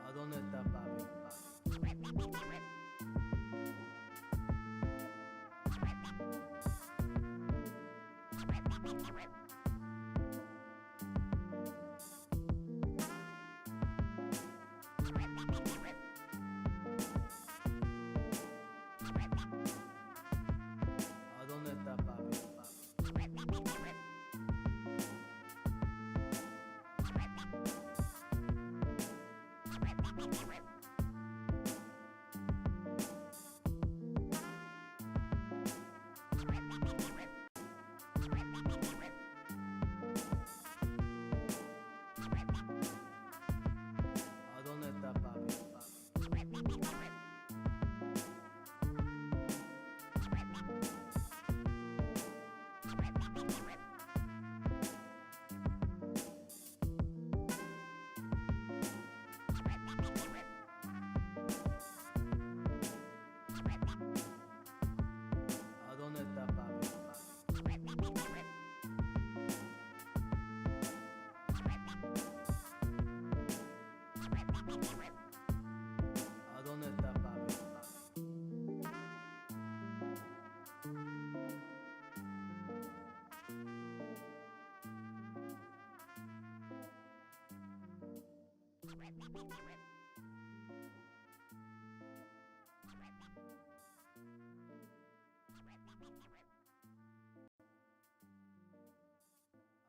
¿A dónde está papi? ¿A dónde está papi? ¿A dónde está papi? ¿A dónde está papi? ¿A dónde está papi?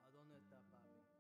¿A dónde está papi?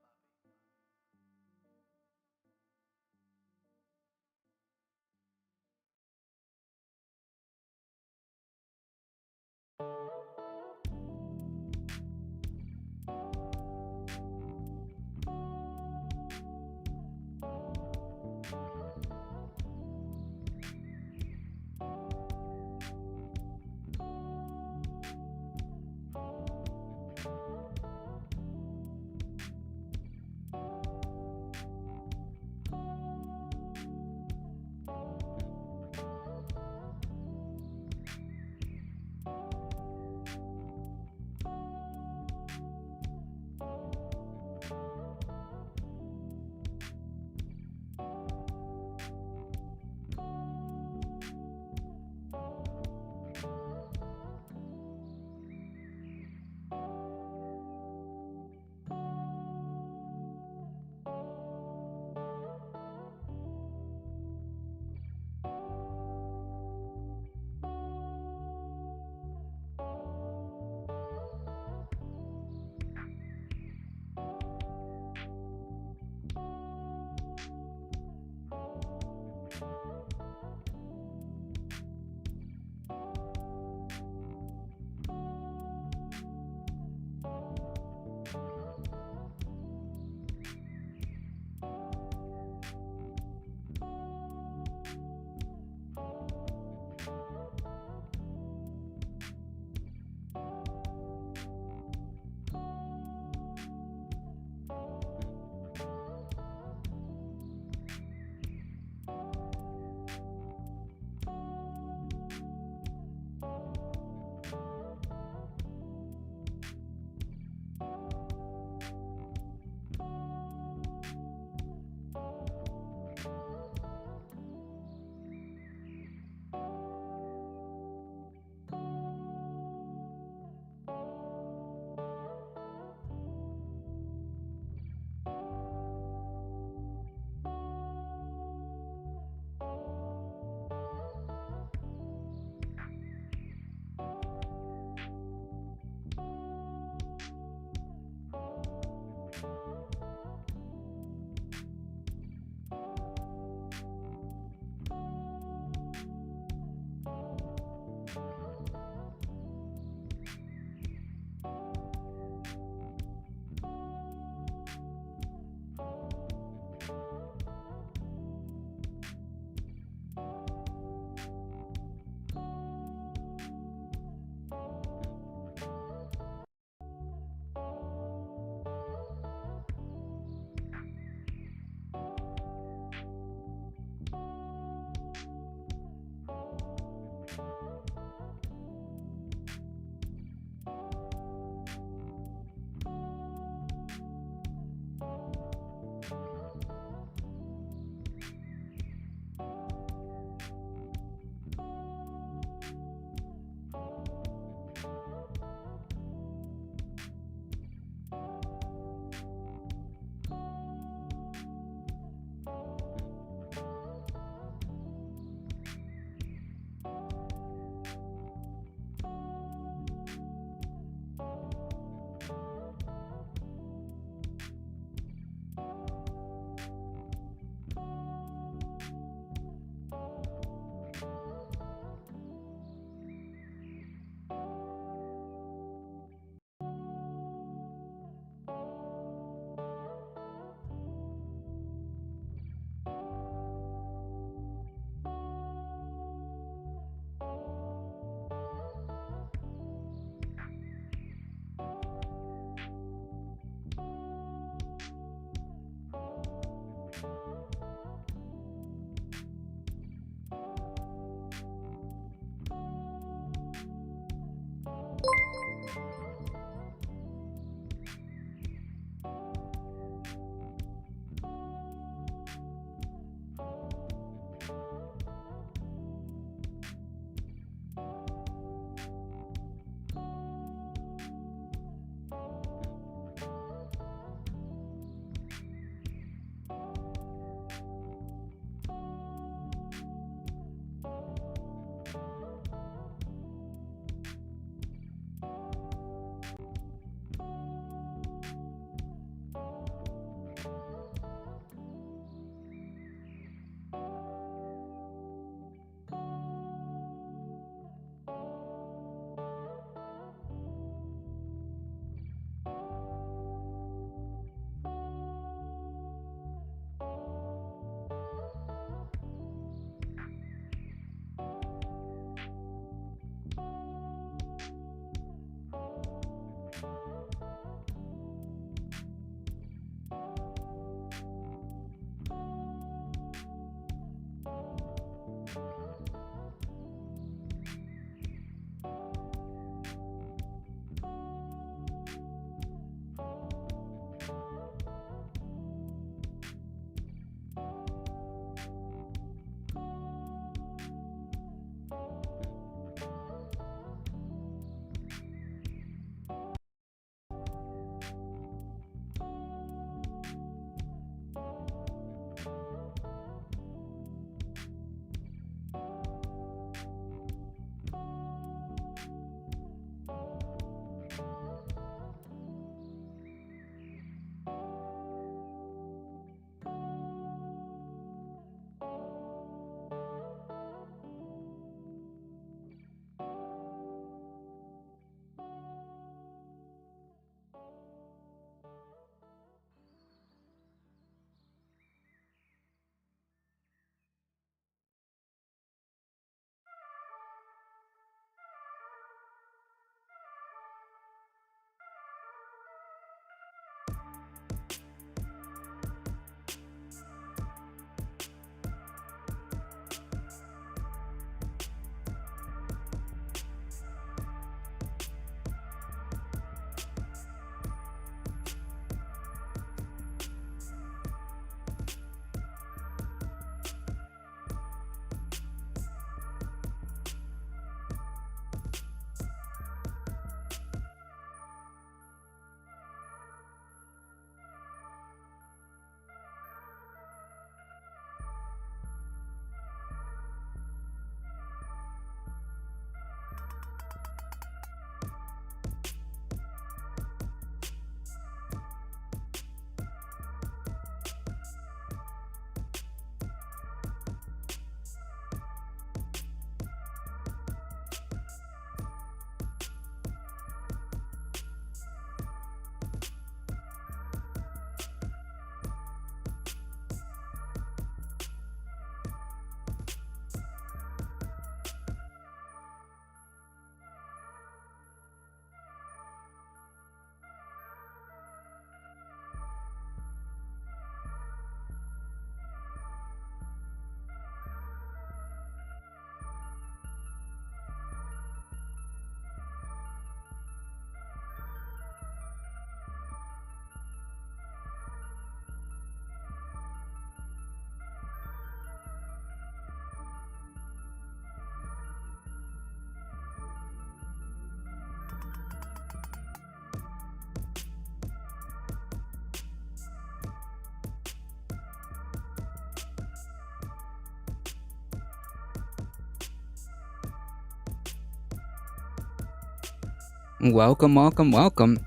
Welcome, welcome, welcome.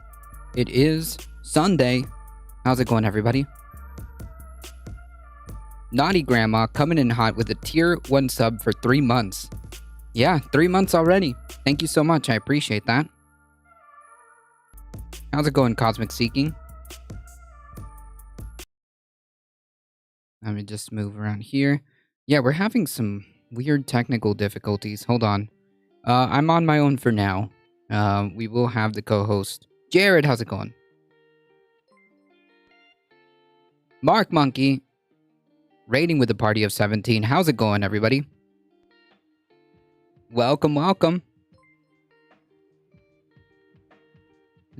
It is Sunday. How's it going, everybody? Naughty Grandma coming in hot with a tier 1 sub for 3 months. Yeah, 3 months already. Thank you so much. I appreciate that. How's it going, Cosmic Seeking? Let me just move around here. Yeah, we're having some weird technical difficulties. Hold on. I'm on my own for now. We will have the co-host. Jared, how's it going? Mark Monkey. Rating with a party of 17. How's it going, everybody? Welcome, welcome.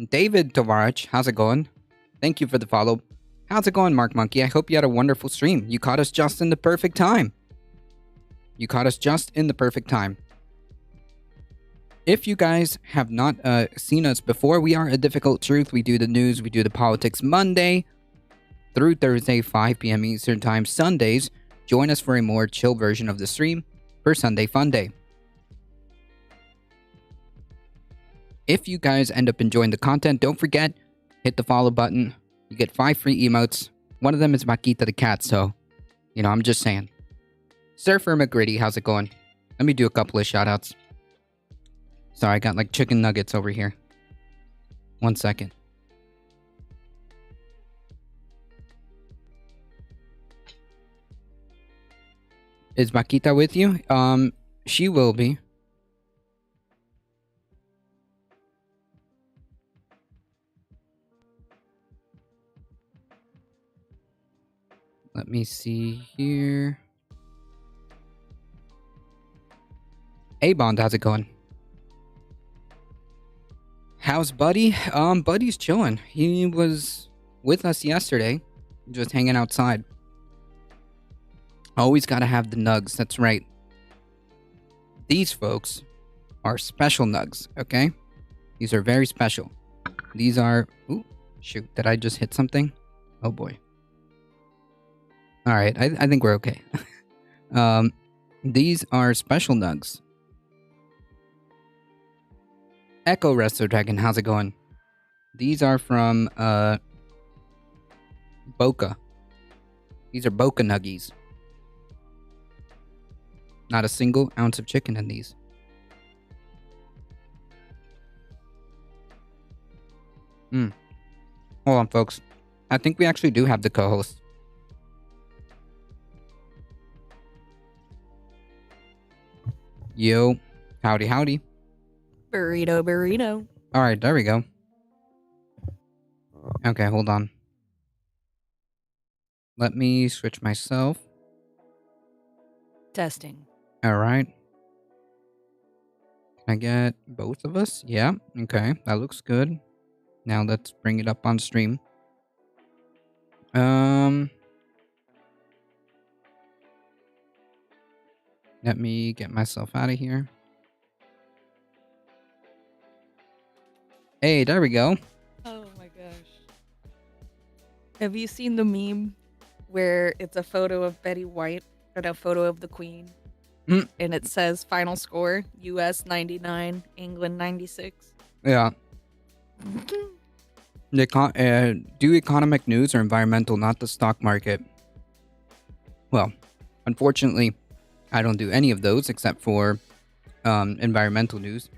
David Tovarich, how's it going? Thank you for the follow. How's it going, Mark Monkey? I hope you had a wonderful stream. You caught us just in the perfect time. If you guys have not seen us before, we are A Difficult Truth. We do the news, we do the politics Monday through Thursday, 5 p.m. Eastern Time. Sundays, join us for a more chill version of the stream for Sunday Funday. If you guys end up enjoying the content, don't forget, hit the follow button. You get 5 free emotes. One of them is Makita the cat, so, I'm just saying. Surfer McGritty, how's it going? Let me do a couple of shoutouts. Sorry, I got like chicken nuggets over here. 1 second. Is Makita with you? She will be. Let me see here. Hey Bond, how's it going? How's Buddy? Buddy's chilling. He was with us yesterday, just hanging outside. Always gotta have the nugs, that's right. These folks are special nugs, okay? These are very special. These are... Ooh, shoot, did I just hit something? Oh boy. Alright, I think we're okay. These are special nugs. Echo Wrestler Dragon, how's it going? These are from, Boca. These are Boca Nuggies. Not a single ounce of chicken in these. Hold on, folks. I think we actually do have the co-host. Yo. Howdy, howdy. Burrito. Alright, there we go. Okay, hold on. Let me switch myself. Testing. Alright. Can I get both of us? Yeah, okay. That looks good. Now let's bring it up on stream. Let me get myself out of here. Hey, there we go. Oh my gosh. Have you seen the meme where it's a photo of Betty White and a photo of the Queen? And it says final score, US 99, England 96. Yeah. Do economic news or environmental, not the stock market? Well, unfortunately, I don't do any of those except for environmental news.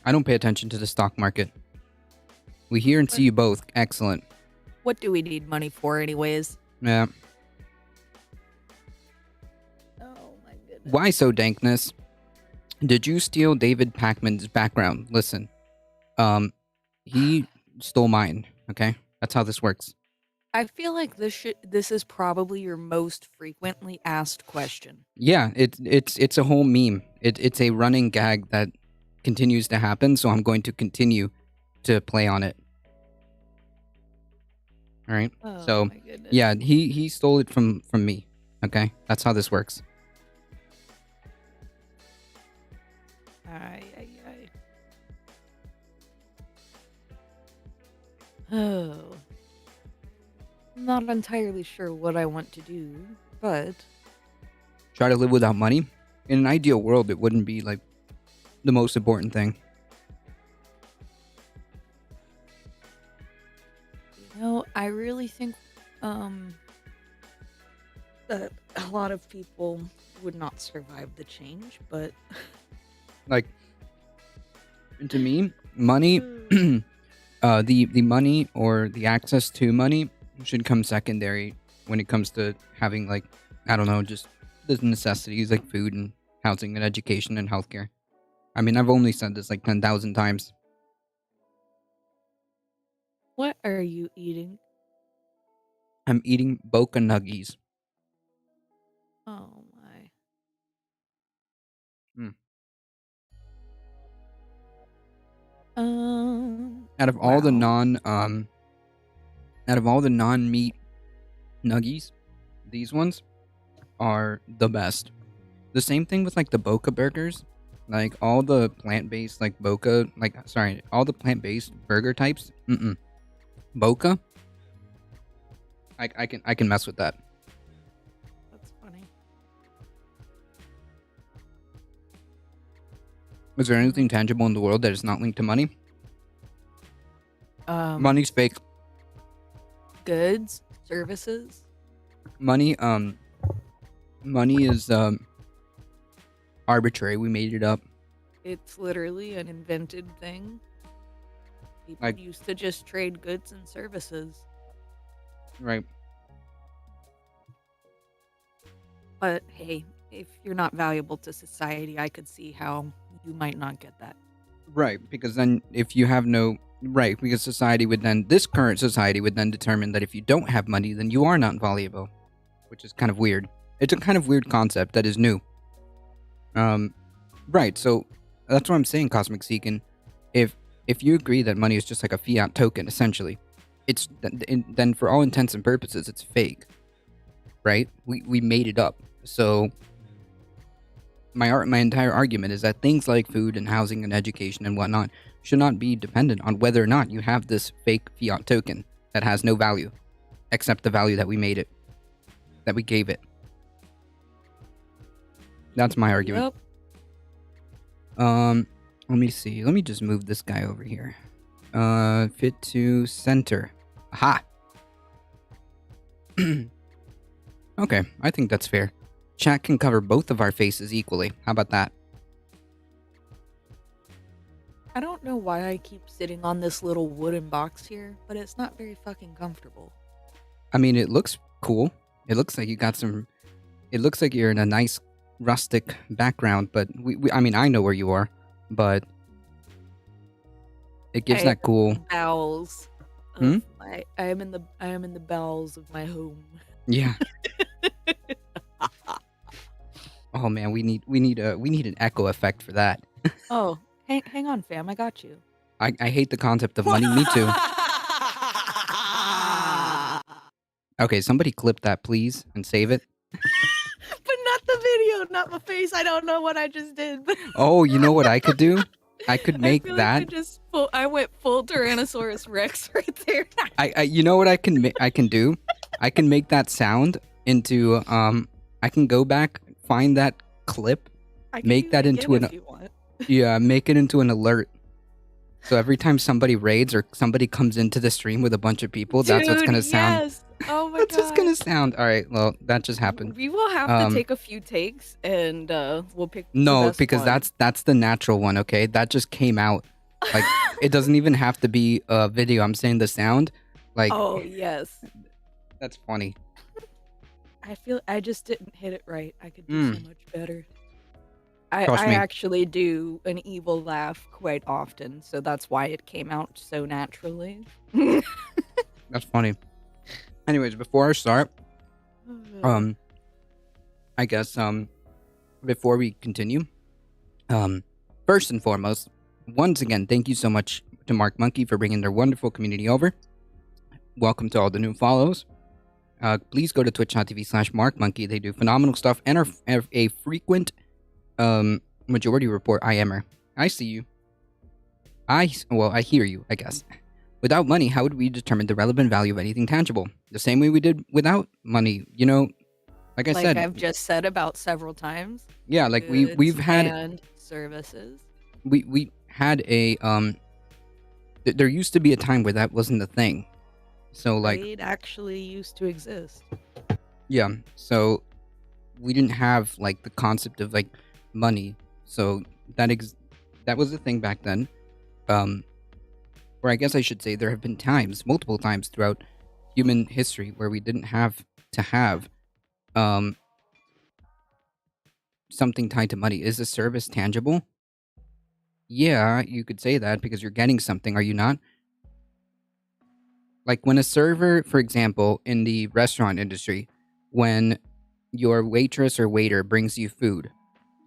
I don't pay attention to the stock market. We hear and see you both. Excellent. What do we need money for anyways? Yeah. Oh my goodness. Why so dankness? Did you steal David Pacman's background? Listen. He stole mine, okay? That's how this works. I feel like this is probably your most frequently asked question. Yeah, it's a whole meme. It's a running gag that continues to happen, so I'm going to continue to play on it. All right. Oh, so my goodness. yeah, he stole it from me. Okay, that's how this works. Ay. Oh. Not entirely sure what I want to do, but Try to live without money. In an ideal world, it wouldn't be like the most important thing. I really think that a lot of people would not survive the change, but Like, to me, money, the money or the access to money should come secondary when it comes to having, like, I don't know, just the necessities like food and housing and education and healthcare. I mean, I've only said this like 10,000 times. what are you eating? I'm eating Boca Nuggies. Oh my. Mm. Out of all the Wow. out of all the non-meat nuggies, these ones are the best. The same thing with like the Boca burgers. Like all the plant-based like Boca, like sorry, all the plant-based burger types. Boca, I can mess with that. That's funny. Is there anything tangible in the world that is not linked to money? Money's fake. Goods, services. Money is arbitrary. We made it up. It's literally an invented thing. People Like- used to just trade goods and services. Right. But hey, if you're not valuable to society, I could see how you might not get that. Right, because then if you have no right, because society would then this current society would then determine that if you don't have money, then you are not valuable, which is kind of weird. It's a kind of weird concept that is new. Right. So that's what I'm saying, Cosmic Seekin. If you agree that money is just like a fiat token, essentially, it's then for all intents and purposes, it's fake. Right? We made it up. So my entire argument is that things like food and housing and education and whatnot should not be dependent on whether or not you have this fake fiat token that has no value, except the value that we made it, that we gave it. That's my argument. Yep. Let me see. Let me just move this guy over here. Fit to center. Aha. Okay, I think that's fair. Chat can cover both of our faces equally. How about that? I don't know why I keep sitting on this little wooden box here, but it's not very fucking comfortable. I mean, it looks cool. It looks like you got some... It looks like you're in a nice rustic background, but I mean, I know where you are, but it gives that cool... Bowels. Hmm? I am in the bowels of my home. Yeah. Oh man, we need an echo effect for that. Oh, hang on, fam. I got you. I hate the concept of money. Me too. Okay, somebody clip that, please, and save it. But not the video, not my face. I don't know what I just did. Oh, you know what I could do? I could make I feel that. Like I went full Tyrannosaurus Rex right there. I you know what I can do? I can make that sound into I can go back, find that clip, make that into an make it into an alert. So every time somebody raids or somebody comes into the stream with a bunch of people, that's what's gonna sound. Yes. Oh my That's god. what's gonna sound. All right. Well, that just happened. We will have to take a few takes, and we'll pick. No, the best because one. that's the natural one. Okay, that just came out. Like it doesn't even have to be a video. I'm saying the sound. Like. Oh yes. That's funny. I feel I just didn't hit it right. I could do so much better. I Trust me. actually do an evil laugh quite often, so that's why it came out so naturally. That's funny. Anyways, before I start, I guess before we continue, first and foremost, once again, thank you so much to Mark Monkey for bringing their wonderful community over. Welcome to all the new follows. Please go to twitch.tv/markmonkey. They do phenomenal stuff and are a frequent majority report IMer. I see you. I hear you, I guess. Without money, how would we determine the relevant value of anything tangible? The same way we did without money, you know, like I said. I've just said about several times. Yeah, like we've had and services. we had a there used to be a time where that wasn't a thing. So like Trade actually used to exist. yeah, so we didn't have like the concept of like money. So that was a thing back then. Um or I guess I should say there have been times, multiple times throughout human history where we didn't have to have um something tied to money. Is a service tangible? Yeah, you could say that because you're getting something, are you not? Like when a server, for example, in the restaurant industry, when your waitress or waiter brings you food,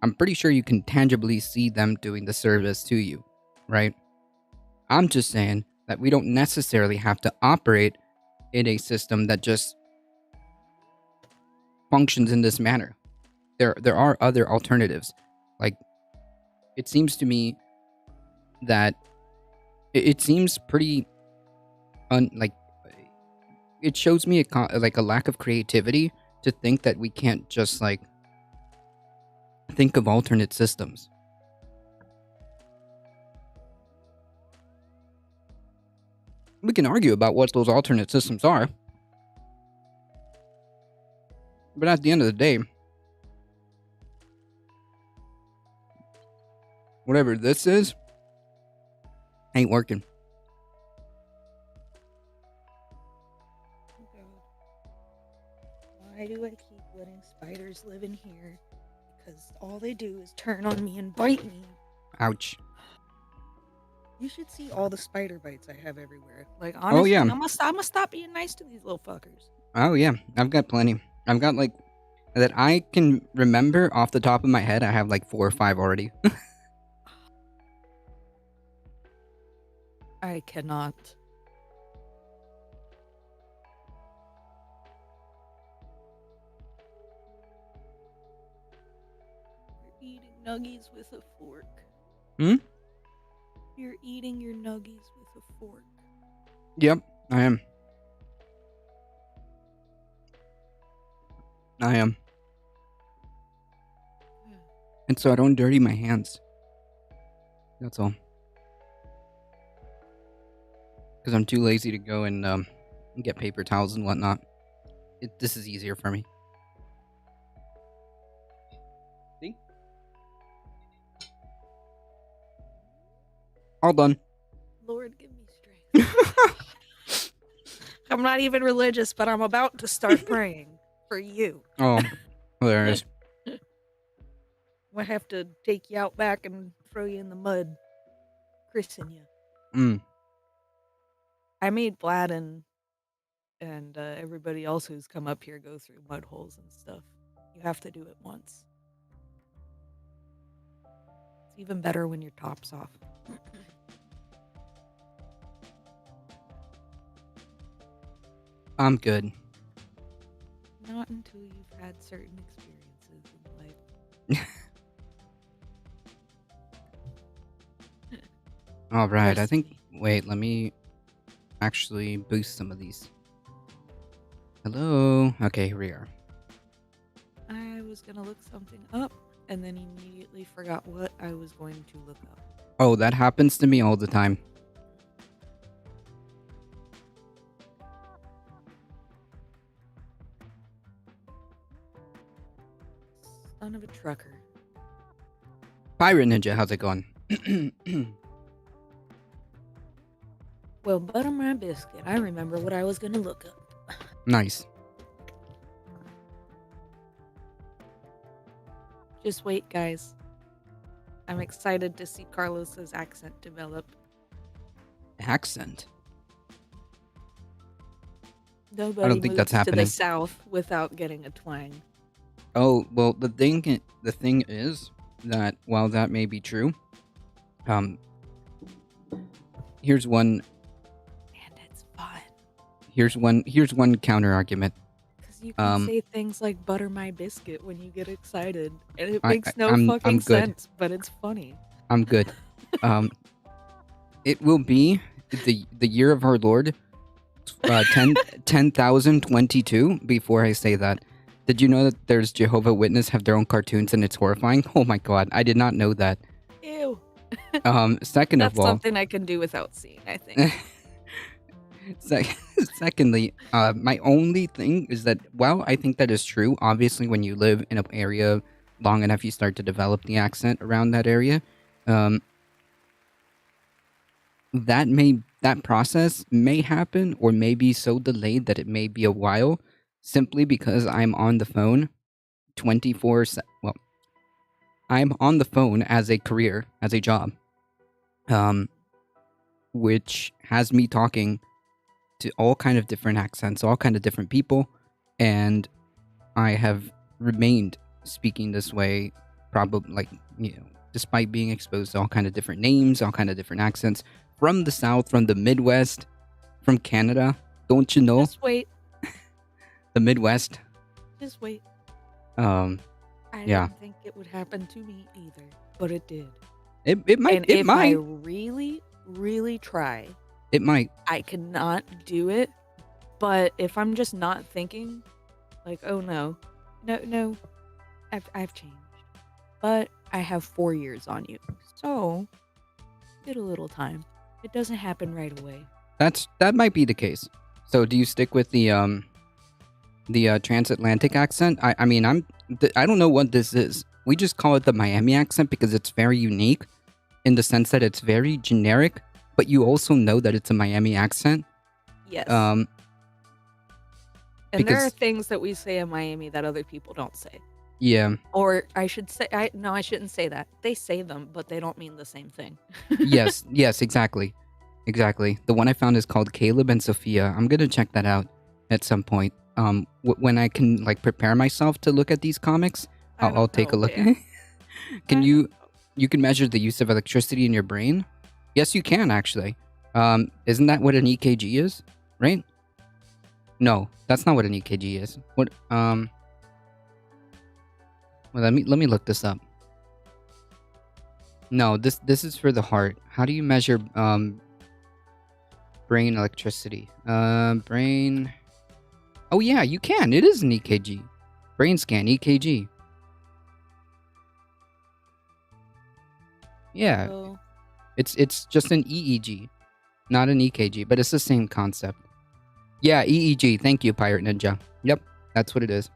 I'm pretty sure you can tangibly see them doing the service to you, right? I'm just saying that we don't necessarily have to operate in a system that just functions in this manner. There are other alternatives. Like it seems to me that it seems pretty like it shows me like a lack of creativity to think that we can't just like think of alternate systems. We can argue about what those alternate systems are, but at the end of the day, whatever this is ain't working. Why do I keep letting spiders live in here? Because all they do is turn on me and bite me. Ouch. You should see all the spider bites I have everywhere. Like, honestly, Oh, yeah. I'm gonna stop being nice to these little fuckers. Oh yeah, I've got plenty. I've got like that I can remember off the top of my head. I have like 4 or 5 already. I cannot. You're eating nuggies with a fork. Hmm? You're eating your nuggies with a fork. Yep, I am. I am. And so I don't dirty my hands. That's all. Because I'm too lazy to go and get paper towels and whatnot. This is easier for me. See? All done. Lord, give me strength. I'm not even religious, but I'm about to start praying for you. Oh, there it is. I have to take you out back and throw you in the mud. Christen you. Mm. I made Vlad and everybody else who's come up here go through mud holes and stuff. You have to do it once. It's even better when your top's off. I'm good. Not until you've had certain experiences in life. All right, I Trust think. me. Wait, let me actually boost some of these. Hello. Okay, here we are. I was gonna look something up and then immediately forgot what I was going to look up. Oh, that happens to me all the time. Son of a trucker. Pirate Ninja, how's it going? Well, butter my biscuit. I remember what I was gonna look up. Nice. Just wait, guys. I'm excited to see Carlos's accent develop. Accent. Nobody I don't think moves that's to happening. the south without getting a twang. Oh, well, the thing is that while that may be true, here's one And it's fun. here's one counter argument. Because you can say things like butter my biscuit when you get excited. And it makes no I'm fucking good. sense, but it's funny. I'm good. It will be the year of our Lord 10,022 before I say that. Did you know that there's Jehovah Witness have their own cartoons and it's horrifying? Oh my god, I did not know that. Ew. Second of That's all, something I can do without seeing, I think. secondly, my only thing is that, well, I think that is true. Obviously, when you live in an area long enough, you start to develop the accent around that area. Um, that process may happen or may be so delayed that it may be a while, simply because I'm on the phone 24. Well, I'm on the phone as a career, as a job, um, which has me talking to all kind of different accents, all kind of different people, and I have remained speaking this way, probably despite being exposed to all kind of different names, all kind of different accents from the South, from the Midwest, from Canada. Don't you know Just wait. the Midwest? Just wait. Um, I Yeah. didn't think it would happen to me either, but it did. it might, And it if I might, really, really try, it might. I cannot do it. But if I'm just not thinking, like, oh no, no, I've changed. But I have 4 years on you, so get a little time. It doesn't happen right away. That might be the case. So, do you stick with the transatlantic accent? I mean, I don't know what this is. We just call it the Miami accent because it's very unique in the sense that it's very generic, but you also know that it's a Miami accent. Yes. Um, and there are because- things that we say in Miami that other people don't say. yeah, Or I should say, I shouldn't say that. They say them, but they don't mean the same thing. yes, exactly. The one I found is called Caleb and Sophia. I'm gonna check that out at some point. When I can prepare myself to look at these comics, I'll take a look. Can you can measure the use of electricity in your brain? Yes, you can actually. Isn't that what an EKG is? Right? No, that's not what an EKG is. What? Well, let me look this up. No, this is for the heart. How do you measure brain electricity? Brain. Oh yeah, you can. It is an EKG. Brain scan EKG. Yeah, So, it's just an EEG, not an EKG, but it's the same concept. Yeah, EEG. Thank you, Pirate Ninja. Yep, that's what it is.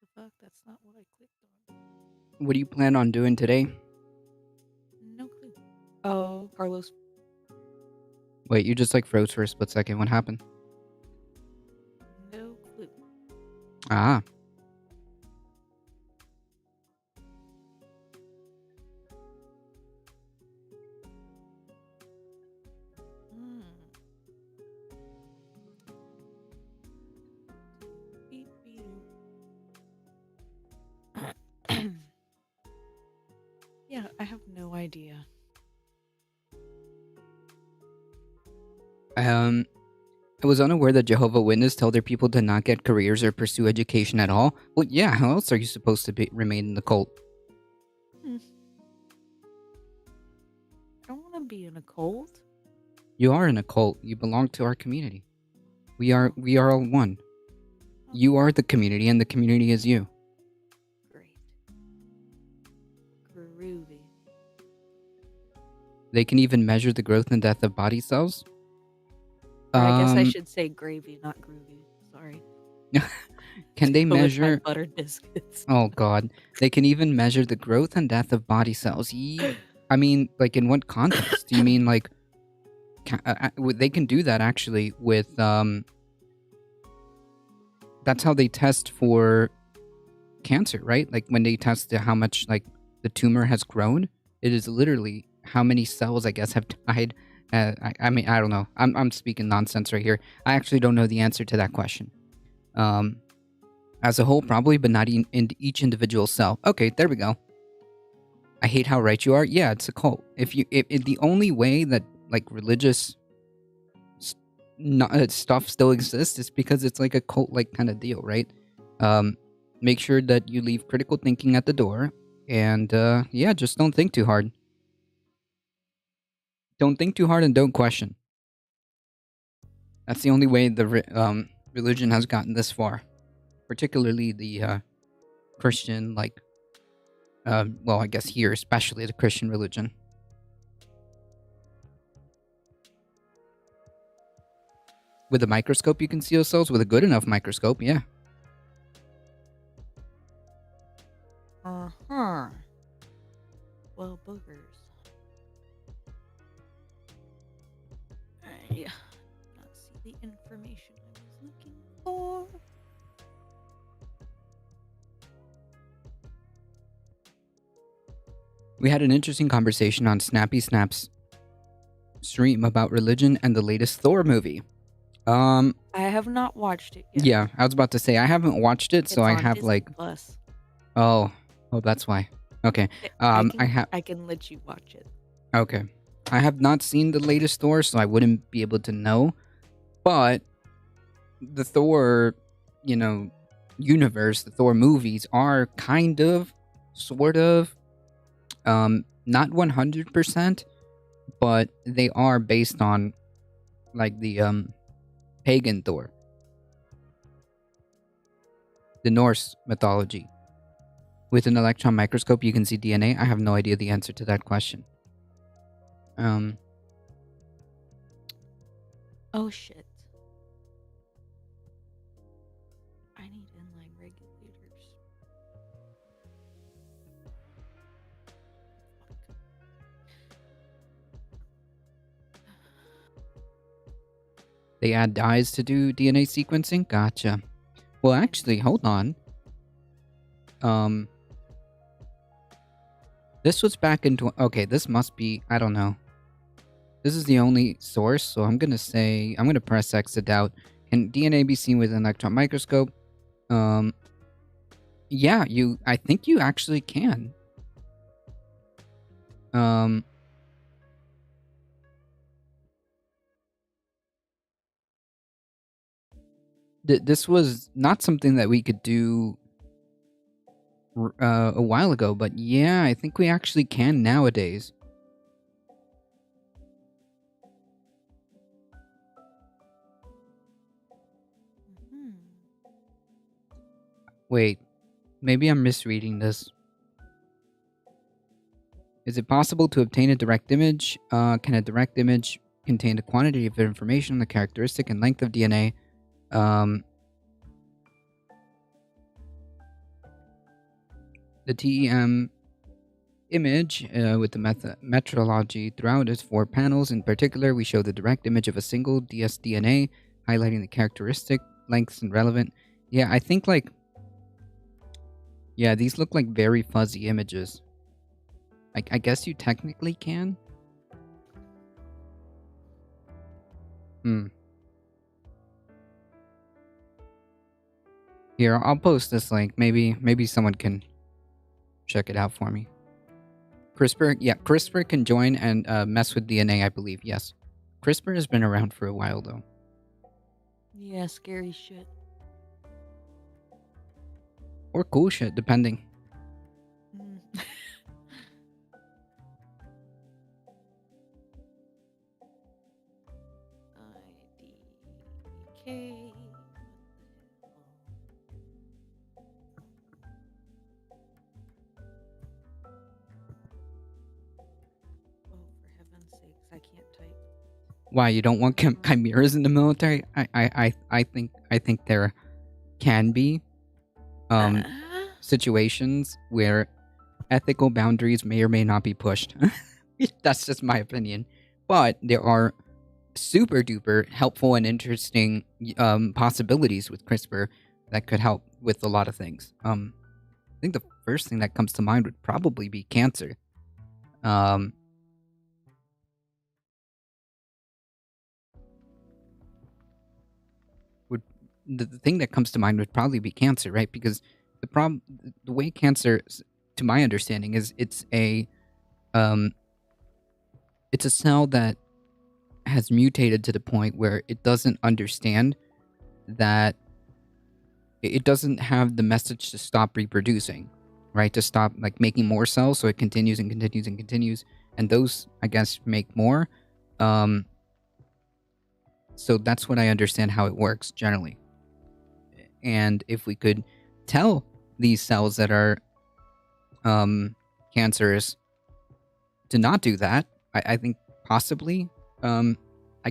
The fuck, that's not what I clicked on. What do you plan on doing today? No clue. Oh, Carlos. Wait, you just froze for a split second. What happened? No clue. Ah. Yeah, I have no idea. I was unaware that Jehovah Witness tell their people to not get careers or pursue education at all. Well, yeah, how else are you supposed to remain in the cult? I don't want to be in a cult. You are in a cult. You belong to our community. We are all one. You are the community, and the community is you. Great. Groovy. They can even measure the growth and death of body cells. Or I guess I should say gravy, not groovy. Sorry. Can they Go with my measure buttered biscuits? Oh god. They can even measure the growth and death of body cells. I mean, in what context? Do you mean they can do that actually with that's how they test for cancer, right? When they test how much the tumor has grown, it is literally how many cells I guess have died. I mean, I don't know. I'm speaking nonsense right here. I actually don't know the answer to that question. As a whole, probably, but not in each individual cell. Okay, there we go. I hate how right you are. Yeah, it's a cult. If the only way that religious stuff still exists is because it's a cult kind of deal, right? Make sure that you leave critical thinking at the door, and yeah, just don't think too hard. Don't think too hard and don't question. That's the only way the religion has gotten this far, particularly the Christian, like, well, I guess here, especially the Christian religion. With a microscope, you can see ourselves. With a good enough microscope, yeah. Uh-huh. Well, boogers. I not see the information I was looking for. We had an interesting conversation on Snappy Snap's stream about religion and the latest Thor movie. I have not watched it yet. Yeah, I was about to say I haven't watched it, so It's I on have Disney like, Plus. oh, that's why. Okay. I can let you watch it. Okay. I have not seen the latest Thor, so I wouldn't be able to know. But the Thor, universe, the Thor movies are kind of, sort of, not 100%, but they are based on, like, the, pagan Thor. The Norse mythology. With an electron microscope, you can see DNA. I have no idea the answer to that question. Oh shit. I need inline regulators. They add dyes to do DNA sequencing? Gotcha. Well, actually, hold on. This was back in... Okay, this must be... I don't know. This is the only source, so I'm going to say... I'm going to press exit out. Can DNA be seen with an electron microscope? Yeah, I think you actually can. This was not something that we could do a while ago, but yeah, I think we actually can nowadays. Wait, maybe I'm misreading this. Is it possible to obtain a direct image? Can a direct image contain a quantity of information on the characteristic and length of DNA? The TEM image with the methodology throughout its 4 panels. In particular, we show the direct image of a single dsDNA, highlighting the characteristic, lengths, and relevant. Yeah, I think like... Yeah, these look like very fuzzy images. I guess you technically can. Here, I'll post this link. Maybe someone can check it out for me. CRISPR, yeah, CRISPR can join and mess with DNA, I believe, yes. CRISPR has been around for a while, though. Yeah, scary shit. Or cool shit, depending. IDK. I can't type. Why, you don't want chimeras in the military? I think there can be situations where ethical boundaries may or may not be pushed. That's just my opinion. But there are super duper helpful and interesting possibilities with CRISPR that could help with a lot of things. I think the first thing that comes to mind would probably be cancer. The thing that comes to mind would probably be cancer, right? Because the way cancer, to my understanding, is it's a cell that has mutated to the point where it doesn't understand that it doesn't have the message to stop reproducing, right? To stop like making more cells, so it continues and continues and continues, and those, I guess, make more. Um, so that's what I understand how it works generally. And if we could tell these cells that are cancerous to not do that, I think possibly, I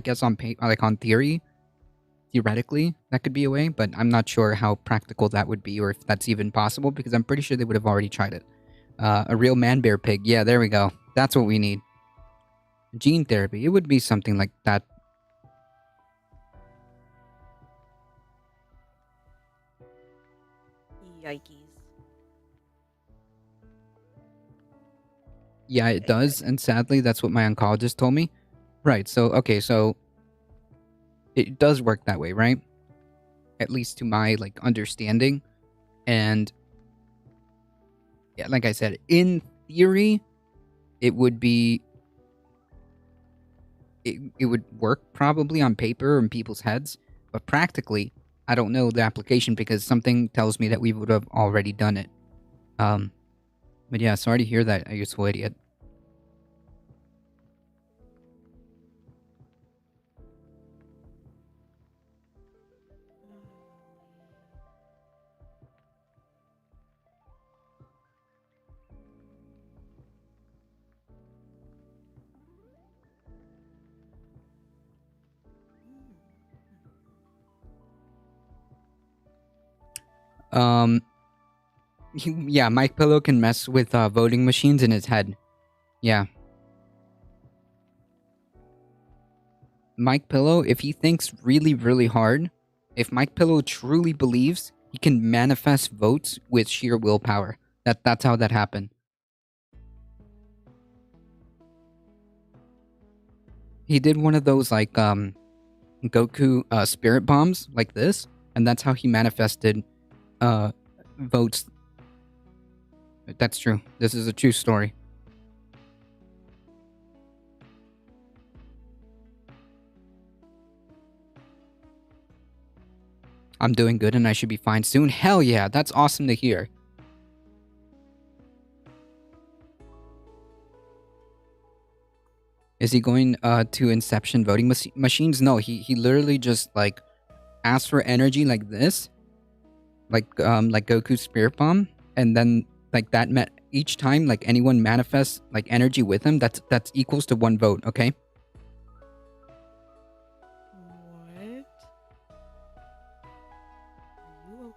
guess like on theoretically, that could be a way, but I'm not sure how practical that would be or if that's even possible because I'm pretty sure they would have already tried it. A real man bear pig. Yeah, there we go. That's what we need. Gene therapy. It would be something like that. Yikes. Yeah, it does, and sadly, that's what my oncologist told me. Right. So okay, so it does work that way, right? At least to my like understanding, and yeah, like I said, in theory, it would be it would work probably on paper or in people's heads, but practically, I don't know the application because something tells me that we would have already done it. Um, but yeah, sorry to hear that, you useful idiot. Um, yeah, Mike Pillow can mess with voting machines in his head. Yeah. Mike Pillow, if he thinks really, really hard, if Mike Pillow truly believes, he can manifest votes with sheer willpower. That's how that happened. He did one of those like Goku spirit bombs like this, and that's how he manifested votes. That's true. This is a true story. I'm doing good and I should be fine soon. Hell yeah, that's awesome to hear. Is he going to Inception voting machines? No, he literally just like asks for energy like this, like Goku's spirit bomb, and then like that met each time like anyone manifests like energy with him, that's equals to 1 vote. Okay. What? Are you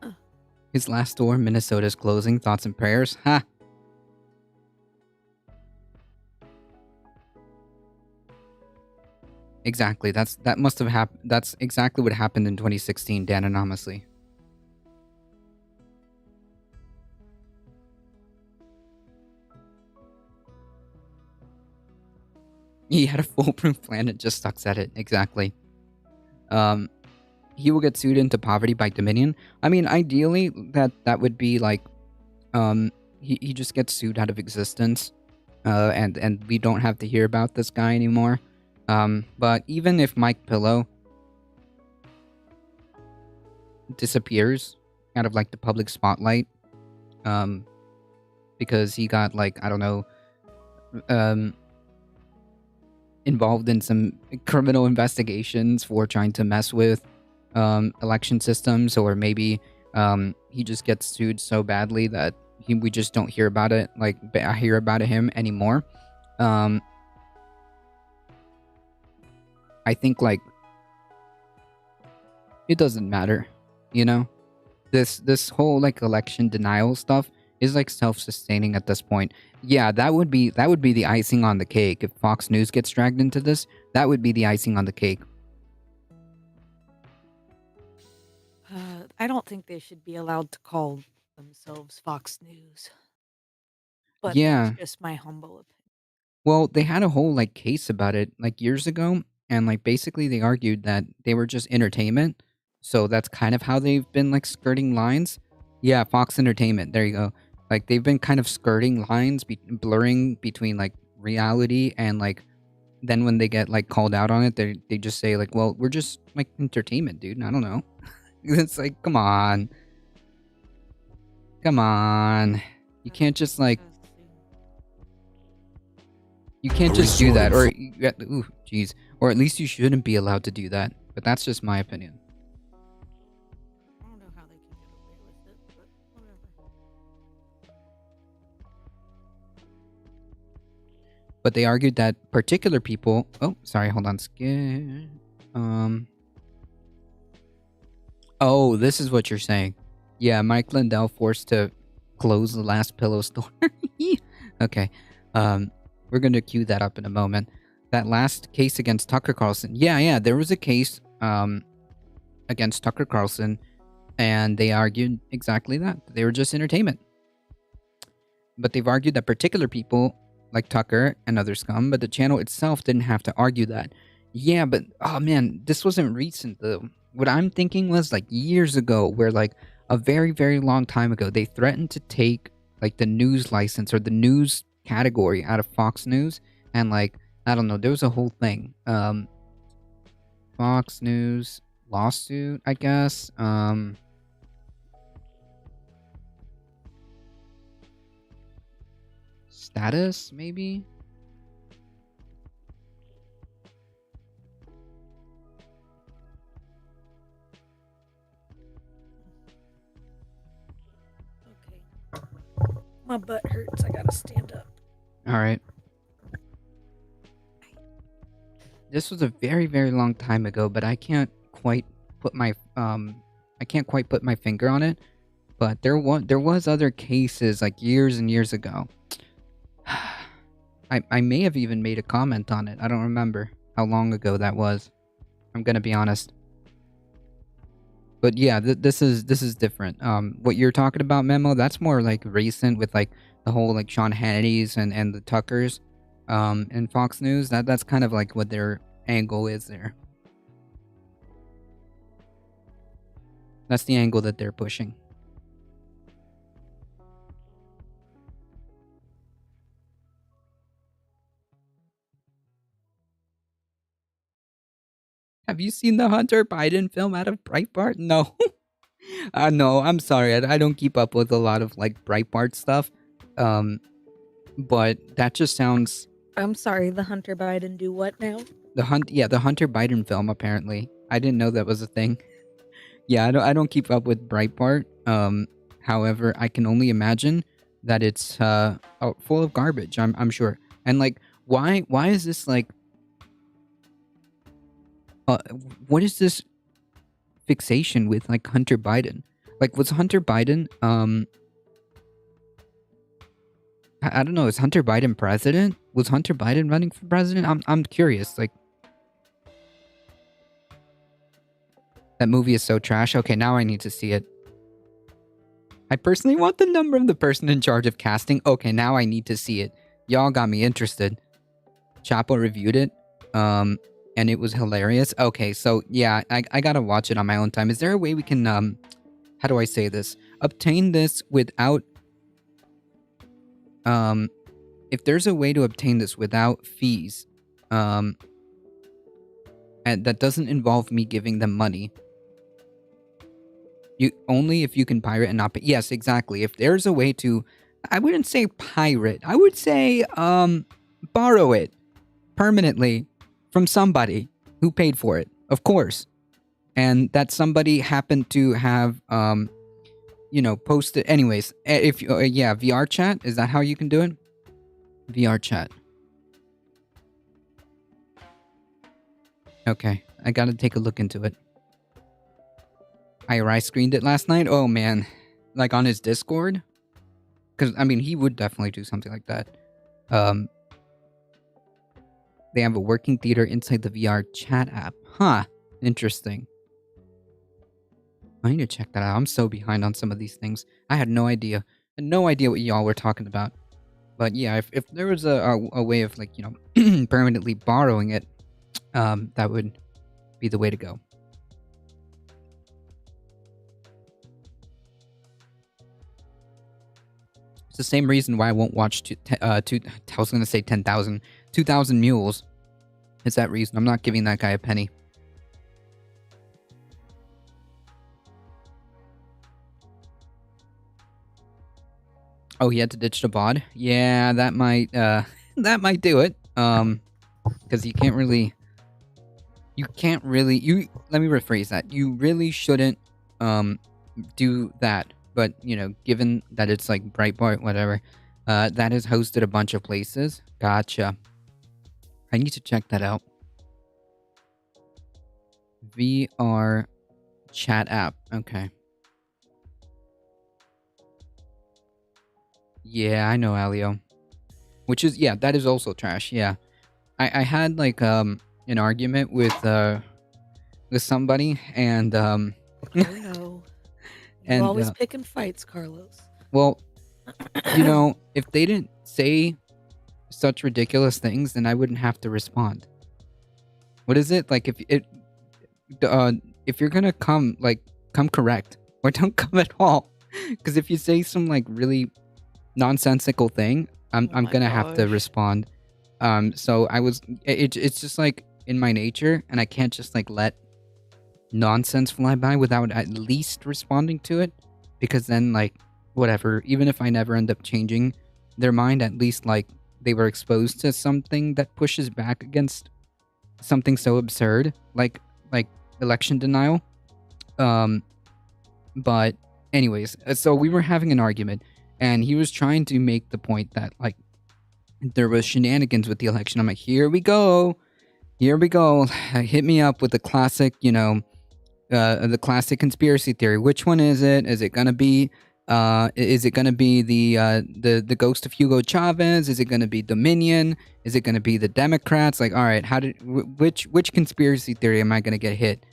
okay? His last store, Minnesota's closing. Thoughts and prayers. Ha. Exactly. That must have happened. That's exactly what happened in 2016, Dan, anonymously. He had a foolproof plan and just sucks at it. Exactly. He will get sued into poverty by Dominion. I mean, ideally, that would be like, he just gets sued out of existence, and we don't have to hear about this guy anymore. But even if Mike Pillow disappears out of like the public spotlight, because he got like I don't know, involved in some criminal investigations for trying to mess with election systems, or maybe he just gets sued so badly that we just don't hear about it. Like I hear about him anymore. I think like it doesn't matter, you know. This whole like election denial stuff is like self-sustaining at this point. Yeah, that would be the icing on the cake if Fox News gets dragged into this. That would be the icing on the cake. I don't think they should be allowed to call themselves Fox News. But Yeah. that's just my humble opinion. Well, they had a whole like case about it like years ago, and like basically they argued that they were just entertainment. So that's kind of how they've been like skirting lines. Yeah, Fox Entertainment. There you go. Like they've been kind of skirting lines, blurring between like reality and like then when they get like called out on it, they just say like, well, we're just like entertainment, dude. I don't know. It's like, come on. Come on. You can't just like, you can't just do that. Or, ooh, jeez. Or at least you shouldn't be allowed to do that. But that's just my opinion. I don't know how they can get away with it, but whatever. But they argued that particular people. Oh, sorry. Hold on. Oh, this is what you're saying. Yeah, Mike Lindell forced to close the last pillow store. Okay. We're going to cue that up in a moment. That last case against Tucker Carlson. Yeah, there was a case against Tucker Carlson, and they argued exactly that. They were just entertainment. But they've argued that particular people, like Tucker and other scum, but the channel itself didn't have to argue that. Yeah, but, oh man, this wasn't recent, though. What I'm thinking was, like, years ago, where, like, a very, very long time ago, they threatened to take, like, the news license or the news category out of Fox News, and, like, I don't know, there was a whole thing. Fox News lawsuit, I guess. Status, maybe? Okay. My butt hurts. I gotta stand up. Alright. This was a very, very long time ago, but I can't quite put my finger on it. But there was other cases like years and years ago. I may have even made a comment on it. I don't remember how long ago that was. I'm gonna be honest. But yeah, this is different. What you're talking about, Memo, that's more like recent with like the whole like Sean Hannity's and the Tuckers, and Fox News. That's kind of like what their angle is there. That's the angle that they're pushing. Have you seen the Hunter Biden film out of Breitbart? No. No, I'm sorry. I don't keep up with a lot of like Breitbart stuff. But that just sounds. I'm sorry. The Hunter Biden do what now? The Hunter Biden film. Apparently, I didn't know that was a thing. Yeah, I don't keep up with Breitbart. However, I can only imagine that it's full of garbage. I'm sure. And like, why is this like? What is this fixation with like Hunter Biden? Like, was Hunter Biden I don't know, is Hunter Biden president? Was Hunter Biden running for president? I'm curious. Like, that movie is so trash. Okay, now I need to see it. I personally want the number of the person in charge of casting. Okay, now I need to see it. Y'all got me interested. Chapo reviewed it. And it was hilarious. Okay, so yeah, I gotta watch it on my own time. Is there a way we can, how do I say this? Obtain this without, if there's a way to obtain this without fees, and that doesn't involve me giving them money, only if you can pirate and not pay. Yes, exactly. If there's a way to, I wouldn't say pirate. I would say, borrow it permanently from somebody who paid for it, of course. And that somebody happened to have, posted. Anyways, if yeah, VR chat, is that how you can do it? VR chat. Okay, I gotta take a look into it. I screened it last night. Oh man, like on his Discord, because I mean he would definitely do something like that. They have a working theater inside the VR chat app. Huh. Interesting. I need to check that out. I'm so behind on some of these things. I had no idea. I had no idea what y'all were talking about. But yeah, if there was a way of like, permanently borrowing it, that would be the way to go. It's the same reason why I won't watch I was going to say 10,000. 2,000 Mules. It's that reason. I'm not giving that guy a penny. Oh, he had to ditch the bod? Yeah, that might that might do it. Because you can't really let me rephrase that. You really shouldn't do that. But, you know, given that it's like Breitbart, whatever, that has hosted a bunch of places. Gotcha. I need to check that out. VR chat app. Okay. Yeah, I know, Alio. Which is, yeah, that is also trash. Yeah. I had like an argument with somebody, and Oh no. You're and always picking fights, Carlos. well, you know, if they didn't say such ridiculous things, then I wouldn't have to respond. What is it? Like if you're gonna come correct, or don't come at all. Because if you say some like really nonsensical thing, I'm gonna have to respond. So it's just like in my nature, and I can't just like let nonsense fly by without at least responding to it, because then like whatever, even if I never end up changing their mind, at least like they were exposed to something that pushes back against something so absurd like election denial. But anyways, so we were having an argument, and he was trying to make the point that like there was shenanigans with the election. I'm like, here we go. Hit me up with the classic, the classic conspiracy theory. Which one is it? Is it gonna be the ghost of Hugo Chavez? Is it gonna be Dominion? Is it gonna be the Democrats? Like, all right, which conspiracy theory am I gonna get hit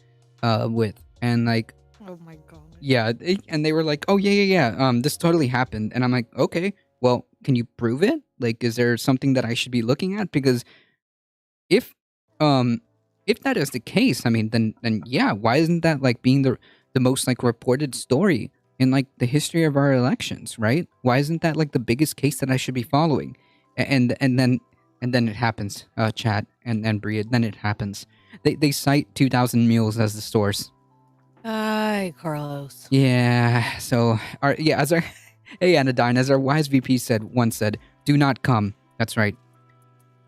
with? And like, oh my god. Yeah, and they were like, "Oh yeah. This totally happened." And I'm like, "Okay, well, can you prove it? Like, is there something that I should be looking at? Because if that is the case, I mean, then yeah, why isn't that like being the most like reported story in like the history of our elections, right? Why isn't that like the biggest case that I should be following?" And then it happens, chat and Bria. Then it happens. They cite 2,000 mules as the source. Hi, Carlos. Yeah. So as our hey Anodyne, as our wise VP once said, "Do not come." That's right.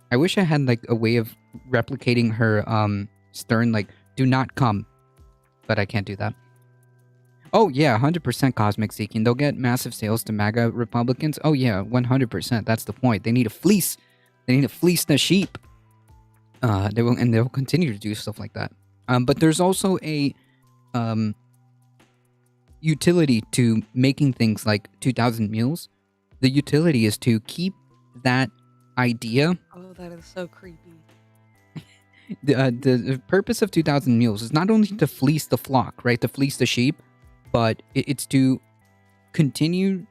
I wish I had like a way of replicating her stern like "Do not come," but I can't do that. Oh yeah, 100% cosmic seeking. They'll get massive sales to MAGA Republicans. Oh yeah, 100%. That's the point. They need to fleece. They need to fleece the sheep. They'll continue to do stuff like that. But there's also a utility to making things like 2,000 meals. The utility is to keep that idea. Oh, that is so creepy. The purpose of 2,000 meals is not only to fleece the flock, right? To fleece the sheep, but it's to continue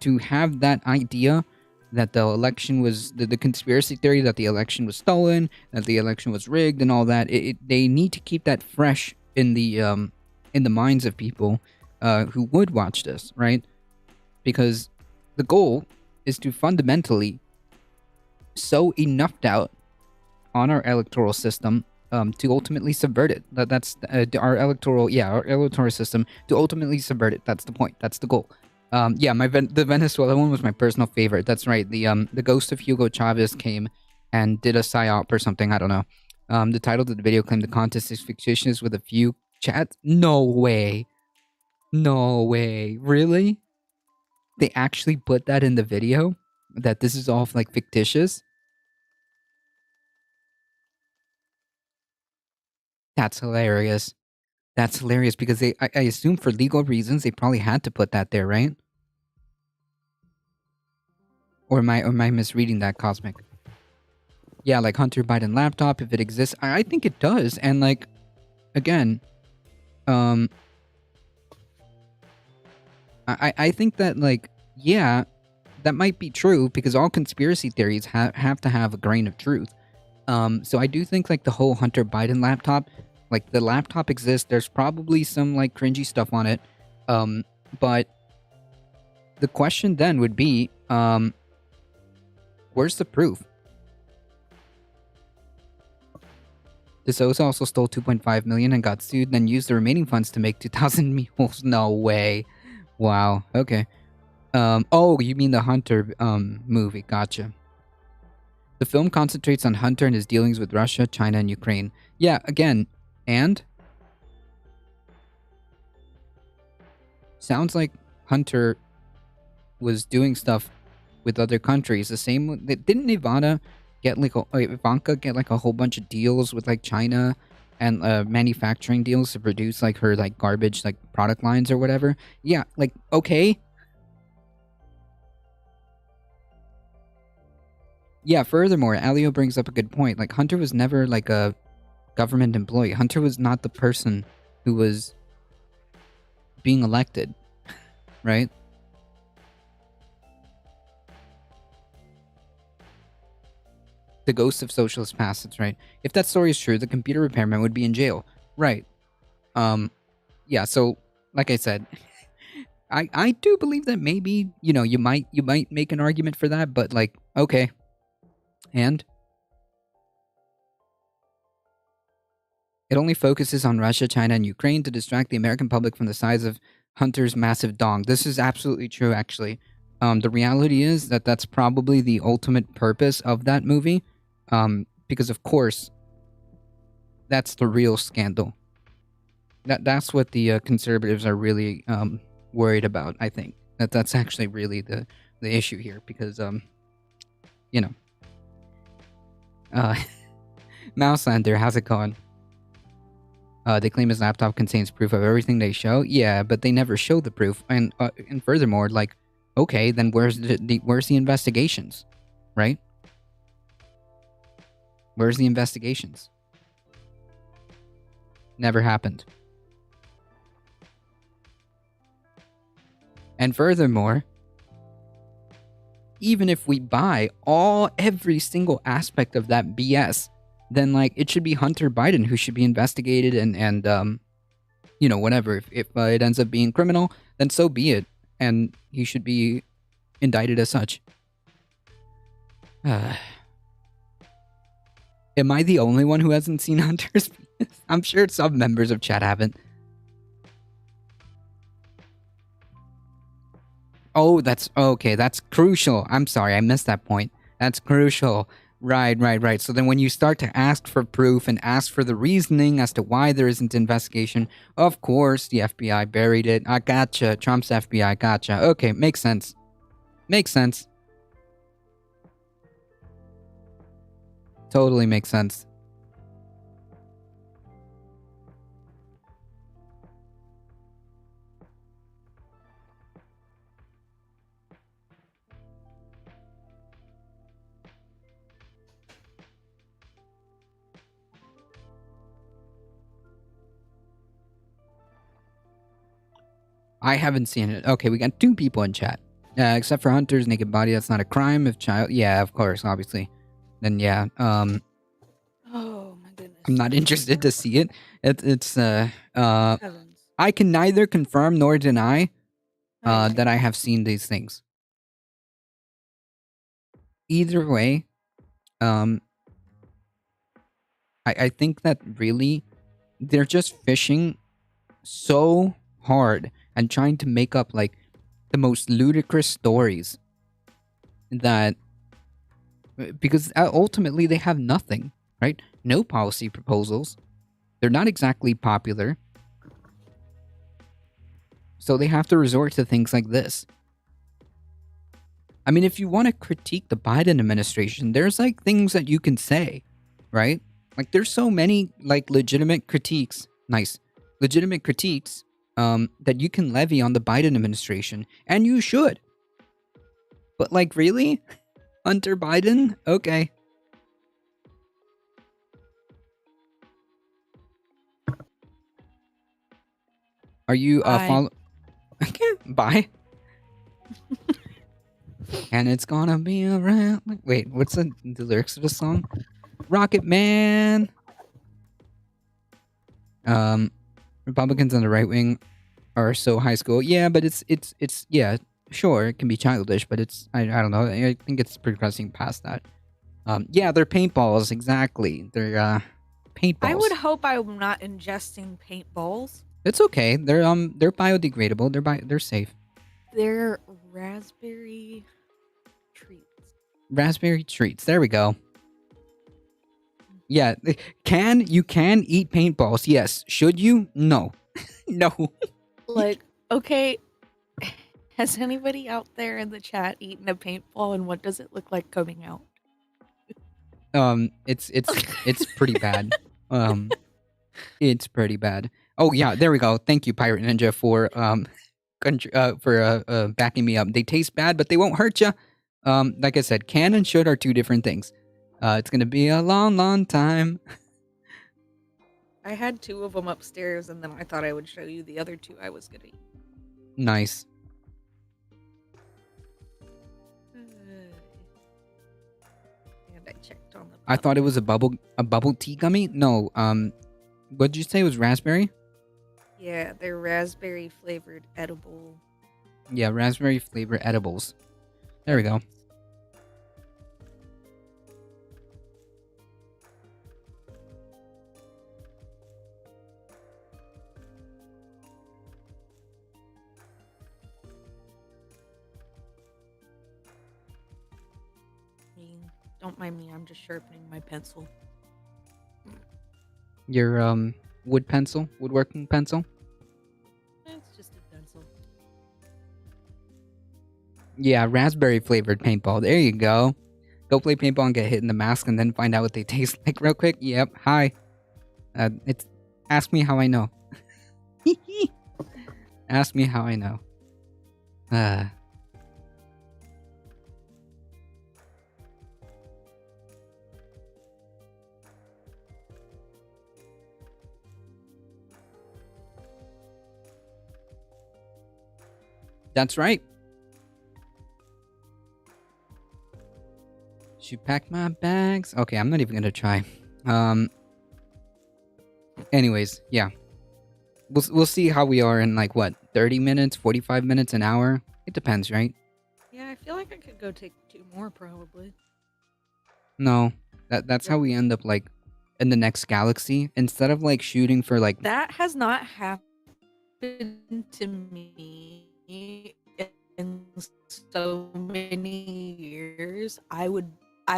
to have that idea that the election was the conspiracy theory that the election was stolen, that the election was rigged, and all that. They need to keep that fresh in the minds of people who would watch this, right? Because the goal is to fundamentally sow enough doubt on our electoral system to ultimately subvert it. That's our electoral system, to ultimately subvert it. That's the point. That's the goal. The Venezuela one was my personal favorite. That's right. The ghost of Hugo Chavez came and did a psyop or something. I don't know. The title of the video claimed the contest is fictitious with a few chats. No way. Really? They actually put that in the video? That this is all like fictitious? That's hilarious. That's hilarious because I assume for legal reasons they probably had to put that there, right? Or am I misreading that, Cosmic? Yeah, like Hunter Biden laptop, if it exists. I think it does. And like, again, I think that like, yeah, that might be true because all conspiracy theories have to have a grain of truth. So I do think like the whole Hunter Biden laptop, like the laptop exists. There's probably some like cringy stuff on it. But the question then would be, where's the proof? De Souza also stole 2.5 million and got sued, then used the remaining funds to make 2,000 mules. No way. Wow. Okay. Oh, you mean the Hunter movie? Gotcha. The film concentrates on Hunter and his dealings with Russia, China, and Ukraine. Yeah. Again, and sounds like Hunter was doing stuff with other countries. The same. Didn't Ivana get like Ivanka get like a whole bunch of deals with like China and manufacturing deals to produce like her like garbage like product lines or whatever? Yeah, like okay. Yeah, furthermore, Alio brings up a good point. Like Hunter was never like a government employee. Hunter was not the person who was being elected, right? The ghost of socialist past, that's right. If that story is true, the computer repairman would be in jail. Right. Yeah, so like I said, I do believe that maybe, you might make an argument for that, but like, okay. And it only focuses on Russia, China, and Ukraine to distract the American public from the size of Hunter's massive dong. This is absolutely true, actually. The reality is that that's probably the ultimate purpose of that movie. Because of course, that's the real scandal. That's what the conservatives are really worried about. I think that's actually really the issue here, because Mouselander, how's it going? They claim his laptop contains proof of everything they show. Yeah, but they never show the proof, and furthermore, like, okay, then where's the investigations, right? Where's the investigations? Never happened. And furthermore, even if we buy every single aspect of that BS, then like it should be Hunter Biden who should be investigated and whatever. If it ends up being criminal, then so be it, and he should be indicted as such. Am I the only one who hasn't seen Hunter's penis? I'm sure some members of chat haven't. Oh, that's okay. That's crucial. I'm sorry, I missed that point. That's crucial. Right. So then when you start to ask for proof and ask for the reasoning as to why there isn't investigation, of course the FBI buried it. I gotcha. Trump's FBI, gotcha. Okay, makes sense. Makes sense. Totally makes sense. I haven't seen it. Okay, we got 2 people in chat. Except for Hunter's naked body, that's not a crime. If child, yeah, of course, obviously. Then yeah, Oh my goodness. I'm not interested to see it. It's Heavens. I can neither confirm nor deny Okay. that I have seen these things. Either way, I think that really they're just fishing so hard and trying to make up like the most ludicrous stories that, because ultimately they have nothing, right? No policy proposals. They're not exactly popular. So they have to resort to things like this. I mean, if you want to critique the Biden administration, there's like things that you can say, right? Like there's so many like legitimate critiques. Nice. Legitimate critiques that you can levy on the Biden administration, and you should. But like, really? Hunter Biden? Okay. Are you follow? Bye. And it's gonna be around. Wait, what's the lyrics of the song? Rocket Man. Republicans on the right wing are so high school. Yeah, but it's yeah, sure, it can be childish, but it's I don't know. I think it's progressing past that. Yeah, they're paintballs, exactly. They're paintballs. I would hope I'm not ingesting paintballs. It's okay. They're biodegradable. They're safe. They're raspberry treats. Raspberry treats. There we go. Yeah, you can eat paintballs? Yes. Should you? No. No. Like, okay, has anybody out there in the chat eaten a paintball, and what does it look like coming out? It's pretty bad. It's pretty bad. Oh yeah, there we go. Thank you, Pirate Ninja, for backing me up. They taste bad, but they won't hurt you. Like I said, can and should are two different things. It's gonna be a long, long time. I had 2 of them upstairs, and then I thought I would show you the other 2 I was gonna eat. Nice. And I checked on the. I thought it was a bubble tea gummy. No. What did you say it was raspberry? Yeah, they're raspberry flavored edible. Yeah, raspberry flavor edibles. There we go. Don't mind me, I'm just sharpening my pencil. Your woodworking pencil? It's just a pencil. Yeah, raspberry flavored paintball. There you go. Go play paintball and get hit in the mask and then find out what they taste like real quick. Yep. Hi. It's ask me how I know. Ask me how I know. That's right. Should pack my bags. Okay, I'm not even gonna try. Anyways, yeah. We'll see how we are in like what, 30 minutes, 45 minutes, an hour? It depends, right? Yeah, I feel like I could go take 2 more probably. No. That's how we end up like in the next galaxy. Instead of like shooting for like That has not happened to me in so many years. I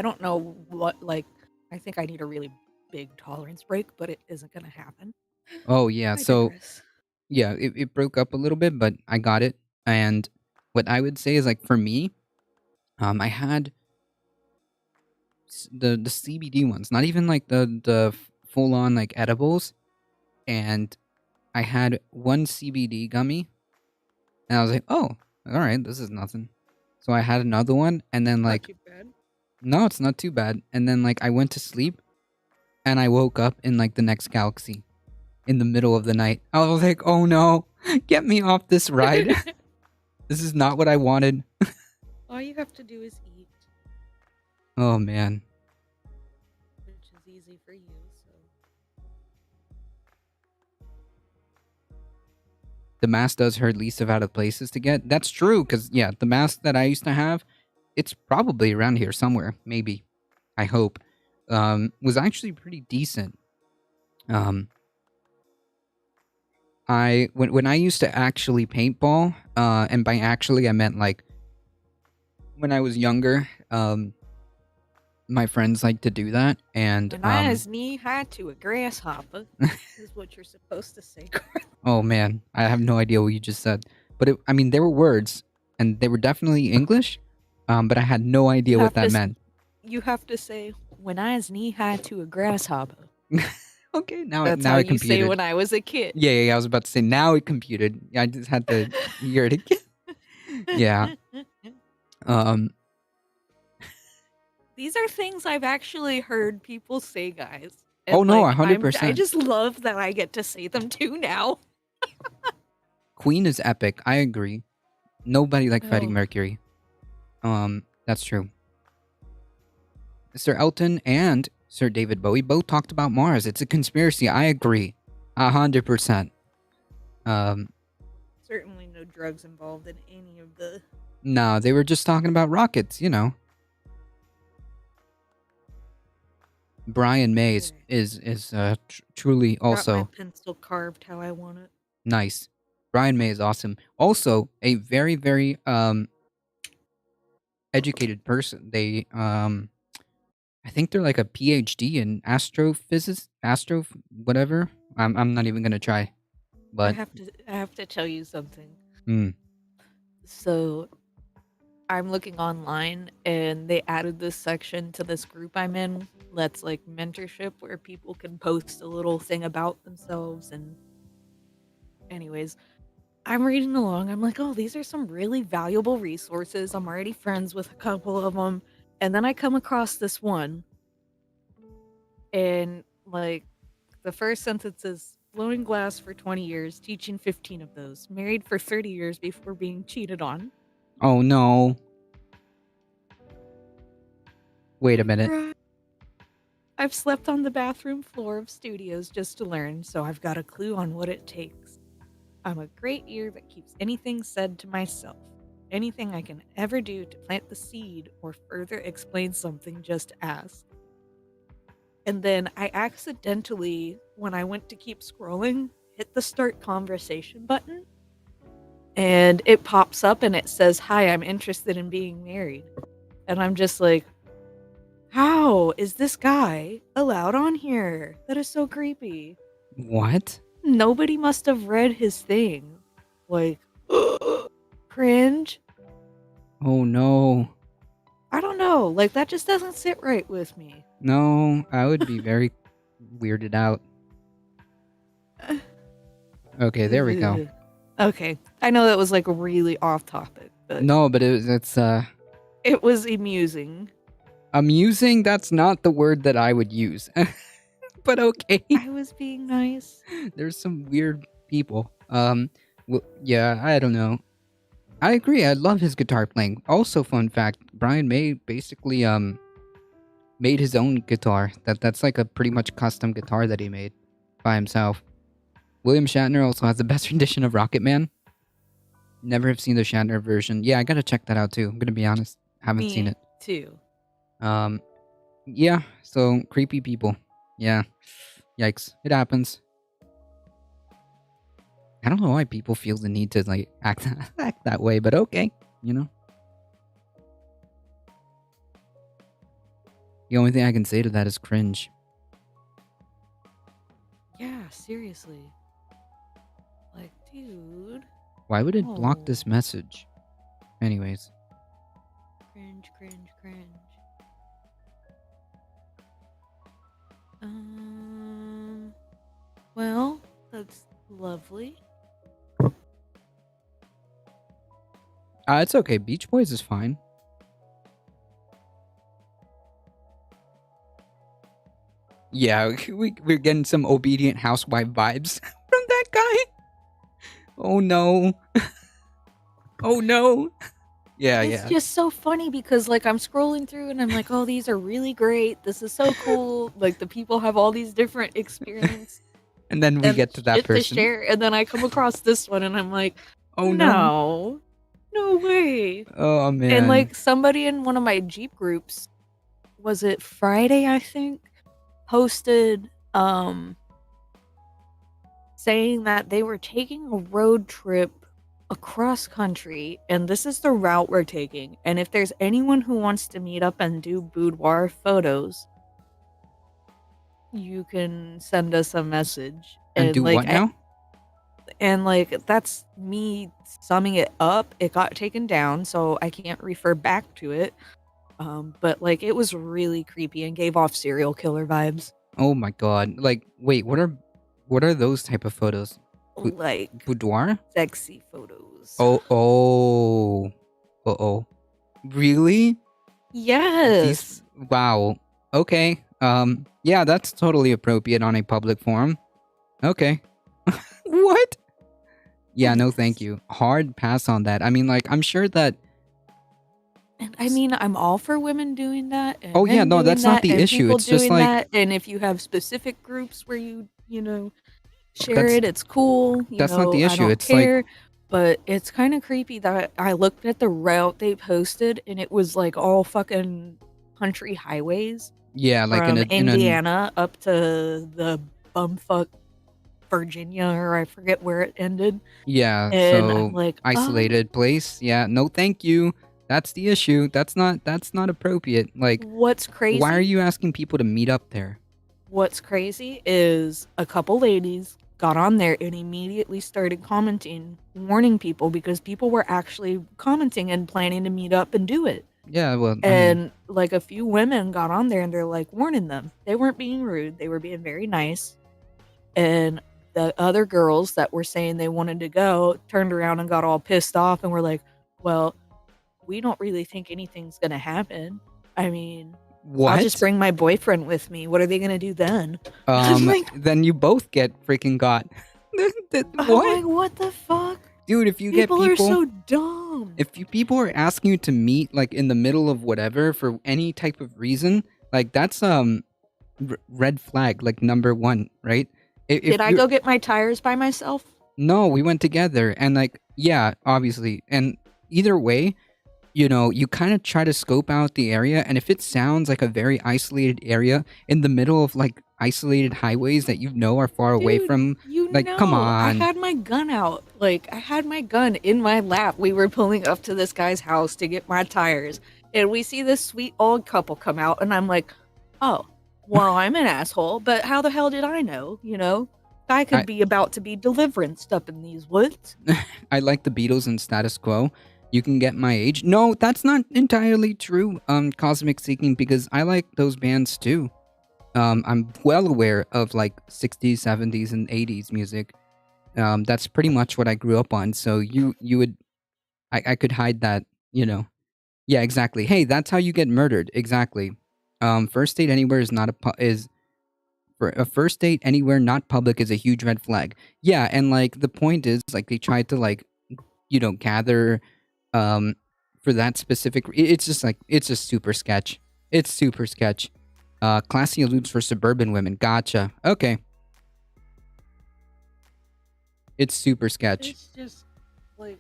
don't know what, like, I think I need a really big tolerance break, but it isn't gonna happen. Oh yeah, I so digress. yeah, it broke up a little bit, but I got it. And what I would say is like for me, I had the CBD ones, not even like the full on like edibles, and I had one CBD gummy, and I was like, oh, all right, this is nothing. So I had another one, and then Not like, too bad. no, it's not too bad. And then like I went to sleep, and I woke up in like the next galaxy, in the middle of the night. I was like, oh no, get me off this ride. This is not what I wanted. All you have to do is eat, Oh man. which is easy for you, so. The mask does hurt least of out of places to get. That's true, because yeah, the mask that I used to have, it's probably around here somewhere, maybe. I hope. Was actually pretty decent. When I used to actually paintball, and by actually I meant like when I was younger, my friends like to do that, and When I was knee high to a grasshopper, is what you're supposed to say, Carl. oh man, I have no idea what you just said. But I mean, there were words, and they were definitely English, but I had no idea You what have that to meant. You have to say, when I was knee high to a grasshopper. Okay, now That's now how it you say computed. when I was a kid. Yeah, I was about to say now it computed. I just had to hear it again. Yeah. These are things I've actually heard people say, guys. Oh, no, like, 100%. I just love that I get to say them too now. Queen is epic. I agree. Nobody like Freddie Oh. Mercury. That's true. Sir Elton and Sir David Bowie both talked about Mars. It's a conspiracy. I agree. 100%. Certainly no drugs involved in any of the... No, they were just talking about rockets, you know. Brian May is truly Got my also pencil carved how I want it. nice. Brian May is awesome. Also, a very very educated person. I think they're like a PhD in astrophysics, whatever. I'm not even gonna try, I but have to tell you something. mm, So I'm looking online and they added this section to this group I'm in that's like mentorship where people can post a little thing about themselves. And anyways, I'm reading along. I'm like, oh, these are some really valuable resources. I'm already friends with a couple of them. And then I come across this one, and like the first sentence is blowing glass for 20 years, teaching 15 of those, married for 30 years before being cheated on. oh no. Wait a minute. Right. I've slept on the bathroom floor of studios just to learn, so I've got a clue on what it takes. I'm a great ear that keeps anything said to myself. Anything I can ever do to plant the seed or further explain something, just ask. And then I accidentally, when I went to keep scrolling, hit the start conversation button. And it pops up and it says, hi, I'm interested in being married. And I'm just like, how is this guy allowed on here? That is so creepy. What? Nobody must have read his thing. Like, cringe. Oh no. I don't know. Like, that just doesn't sit right with me. No, I would be very weirded out. Okay, there we go. Okay. I know that was like really off topic, but No, but it's it was amusing. amusing. That's not the word that I would use. But okay. I was being nice. There's some weird people. Yeah, I don't know. I agree. I love his guitar playing. Also, fun fact: Brian May basically made his own guitar. That's like a pretty much custom guitar that he made by himself. William Shatner also has the best rendition of Rocket Man. Never have seen the Shatner version. Yeah, I gotta check that out too. I'm gonna be honest, haven't seen it. Too. Yeah. So creepy people. Yeah. Yikes. It happens. I don't know why people feel the need to like act that way, but okay, you know. The only thing I can say to that is cringe. Yeah, seriously. Like, dude. Why would it block Oh. this message? Anyways. Cringe, cringe, cringe. Well, that's lovely. It's okay. Beach Boys is fine. Yeah, we're getting some obedient housewife vibes from that guy. Oh no. Oh no. Yeah, It's just so funny because like I'm scrolling through and I'm like, oh, these are really great. This is so cool. Like the people have all these different experiences. And then we get to that person. To share, and then I come across this one and I'm like, oh no. No way. Oh man. And like somebody in one of my Jeep groups, was it Friday, I think, posted saying that they were taking a road trip across country and this is the route we're taking, and if there's anyone who wants to meet up and do boudoir photos, you can send us a message. And do like, what now? And like that's me summing it up. It got taken down, so I can't refer back to it. But like it was really creepy and gave off serial killer vibes. Oh my god! Like, wait, what are those type of photos? Like boudoir? Sexy photos. Oh. Really? Yes. Wow. Okay. Yeah, that's totally appropriate on a public forum. Okay. What? Yeah, no thank you. Hard pass on that. I mean, like, I'm sure that... And I mean, I'm all for women doing that. And oh, yeah, no, that's not the issue. It's just like... that. And if you have specific groups where you share it, it's cool. That's not the issue. I don't it's care. like... But it's kind of creepy that I looked at the route they posted and it was like all fucking country highways Yeah, like from in a Indiana up to the bumfuck Virginia, or I forget where it ended. yeah, And I'm so like, isolated place. Yeah, no thank you. That's the issue. That's not appropriate. Like, what's why are crazy? you asking people to meet up there? What's crazy is a couple ladies got on there and immediately started commenting, warning people, because people were actually commenting and planning to meet up and do it. Yeah, well, I mean, And like a few women got on there and they're like warning them. They weren't being rude, they were being very nice. And the other girls that were saying they wanted to go turned around and got all pissed off and were like, well, we don't really think anything's going to happen. I mean, I'll just what? bring my boyfriend with me. What are they going to do then? I'm like, Then you both get freaking got. I'm What? like, what the fuck? Dude, if you get People are people so dumb. if you people are asking you to meet like in the middle of whatever for any type of reason, like that's red flag like number 1, right? If Did I you're go get my tires by myself? No, we went together and like yeah, obviously. And either way, you kind of try to scope out the area, and if it sounds like a very isolated area in the middle of like isolated highways that are far away Dude, from, you like, come know, I on. had my gun out. Like, I had my gun in my lap. We were pulling up to this guy's house to get my tires. And we see this sweet old couple come out. And I'm like, oh, well, I'm an asshole. But how the hell did I know? You know, guy could I, be about to be deliverance up in these woods. I like the Beatles and Status Quo. You can get my age. No, that's not entirely true, Cosmic Seeking, because I like those bands too. I'm well aware of like 60s, 70s, and 80s music. That's pretty much what I grew up on. So you would, I could hide that, you know. Yeah, exactly. Hey, that's how you get murdered. Exactly. First date anywhere is not is for a first date anywhere not public is a huge red flag. Yeah, and like the point is like they tried to like gather um for that specific it's just like it's just super sketch. It's super sketch. Classy alludes for suburban women. Gotcha. Okay. It's super sketch. It's just like,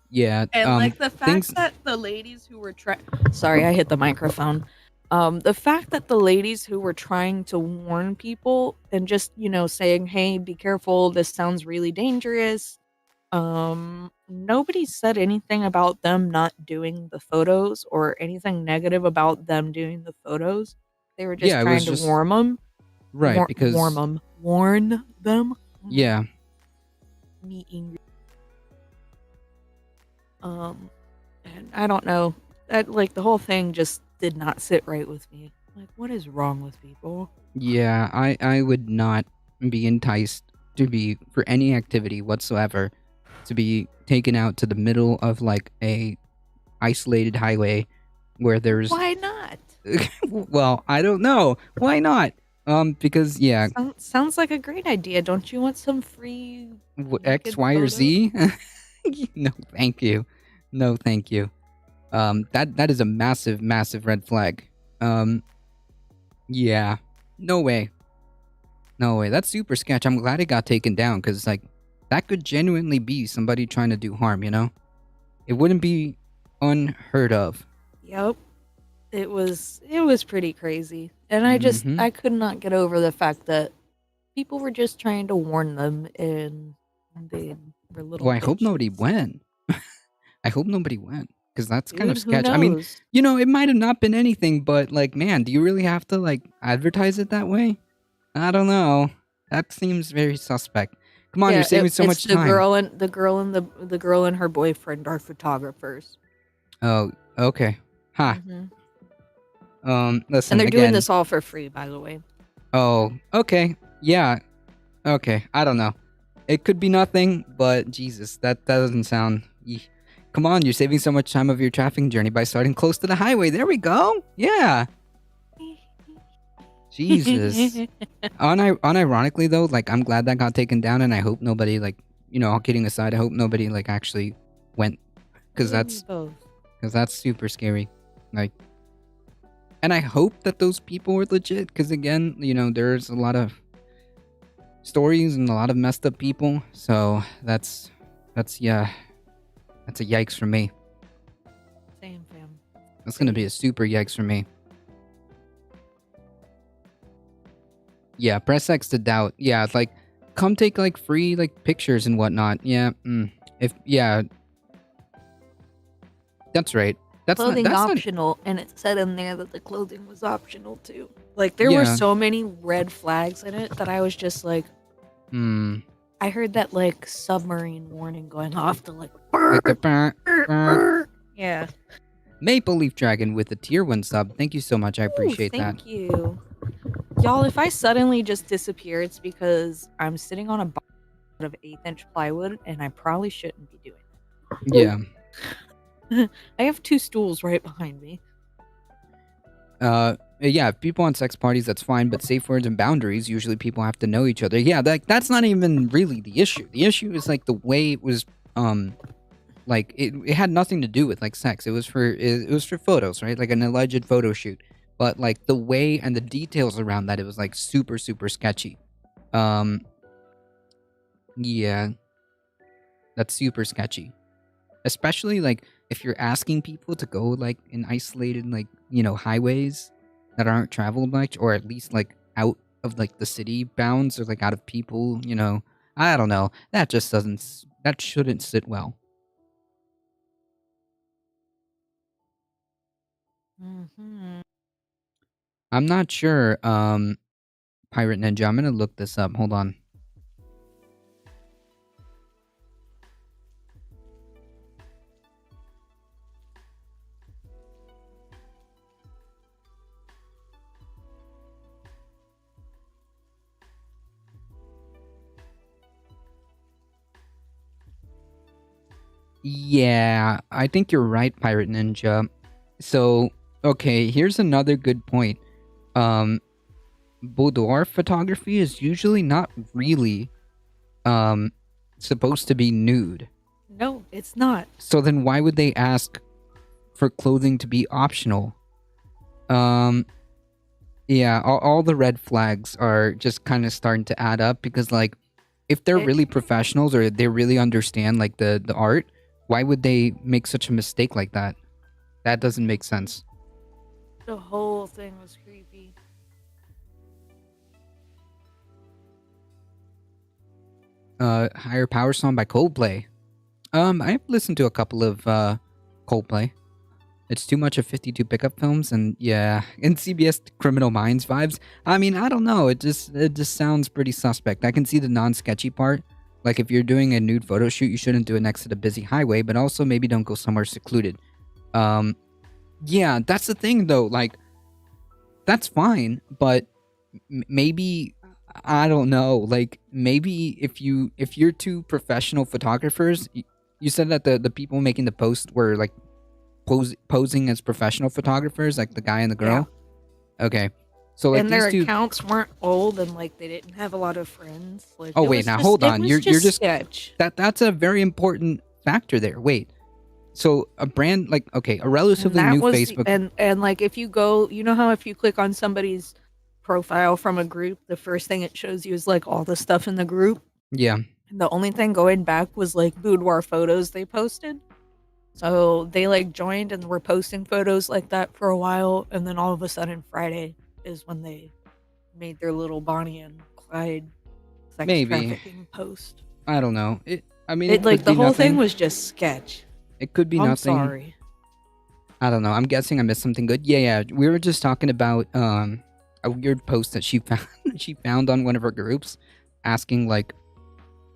Yeah. and like the fact Things that the ladies who were sorry, I hit the microphone. The fact that the ladies who were trying to warn people and just, saying, hey, be careful, this sounds really dangerous. Nobody said anything about them not doing the photos or anything negative about them doing the photos. They were just yeah, it was trying to just warn them. right because Warn them. yeah. Me angry. And I don't know. That like the whole thing just did not sit right with me. Like, what is wrong with people? Yeah, I would not be enticed to be for any activity whatsoever to be taken out to the middle of like a isolated highway where there's Why not? well, I don't know. Why not? Because yeah, Sounds like a great idea. Don't you want some free X, naked Y, or photos? Z? No, thank you. No, thank you. That is a massive, massive red flag. Yeah, no way, no way. That's super sketch. I'm glad it got taken down because like that could genuinely be somebody trying to do harm. It wouldn't be unheard of. Yep. It was pretty crazy. And Mm-hmm. I could not get over the fact that people were just trying to warn them and they were little Well, I hope nobody bitches. went. I hope nobody went because that's kind of Dude, who sketch. I mean, knows? it might have not been anything, but like, man, do you really have to like advertise it that way? I don't know. That seems very suspect. Come on, you're saving so it's much time. the girl and her boyfriend are photographers. Oh, okay. Huh. Mhm. Listen And they're doing again. this all for free, by the way. Oh, okay. Yeah. Okay. I don't know. It could be nothing, but Jesus, that doesn't sound. Eesh. Come on, you're saving so much time of your traffic journey by starting close to the highway. There we go. Yeah. Jesus. Unironically though, like I'm glad that got taken down, and I hope nobody like all kidding aside, I hope nobody like actually went because that's super scary. Like, and I hope that those people were legit because again, there's a lot of stories and a lot of messed up people. So that's yeah, that's a yikes for me. That's gonna be a super yikes for me. Yeah, press X to doubt. Yeah, like, come take, like, free, like, pictures and whatnot. Yeah, yeah, that's right. Clothing That's not, optional, and it said in there that the clothing was optional too. Like there were yeah. so many red flags in it that I was just like, I heard that like submarine warning going off to like the yeah. Maple Leaf Dragon with a tier 1 sub. Thank you so much. I appreciate that. Thank you. Y'all, if I suddenly just disappear, it's because I'm sitting on a box of 1/8-inch plywood, and I probably shouldn't be doing Yeah. it. I have 2 stools right behind me. Yeah, if people want sex parties, that's fine, but safe words and boundaries, usually people have to know each other. Yeah, that's not even really the issue. The issue is, like, the way it was, like, it had nothing to do with, like, sex. It was for photos, right? Like, an alleged photo shoot. But, like, the way and the details around that, it was, like, super, super sketchy. Yeah. That's super sketchy. Especially, like, if you're asking people to go, like, in isolated, like, highways that aren't traveled much, or at least, like, out of, like, the city bounds, or, like, out of people, I don't know. That just that shouldn't sit well. Mm-hmm. I'm not sure, Pirate Ninja. I'm gonna look this up. Hold on. Yeah, I think you're right, Pirate Ninja. So, okay, here's another good point. Boudoir photography is usually not really, supposed to be nude. No, it's not. So then why would they ask for clothing to be optional? Yeah, all the red flags are just kind of starting to add up because, like, if they're really professionals or they really understand, like, the art, why would they make such a mistake like that? That doesn't make sense. The whole thing was creepy. Higher Power Song by Coldplay. I've listened to a couple of Coldplay. It's too much of 52 pickup films, and yeah, in CBS Criminal Minds vibes. I mean, I don't know. It just sounds pretty suspect. I can see the non-sketchy part. Like, if you're doing a nude photo shoot, you shouldn't do it next to the busy highway, but also maybe don't go somewhere secluded. Yeah, that's the thing though. Like, that's fine, but maybe, I don't know. Like, maybe if you're two professional photographers, you said that the people making the post were, like, posing as professional photographers, like the guy and the girl. Yeah. Okay, so, like, and these their two accounts weren't old, and like they didn't have a lot of friends. Like, oh wait, now hold on. You're just sketch. That's a very important factor there. Wait, so a brand, like, okay, a relatively new Facebook, and like if you go, you know how if you click on somebody's profile from a group, the first thing it shows you is like all the stuff in the group. Yeah. And the only thing going back was like boudoir photos they posted. So they like joined and were posting photos like that for a while, and then all of a sudden Friday is when they made their little Bonnie and Clyde sex trafficking post. I don't know. It like the whole thing was just sketch. It could be nothing. I'm sorry. I don't know. I'm guessing I missed something good. Yeah. We were just talking about a weird post that she found on one of her groups, asking, like,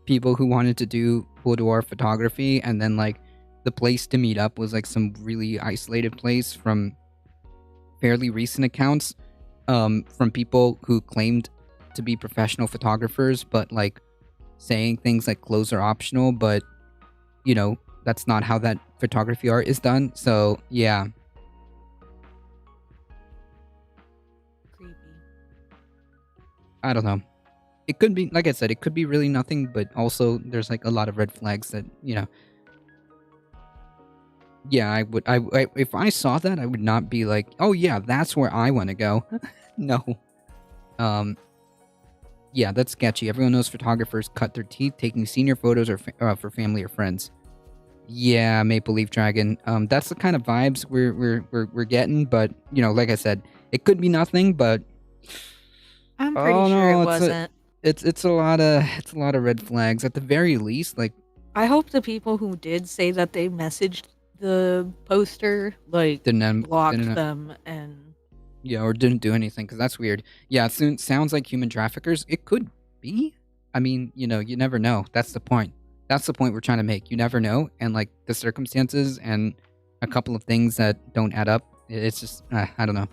people who wanted to do boudoir photography, and then, like, the place to meet up was, like, some really isolated place from fairly recent accounts, from people who claimed to be professional photographers, but, like, saying things like clothes are optional, but, that's not how that photography art is done. So, yeah. Creepy. I don't know. It could be, like I said, it could be really nothing, but also there's, like, a lot of red flags that, yeah, if I saw that, I would not be like, oh yeah, that's where I want to go. No. Yeah, that's sketchy. Everyone knows photographers cut their teeth taking senior photos or for family or friends. Yeah, Maple Leaf Dragon. That's the kind of vibes we're getting. But like I said, it could be nothing. But I'm pretty oh sure it no, wasn't. it's a lot of red flags at the very least. Like I hope the people who did say that they messaged the poster blocked didn't them and yeah, or didn't do anything because that's weird. Yeah, it sounds like human traffickers. It could be. I mean, you never know. That's the point. That's the point we're trying to make. You never know, and like the circumstances and a couple of things that don't add up. It's just I don't know.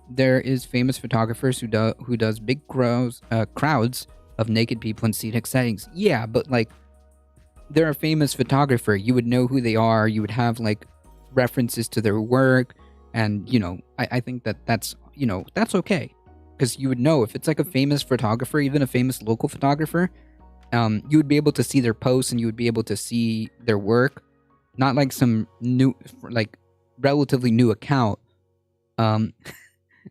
There is famous photographers who does big crowds of naked people in scenic settings. Yeah, but like they're a famous photographer. You would know who they are. You would have like references to their work, and I think that's okay because you would know if it's like a famous photographer, even a famous local photographer. You would be able to see their posts and you would be able to see their work, not like some new, like relatively new account. Um,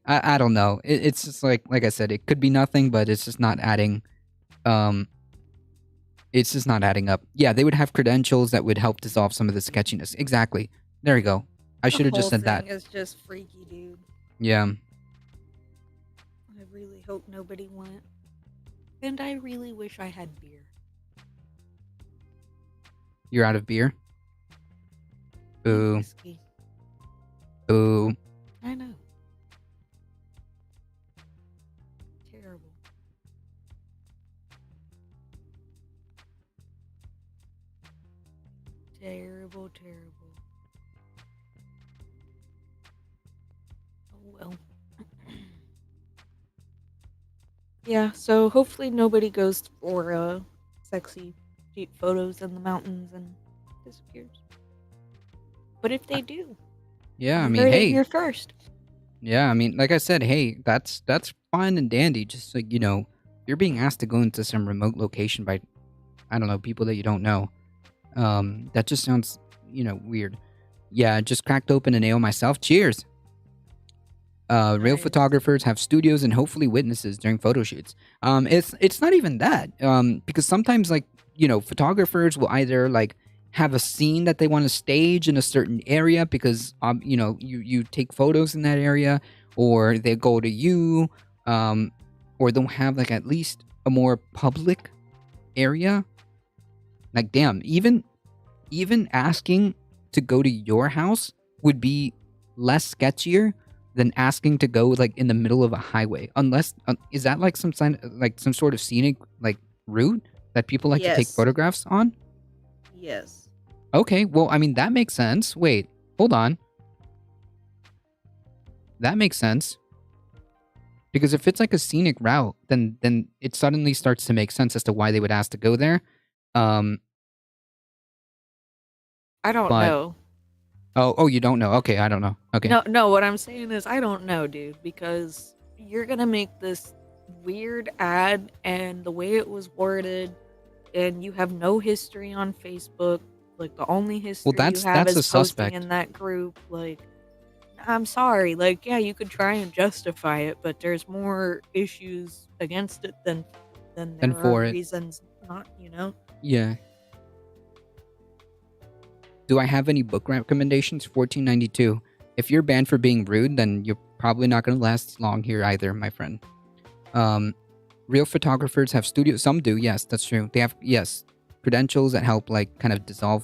I don't know. It's just like I said, it could be nothing, but it's just not adding. Um, it's just not adding up. Yeah, they would have credentials that would help dissolve some of the sketchiness. Exactly. There you go. I should have just said that. The whole thing is just freaky, dude. Yeah. I really hope nobody went. And I really wish I had beer. You're out of beer? Boo. Whiskey. Boo. I know. Terrible. Terrible, terrible. Oh well. Yeah, so hopefully nobody goes for sexy cheap photos in the mountains and disappears. But if they do, Yeah, I you mean, heard it hey. here first. Yeah, I mean, like I said, hey, that's fine and dandy. Just like, you're being asked to go into some remote location by, I don't know, people that you don't know. That just sounds, weird. Yeah, I just cracked open a nail myself. Cheers. Real Nice. photographers have studios and hopefully witnesses during photo shoots. It's not even that. Because sometimes like, photographers will either like have a scene that they want to stage in a certain area because you take photos in that area, or they go to you, or they'll have like at least a more public area. Like damn, even asking to go to your house would be less sketchier than asking to go like in the middle of a highway. Unless is that like some sort of scenic like route that people like to take Yes. photographs on? Yes. Okay, well, I mean that makes sense. Wait, hold on. That makes sense. Because if it's like a scenic route, then it suddenly starts to make sense as to why they would ask to go there. I don't But- know. Oh, you don't know. Okay, I don't know. Okay. No, what I'm saying is I don't know, dude, because you're gonna make this weird ad and the way it was worded, and you have no history on Facebook. Like the only history that's- you have that's is a posting suspect. in that group. Like, I'm sorry. Like, yeah, you could try and justify it, but there's more issues against it than there Than for are it. reasons not. Yeah. Do I have any book recommendations? 1492. If you're banned for being rude, then you're probably not going to last long here either, my friend. Real photographers have studios. Some do, yes, that's true. They have, yes, credentials that help, like, kind of dissolve,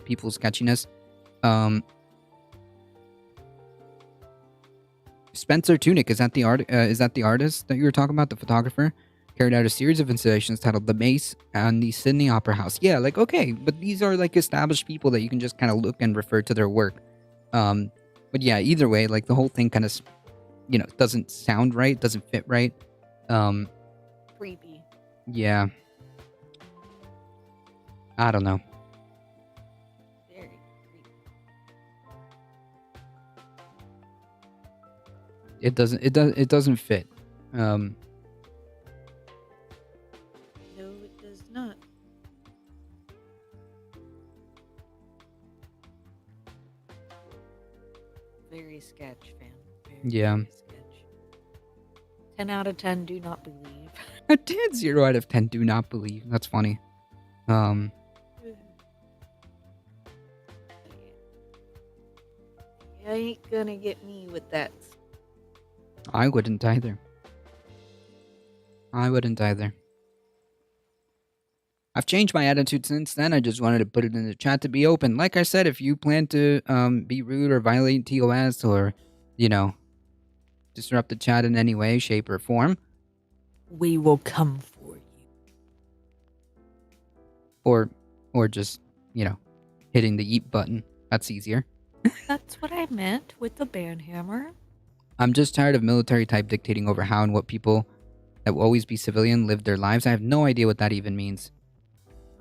people's sketchiness. Spencer Tunick, is that the artist that you were talking about, the photographer? Carried out a series of installations titled The Mace and the Sydney Opera House. Yeah, like, okay, but these are, like, established people that you can just kind of look and refer to their work. But yeah, either way, like, the whole thing kind of, doesn't sound right, doesn't fit right. Creepy. Yeah. I don't know. Very creepy. It doesn't fit. No, it does not. Very sketch, fam. Very, Yeah. very sketch. 10 out of 10 do not believe. I did 0 out of 10 do not believe. That's funny. ain't gonna get me with that. I wouldn't either. I've changed my attitude since then. I just wanted to put it in the chat to be open. Like I said, if you plan to be rude or violate TOS or, disrupt the chat in any way, shape, or form, We will come for you. or just, hitting the eat button. That's easier. That's what I meant with the banhammer. I'm just tired of military type dictating over how and what people that will always be civilian live their lives. I have no idea what that even means.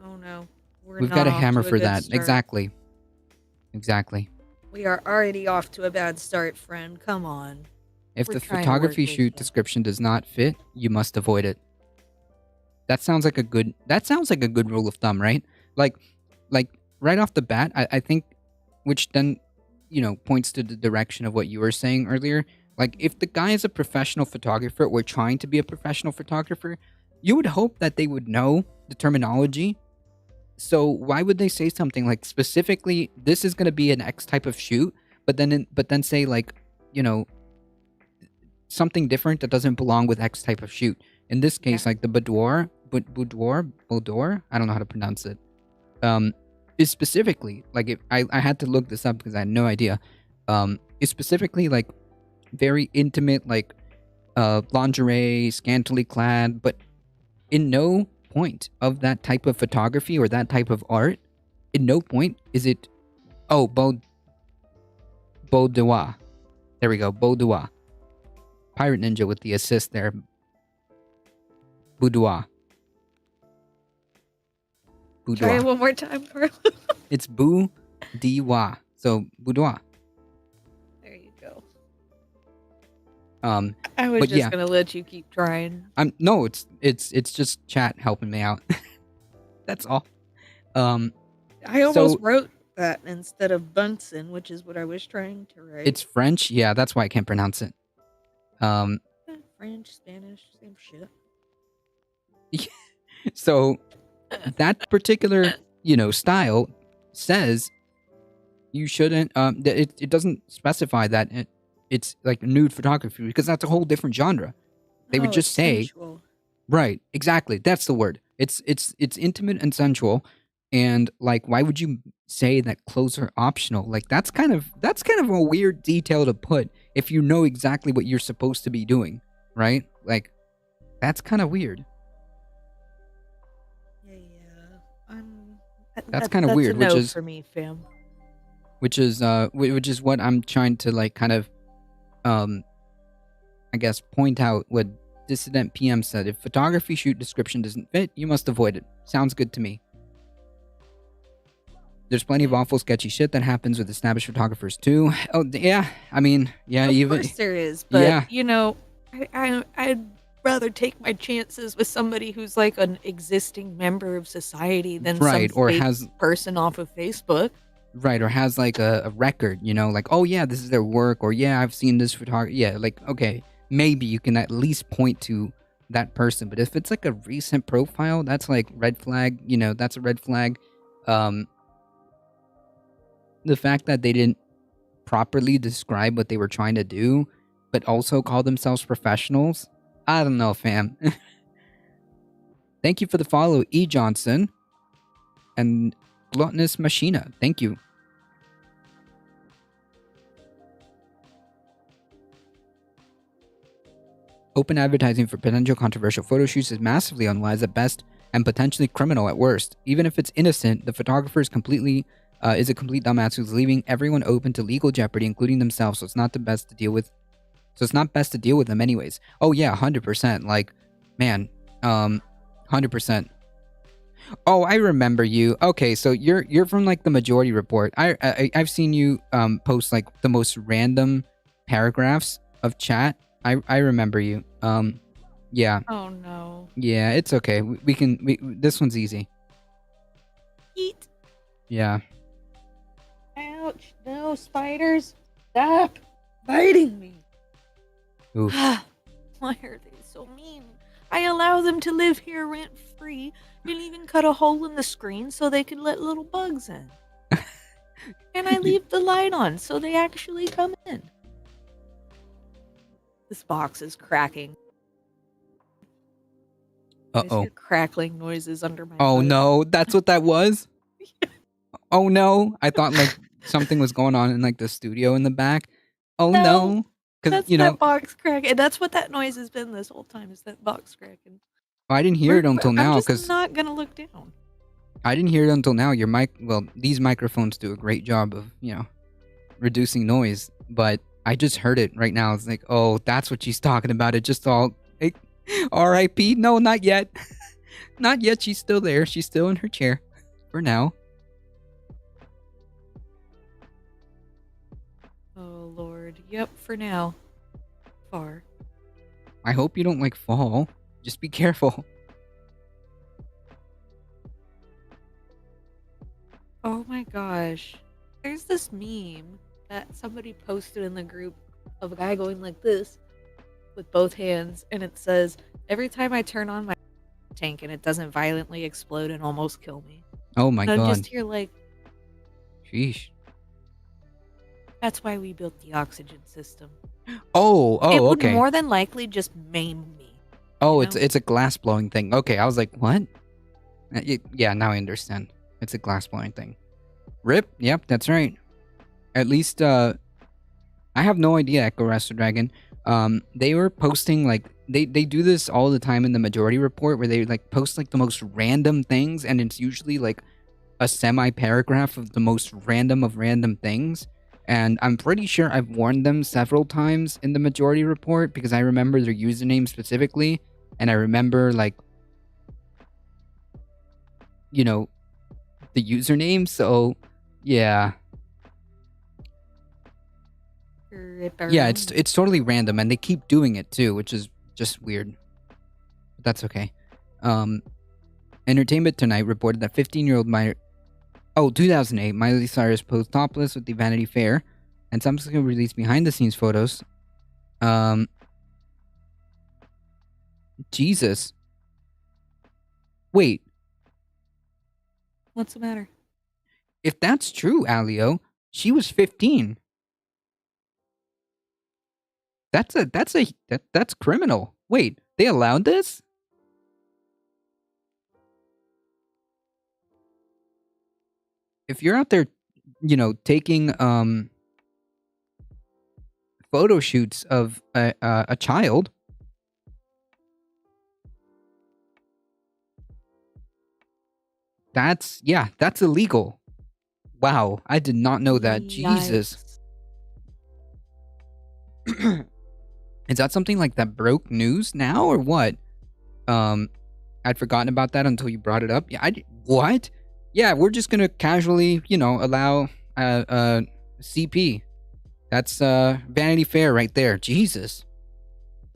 Oh no. We've got a hammer for that. Exactly. We are already off to a bad start, friend. Come on. If We're the trying to work photography with shoot you. description does not fit, you must avoid it. That sounds like a good rule of thumb, right? Like right off the bat, I think, which then, points to the direction of what you were saying earlier. Like, if the guy is a professional photographer or trying to be a professional photographer, you would hope that they would know the terminology. So why would they say something like specifically, this is going to be an X type of shoot, but then say like, something different that doesn't belong with X type of shoot. In this case, like the boudoir, I don't know how to pronounce it. Is specifically like, if I had to look this up because I had no idea. Is specifically like very intimate, like lingerie, scantily clad, but in no point of that type of photography or that type of art, in no point is it boudoir. There we go, boudoir. Pirate Ninja with the assist there. Boudoir. Try it one more time, Carlo. It's boudoir. So boudoir. There you go. I was just gonna let you keep trying. No, it's just chat helping me out. That's all. I almost wrote that instead of Bunsen, which is what I was trying to write. It's French, yeah, that's why I can't pronounce it. French, Spanish, same shit. So that particular, style says you shouldn't. It doesn't specify that it's like nude photography because that's a whole different genre. They would just say, sensual. Right, exactly. That's the word. It's intimate and sensual, and like, why would you say that clothes are optional? Like, that's kind of a weird detail to put if you know exactly what you're supposed to be doing, right? Like, that's kind of weird. That's kind of weird, which is for me, fam. Which is what I'm trying to like kind of, I guess, point out what Dissident PM said. If photography shoot description doesn't fit, you must avoid it. Sounds good to me. There's plenty of awful sketchy shit that happens with established photographers too. Oh yeah, I mean, yeah, of course there is, but I'd rather take my chances with somebody who's like an existing member of society than some fake person off of Facebook. Right, or has like a record, like, oh yeah, this is their work, or yeah, I've seen this photography. Yeah, like, okay, maybe you can at least point to that person. But if it's like a recent profile, that's like red flag, that's a red flag. The fact that they didn't properly describe what they were trying to do, but also call themselves professionals, I don't know, fam. Thank you for the follow, E. Johnson. And Gluttonous Machina. Thank you. Open advertising for potential controversial photo shoots is massively unwise at best and potentially criminal at worst. Even if it's innocent, the photographer is a complete dumbass who's leaving everyone open to legal jeopardy, including themselves. So it's not best to deal with them anyways. Oh yeah, 100%. Like, man, 100%. Oh, I remember you. Okay, so you're from like the Majority Report. I've seen you post like the most random paragraphs of chat. I remember you. Yeah. Oh no. Yeah, it's okay. We can. This one's easy. Eat. Yeah. Ouch! No, spiders! Stop biting me. Oof. Why are they so mean? I allow them to live here rent-free and even cut a hole in the screen so they can let little bugs in. And I leave the light on so they actually come in. This box is cracking. I Uh-oh. hear crackling noises under my Oh butt. no, that's what that was? Oh no. I thought like something was going on in like the studio in the back. Oh no. Cuz That's that box cracking. That's what that noise has been this whole time, is that box cracking. I didn't hear it until now I'm just cuz not gonna look down. I didn't hear it until now. Your mic, well, these microphones do a great job of, reducing noise, but I just heard it right now. It's like, oh, that's what she's talking about. It just all, like, R.I.P. No, not yet. Not yet. She's still there. She's still in her chair for now. Oh Lord. Yep, for now. Far. I hope you don't like fall. Just be careful. Oh my gosh. There's this meme that somebody posted in the group of a guy going like this with both hands, and it says, "Every time I turn on my tank and it doesn't violently explode and almost kill me." Oh my And I'm god. just here like, Sheesh. that's why we built the oxygen system. Oh, It would okay. more than likely just maim me. Oh, you know? it's a glass blowing thing. Okay, I was like, what? Yeah, now I understand. It's a glass blowing thing. Rip. Yep, that's right. At least, I have no idea, Echo Raster Dragon. They were posting like they do this all the time in the majority report, where they like post like the most random things, and it's usually like a semi paragraph of the most random of random things. And I'm pretty sure I've warned them several times in the majority report because I remember their username specifically, and I remember like the username. So yeah. Yeah, it's totally random, and they keep doing it too, which is just weird. But that's okay. Entertainment Tonight reported that 15-year-old 2008, Miley Cyrus posed topless with the Vanity Fair, and subsequently released behind-the-scenes photos. Jesus. Wait. What's the matter? If that's true, Alio, she was 15. That's criminal. Wait, they allowed this? If you're out there, taking photo shoots of a child, that's illegal. Wow, I did not know that. Jesus. Is that something like that broke news now or what? I'd forgotten about that until you brought it up. Yeah, what? Yeah, we're just gonna casually, allow CP. That's Vanity Fair right there. Jesus.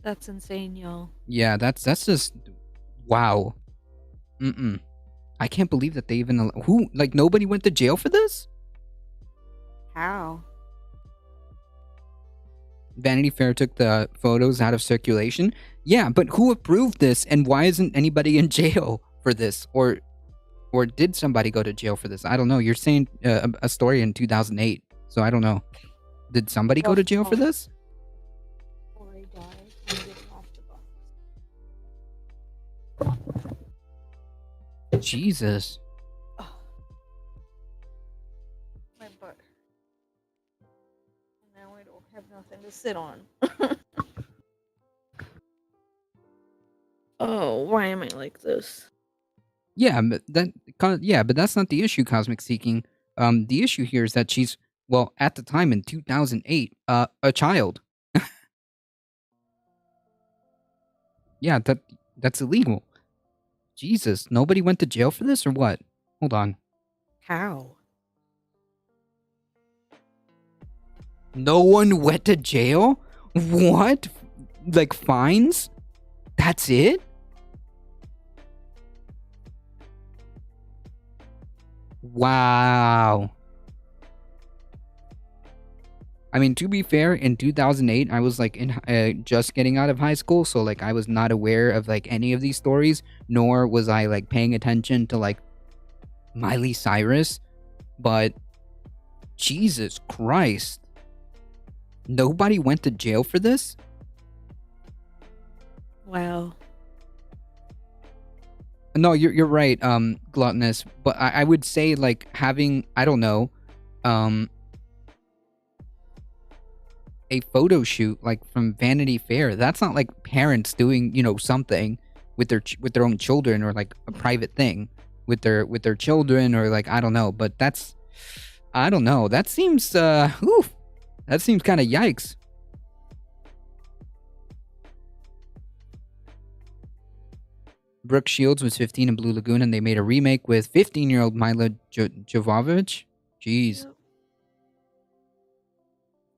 That's insane, y'all. Yeah, that's just wow. I can't believe that they even nobody went to jail for this? How? Vanity Fair took the photos out of circulation. Yeah, but who approved this, and why isn't anybody in jail for this? Or did somebody go to jail for this? I don't know. You're saying a story in 2008, so I don't know. Did somebody go to jail for this? Jesus. My butt. Now I don't have nothing to sit on. Oh, why am I like this? Yeah, but that's not the issue, Cosmic Seeking. The issue here is that she's, well, at the time in 2008, a child. Yeah, that's illegal. Jesus, nobody went to jail for this or what? Hold on. How? No one went to jail? What? Like fines? That's it? Wow. I mean, to be fair, in 2008, I was like in just getting out of high school, so like I was not aware of like any of these stories, nor was I like paying attention to like Miley Cyrus. But Jesus Christ. Nobody went to jail for this? Wow. No, you're right, Gluttonous. But I would say, like, having, I don't know, a photo shoot, like, from Vanity Fair. That's not like parents doing, something with their own children, or like a private thing with their children, or like, I don't know. But I don't know. That seems that seems kind of yikes. Brooke Shields was 15 in Blue Lagoon, and they made a remake with 15-year-old Mila Jovovich. Jeez. Yep.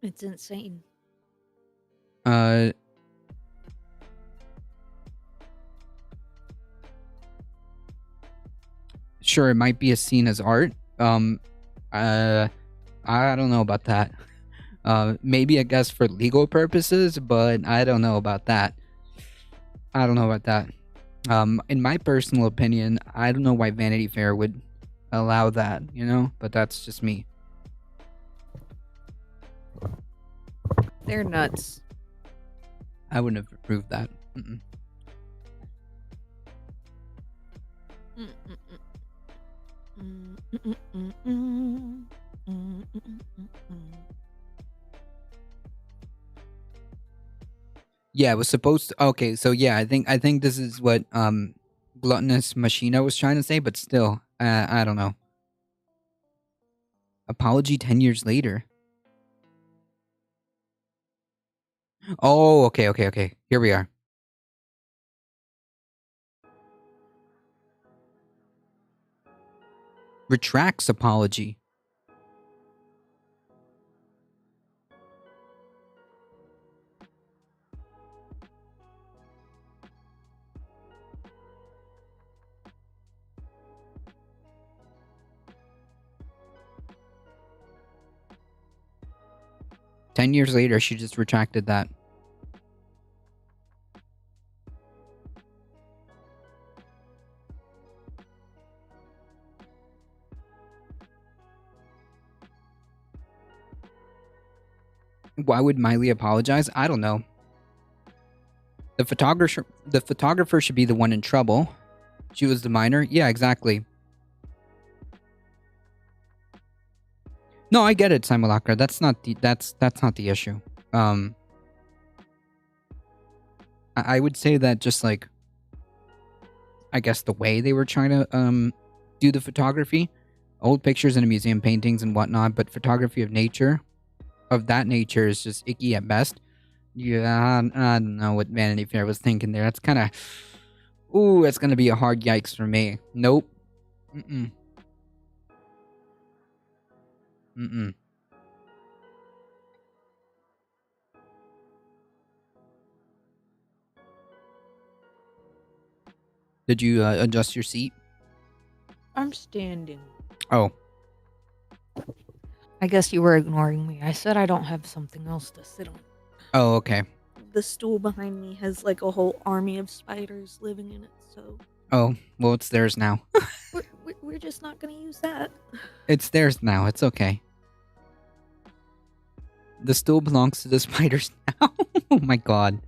It's insane. Sure, it might be a scene as art. I don't know about that. Maybe, I guess, for legal purposes, but I don't know about that. In my personal opinion, I don't know why Vanity Fair would allow that, but that's just me. They're nuts. I wouldn't have approved that. Mm-mm. Yeah, it was supposed to. Okay, so yeah, I think this is what Gluttonous Machina was trying to say, but still, I don't know. Apology 10 years later. Oh, okay. Here we are. Retracts apology. "10 years later, she just retracted that." Why would Miley apologize? I don't know. The photographer should be the one in trouble. She was the minor? Yeah, exactly. No, I get it, Simulacra. That's not the issue. I would say that just like, I guess, the way they were trying to do the photography, old pictures in a museum, paintings and whatnot, but photography of that nature is just icky at best. Yeah, I don't know what Vanity Fair was thinking there. That's kind of, ooh, that's gonna be a hard yikes for me. Nope. Mm-mm. Mm-mm. Did you adjust your seat? I'm standing. Oh. I guess you were ignoring me. I said I don't have something else to sit on. Oh, okay. The stool behind me has like a whole army of spiders living in it, so Oh, well, it's theirs now. we're just not gonna use that. It's theirs now. It's okay. The stool belongs to the spiders now. Oh my god.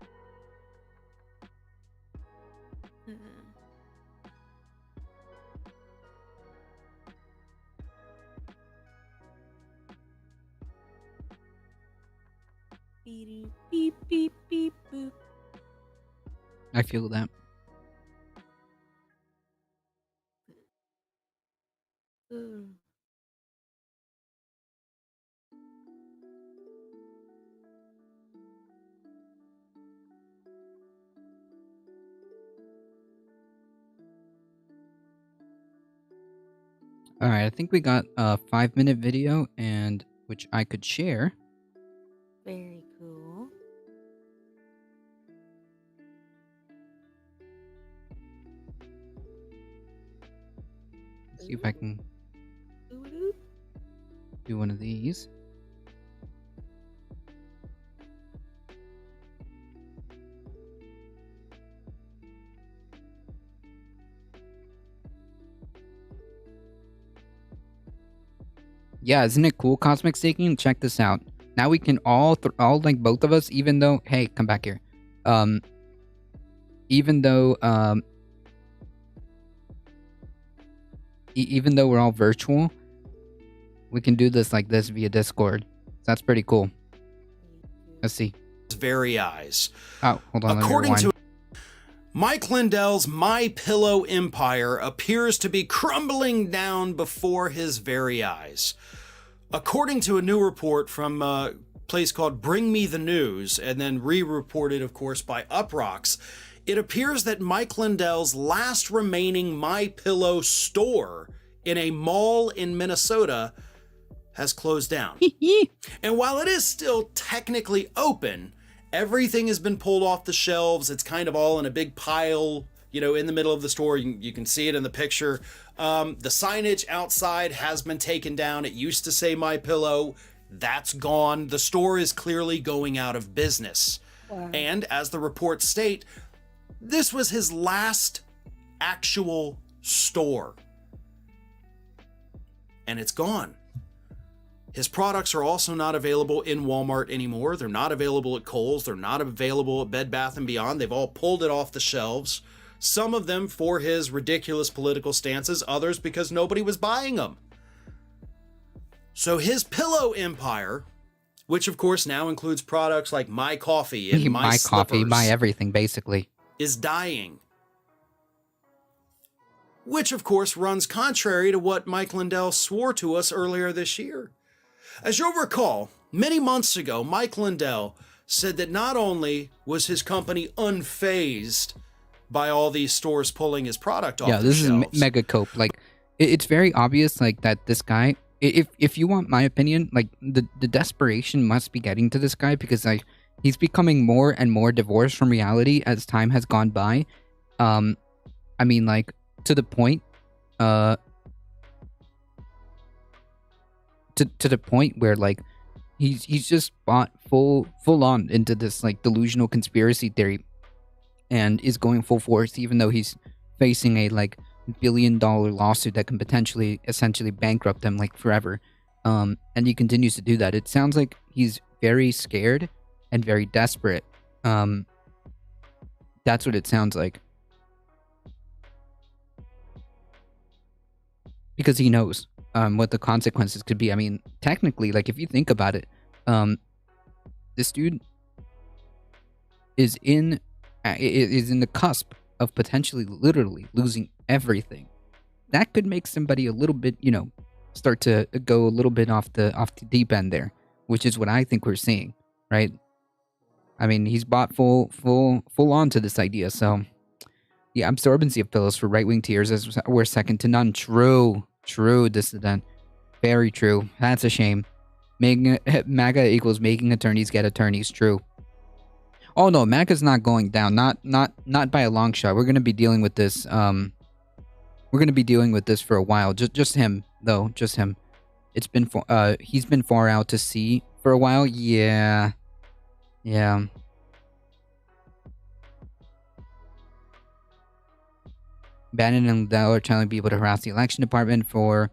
Beep beep beep beep boop. I feel that. All right, I think we got a 5-minute video, and which I could share. Very cool. Let's see if I can do one of these. Yeah, isn't it cool, Cosmic Staking? Check this out. Now we can all like both of us, even though, hey, come back here. Even though even though we're all virtual, we can do this like this via Discord. That's pretty cool. Let's see. His very eyes. Oh, hold on. According to Mike Lindell's My Pillow empire appears to be crumbling down before his very eyes. According to a new report from a place called Bring Me the News, and then re-reported, of course, by Uprocks, it appears that Mike Lindell's last remaining My Pillow store in a mall in Minnesota has closed down. And while it is still technically open, everything has been pulled off the shelves. It's kind of all in a big pile, in the middle of the store. You can see it in the picture. The signage outside has been taken down. It used to say My Pillow. That's gone. The store is clearly going out of business. Wow. And as the reports state, this was his last actual store. And it's gone. His products are also not available in Walmart anymore. They're not available at Kohl's. They're not available at Bed Bath & Beyond. They've all pulled it off the shelves. Some of them for his ridiculous political stances, others because nobody was buying them. So his pillow empire, which of course now includes products like My Coffee and My Coffee, My everything, basically, is dying. Which of course runs contrary to what Mike Lindell swore to us earlier this year. As you'll recall, many months ago, Mike Lindell said that not only was his company unfazed by all these stores pulling his product off the shelves. Yeah, this is mega cope. Like, it's very obvious, like, that this guy, if you want my opinion, like, the desperation must be getting to this guy because, like, he's becoming more and more divorced from reality as time has gone by. I mean, like, to the point, to the point where, like, he's just bought full on into this, like, delusional conspiracy theory and is going full force, even though he's facing a, like, $1 billion lawsuit that can potentially essentially bankrupt him, like, forever. And he continues to do that. It sounds like he's very scared and very desperate. That's what it sounds like. Because he knows what the consequences could be. I mean, technically, like, if you think about it, this dude is in the cusp of potentially literally losing everything. That could make somebody a little bit, start to go a little bit off the deep end there, which is what I think we're seeing, right? I mean, he's bought full on to this idea. So, yeah, absorbency of pillows for right-wing tiers as we're second to none. True, dissident. Very true. That's a shame. MAGA equals making attorneys get attorneys. True. Oh no, MAGA's not going down. Not by a long shot. We're gonna be dealing with this. We're gonna be dealing with this for a while. Just him though. Just him. It's been he's been far out to sea for a while. Yeah. Bannon and Liddell are telling people to harass the election department for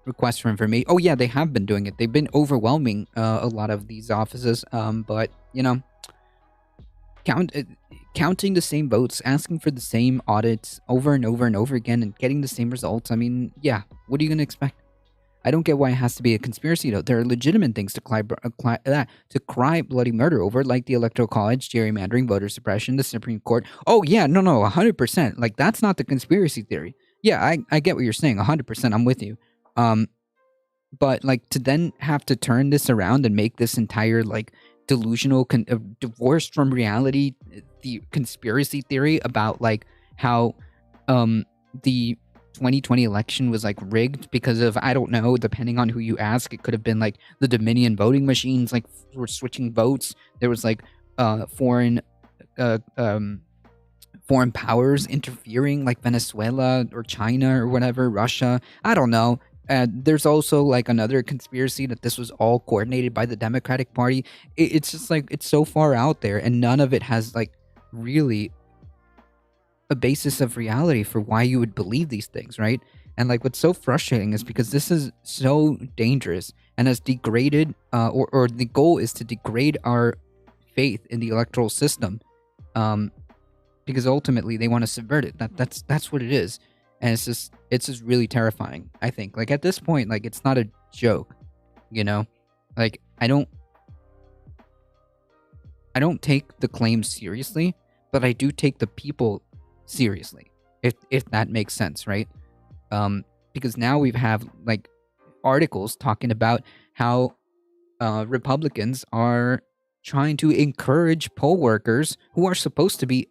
requests for information. Oh yeah, they have been doing it. They've been overwhelming a lot of these offices. But counting the same votes, asking for the same audits over and over and over again, and getting the same results. I mean, yeah. What are you gonna expect? I don't get why it has to be a conspiracy, though. There are legitimate things to cry bloody murder over, like the Electoral College, gerrymandering, voter suppression, the Supreme Court. Oh, yeah, no, 100%. Like, that's not the conspiracy theory. Yeah, I get what you're saying, 100%. I'm with you. But, like, to then have to turn this around and make this entire, like, delusional, divorced from reality, the conspiracy theory about, like, how the 2020 election was, like, rigged because of, I don't know, depending on who you ask, it could have been, like, the Dominion voting machines, like, were switching votes. There was, like, foreign powers interfering, like Venezuela or China or whatever, Russia. I don't know. There's also, like, another conspiracy that this was all coordinated by the Democratic Party. It's just, like, it's so far out there, and none of it has, like, really a basis of reality for why you would believe these things, right? And like what's so frustrating is because this is so dangerous and has degraded, or the goal is to degrade our faith in the electoral system, because ultimately they want to subvert it. That's what it is, and it's just really terrifying. I think like at this point, like it's not a joke, like I don't take the claims seriously, but I do take the people seriously, if that makes sense, right? Because now we have like articles talking about how Republicans are trying to encourage poll workers who are supposed to be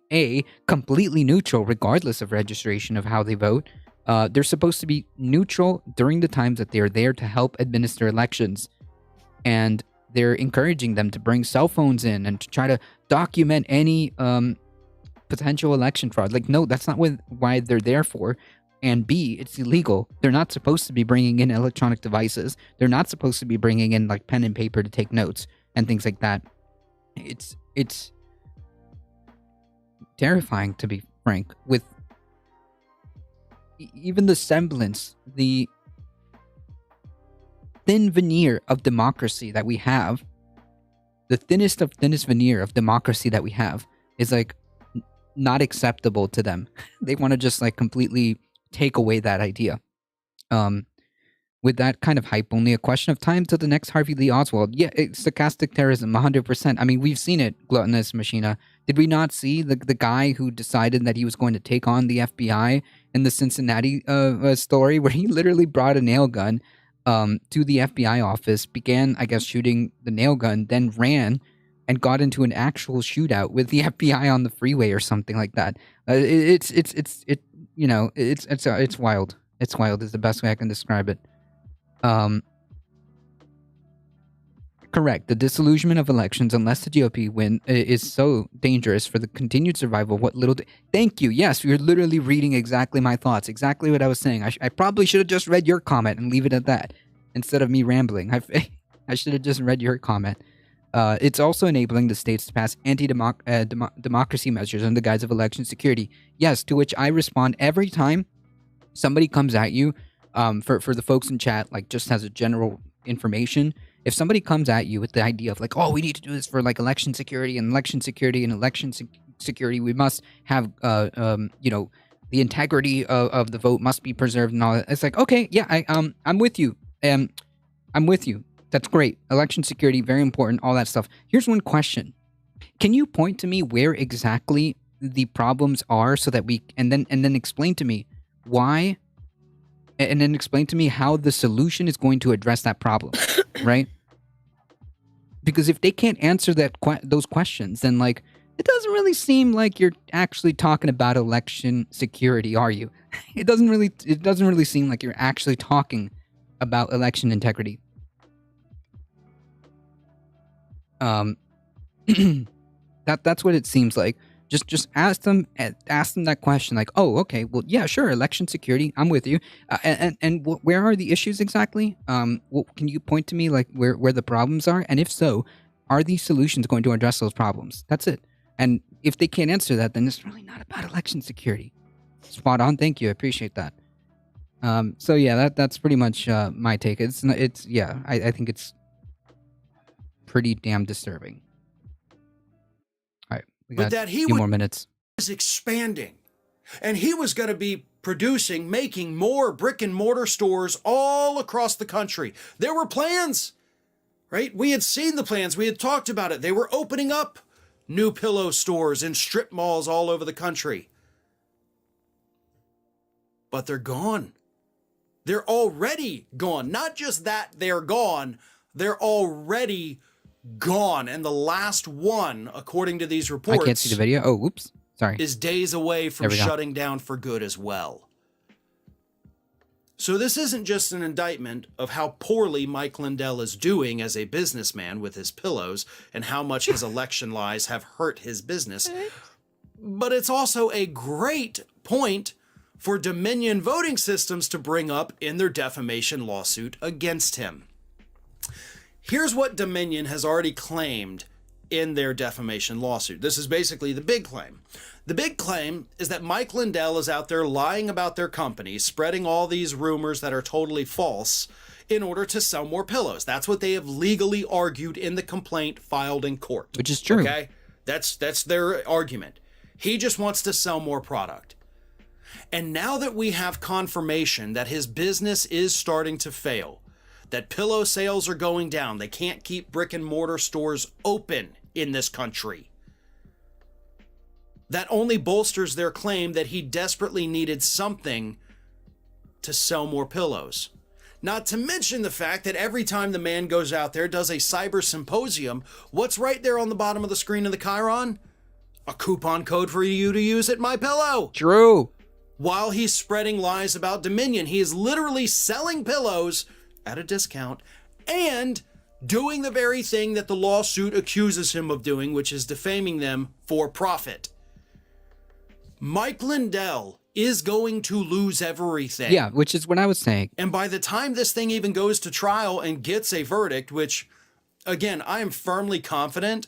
completely neutral regardless of registration of how they vote. They're supposed to be neutral during the times that they're there to help administer elections, and they're encouraging them to bring cell phones in and to try to document any potential election fraud. Like, no, that's not why they're there for. And B, it's illegal. They're not supposed to be bringing in electronic devices. They're not supposed to be bringing in like pen and paper to take notes and things like that. It's terrifying, to be frank, with even the semblance, the thin veneer of democracy that we have, the thinnest of thinnest veneer of democracy that we have is like not acceptable to them. They want to just like completely take away that idea. With that kind of hype, only a question of time till the next Harvey Lee Oswald. Yeah, stochastic terrorism, 100%. I mean, we've seen it, gluttonous machina. Did we not see the guy who decided that he was going to take on the FBI in the Cincinnati story, where he literally brought a nail gun to the FBI office, began, I guess, shooting the nail gun, then ran and got into an actual shootout with the FBI on the freeway or something like that. It's wild. It's wild is the best way I can describe it. Correct. The disillusionment of elections, unless the GOP win, is so dangerous for the continued survival of what little... Thank you. Yes, you're literally reading exactly my thoughts, exactly what I was saying. I probably should have just read your comment and leave it at that, instead of me rambling. I should have just read your comment. It's also enabling the states to pass anti-democracy measures in the guise of election security. Yes, to which I respond every time somebody comes at you, for the folks in chat, like just as a general information, if somebody comes at you with the idea of like, oh, we need to do this for like election security, we must have, the integrity of the vote must be preserved and all that. It's like, okay, yeah, I'm with you. I'm with you. That's great. Election security, very important, all that stuff. Here's one question. Can you point to me where exactly the problems are so that and then explain to me why, and then explain to me how the solution is going to address that problem, right? Because if they can't answer those questions, then like it doesn't really seem like you're actually talking about election security, are you? It doesn't really seem like you're actually talking about election integrity. That's what it seems like. Just ask them that question, like, oh, okay, well, yeah, sure, election security, I'm with you. And where are the issues exactly? Can you point to me like where the problems are? And if so, are these solutions going to address those problems? That's it. And if they can't answer that, then it's really not about election security. Spot on. Thank you. I appreciate that. So yeah, that's pretty much my take. I think it's pretty damn disturbing. All right, we got a few more minutes. Was expanding, and he was going to be making more brick and mortar stores all across the country. There were plans, right? We had seen the plans. We had talked about it. They were opening up new pillow stores in strip malls all over the country. But they're gone. They're already gone. Not just that they're gone, they're already gone. And the last one, according to these reports... I can't see the video. Oh, whoops. Sorry. ...is days away from shutting down for good as well. So this isn't just an indictment of how poorly Mike Lindell is doing as a businessman with his pillows and how much his election lies have hurt his business, but it's also a great point for Dominion voting systems to bring up in their defamation lawsuit against him. Here's what Dominion has already claimed in their defamation lawsuit. This is basically the big claim. The big claim is that Mike Lindell is out there lying about their company, spreading all these rumors that are totally false in order to sell more pillows. That's what they have legally argued in the complaint filed in court. Which is true. Okay? That's their argument. He just wants to sell more product. And now that we have confirmation that his business is starting to fail, that pillow sales are going down, they can't keep brick and mortar stores open in this country, that only bolsters their claim that he desperately needed something to sell more pillows. Not to mention the fact that every time the man goes out there, does a cyber symposium, what's right there on the bottom of the screen of the Chiron? A coupon code for you to use at MyPillow. True. While he's spreading lies about Dominion, he is literally selling pillows at a discount and doing the very thing that the lawsuit accuses him of doing, which is defaming them for profit. Mike Lindell is going to lose everything. Yeah, which is what I was saying. And by the time this thing even goes to trial and gets a verdict, which, again, I am firmly confident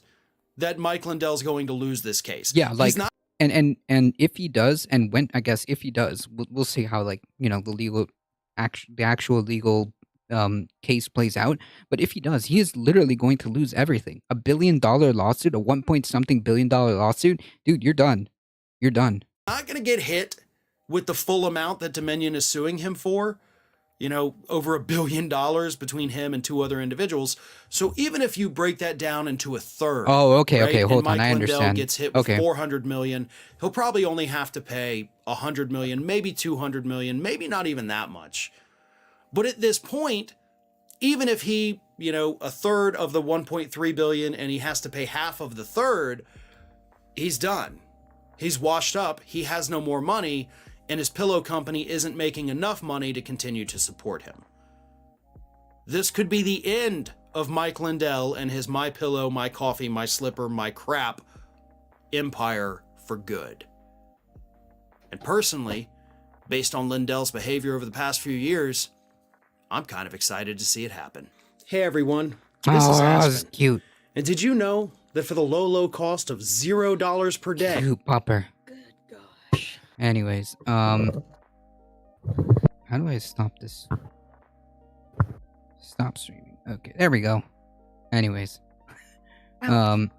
that Mike Lindell's going to lose this case. Yeah, like, he's not. And if he does, and when, I guess if he does, we'll see how, like, you know, the actual legal case plays out. But if he does, he is literally going to lose everything. $1 billion lawsuit, a 1-point-something billion dollar lawsuit, dude, you're done. You're done. Not going to get hit with the full amount that Dominion is suing him for, you know, over $1 billion between him and two other individuals. So even if you break that down into a third. Oh, okay, right, okay, hold and on, I Mike Lindell understand. gets hit with Okay. $400 million, he'll probably only have to pay $100 million, maybe $200 million, maybe not even that much. But at this point, even if he, you know, a third of the 1.3 billion and he has to pay half of the third, he's done. He's washed up. He has no more money, and his pillow company isn't making enough money to continue to support him. This could be the end of Mike Lindell and his My Pillow, My Coffee, My Slipper, My Crap empire for good. And personally, based on Lindell's behavior over the past few years, I'm kind of excited to see it happen. Hey everyone, this is that's Aspen. cute. And did you know that for the low cost of $0 per day, Cute pupper. Good gosh. Anyways, how do I stop this? Stop streaming. Okay, there we go. Anyways, Ouch.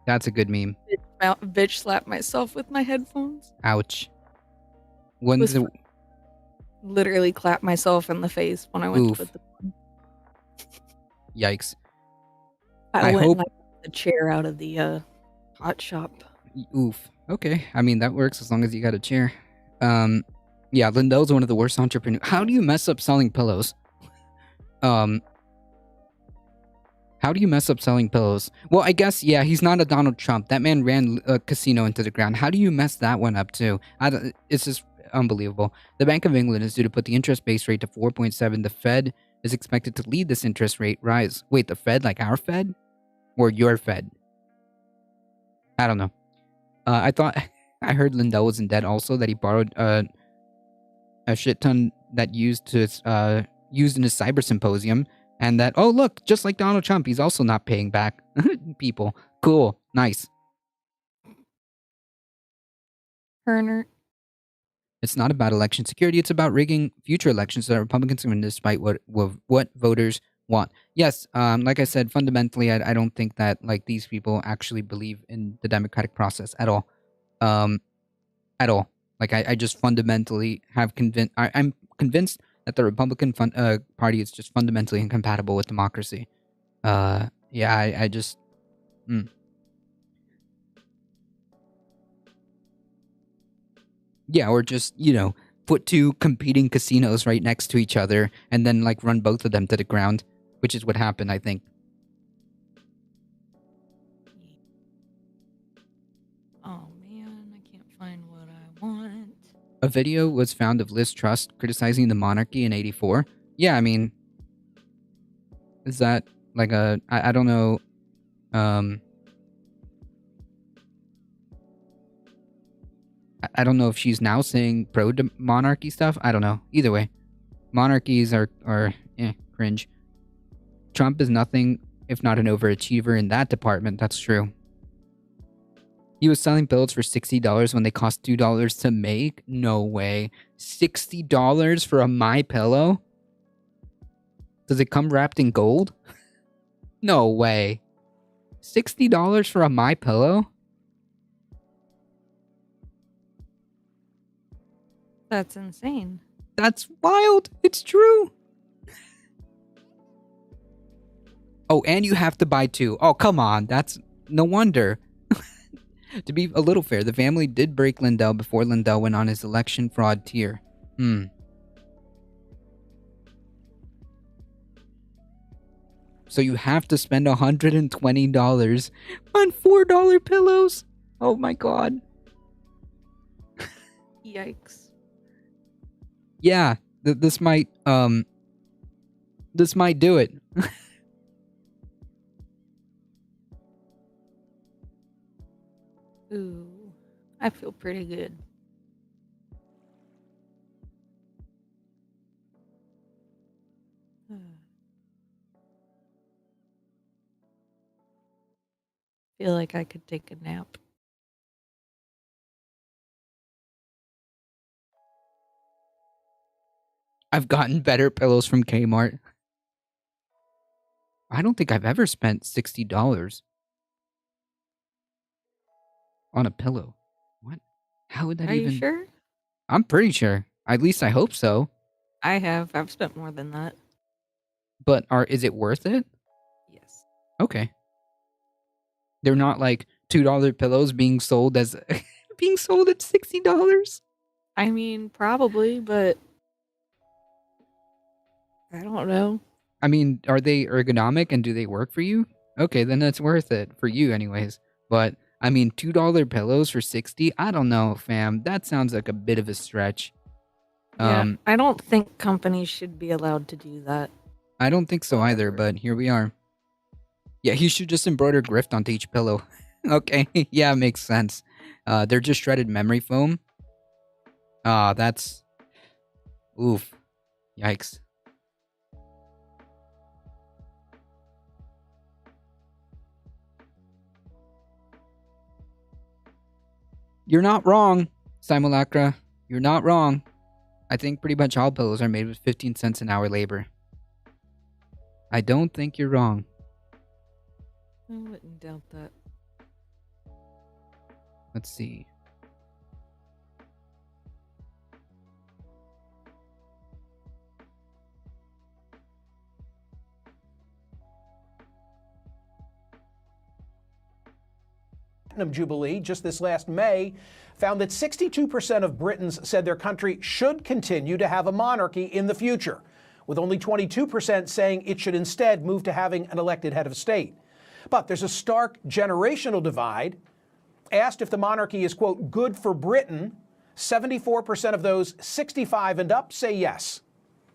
that's a good meme. Bitch slap myself with my headphones. Ouch. Was When's the fun. Literally clap myself in the face when I went Oof. to put the yikes? I I went hope- and I got the chair out of the hot shop. Oof. Okay, I mean that works as long as you got a chair. Yeah, Lindell's one of the worst entrepreneurs. How do you mess up selling pillows? How do you mess up selling pillows? Well, I guess, yeah, he's not a Donald Trump. That man ran a casino into the ground. How do you mess that one up, too? It's just unbelievable. The Bank of England is due to put the interest base rate to 4.7. The Fed is expected to lead this interest rate rise. Wait, the Fed, like our Fed? Or your Fed? I don't know. I thought, I heard Lindell was in debt also, that he borrowed a shit ton that used in his cyber symposium. And that, oh, look, just like Donald Trump, he's also not paying back people. Cool. Nice. Turner. It's not about election security. It's about rigging future elections so that Republicans can win despite what voters want. Yes, like I said, fundamentally, I don't think that like these people actually believe in the democratic process at all. At all. Like, I just fundamentally have I'm convinced that the Republican Party is just fundamentally incompatible with democracy. Yeah, I just... Yeah, or just, you know, put two competing casinos right next to each other and then, like, run both of them to the ground, which is what happened, I think. Oh man, I can't find what I want. A video was found of Liz Truss criticizing the monarchy in '84. Yeah, I mean, is that like I don't know. I don't know if she's now saying pro-monarchy stuff. I don't know. Either way, monarchies are cringe. Trump is nothing if not an overachiever in that department. That's true. He was selling pillows for $60 when they cost $2 to make? No way. $60 for a My Pillow? Does it come wrapped in gold? No way. $60 for a My Pillow? That's insane. That's wild. It's true. Oh, and you have to buy two. Oh, come on. That's no wonder. To be a little fair, the family did break Lindell before Lindell went on his election fraud tier. So you have to spend $120 on $4 pillows? Oh my god. Yikes. Yeah, this might do it. Ooh, I feel pretty good. Feel like I could take a nap. I've gotten better pillows from Kmart. I don't think I've ever spent $60 on a pillow. What? How would that Are even... you sure? I'm pretty sure. At least I hope so. I have. I've spent more than that. But is it worth it? Yes. Okay. They're not like $2 pillows being sold as being sold at $60. I mean, probably, but I don't know. I mean, are they ergonomic and do they work for you? Okay, then that's worth it for you anyways. But I mean, $2 pillows for $60? I don't know, fam. That sounds like a bit of a stretch. Yeah, I don't think companies should be allowed to do that. I don't think so either, but here we are. Yeah, he should just embroider grift onto each pillow. Okay, yeah, makes sense. They're just shredded memory foam. That's... Oof. Yikes. You're not wrong, Simulacra. You're not wrong. I think pretty much all pillows are made with 15 cents an hour labor. I don't think you're wrong. I wouldn't doubt that. Let's see. Platinum Jubilee just this last May found that 62% of Britons said their country should continue to have a monarchy in the future, with only 22% saying it should instead move to having an elected head of state. But there's a stark generational divide. Asked if the monarchy is, quote, good for Britain, 74% of those 65 and up say yes.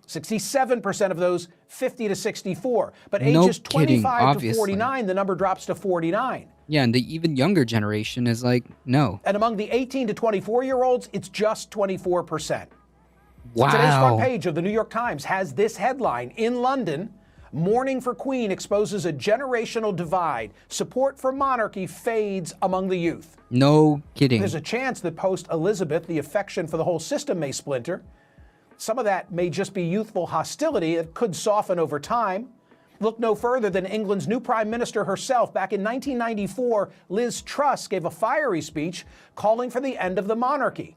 67% of those 50 to 64. But ages 25 to 49, the number drops to 49. Yeah, and the even younger generation is like, no. And among the 18 to 24-year-olds, it's just 24%. Wow. Today's front page of the New York Times has this headline: in London, mourning for Queen exposes a generational divide. Support for monarchy fades among the youth. No kidding. There's a chance that post-Elizabeth, the affection for the whole system may splinter. Some of that may just be youthful hostility that could soften over time. Look no further than England's new Prime Minister herself. Back in 1994, Liz Truss gave a fiery speech calling for the end of the monarchy.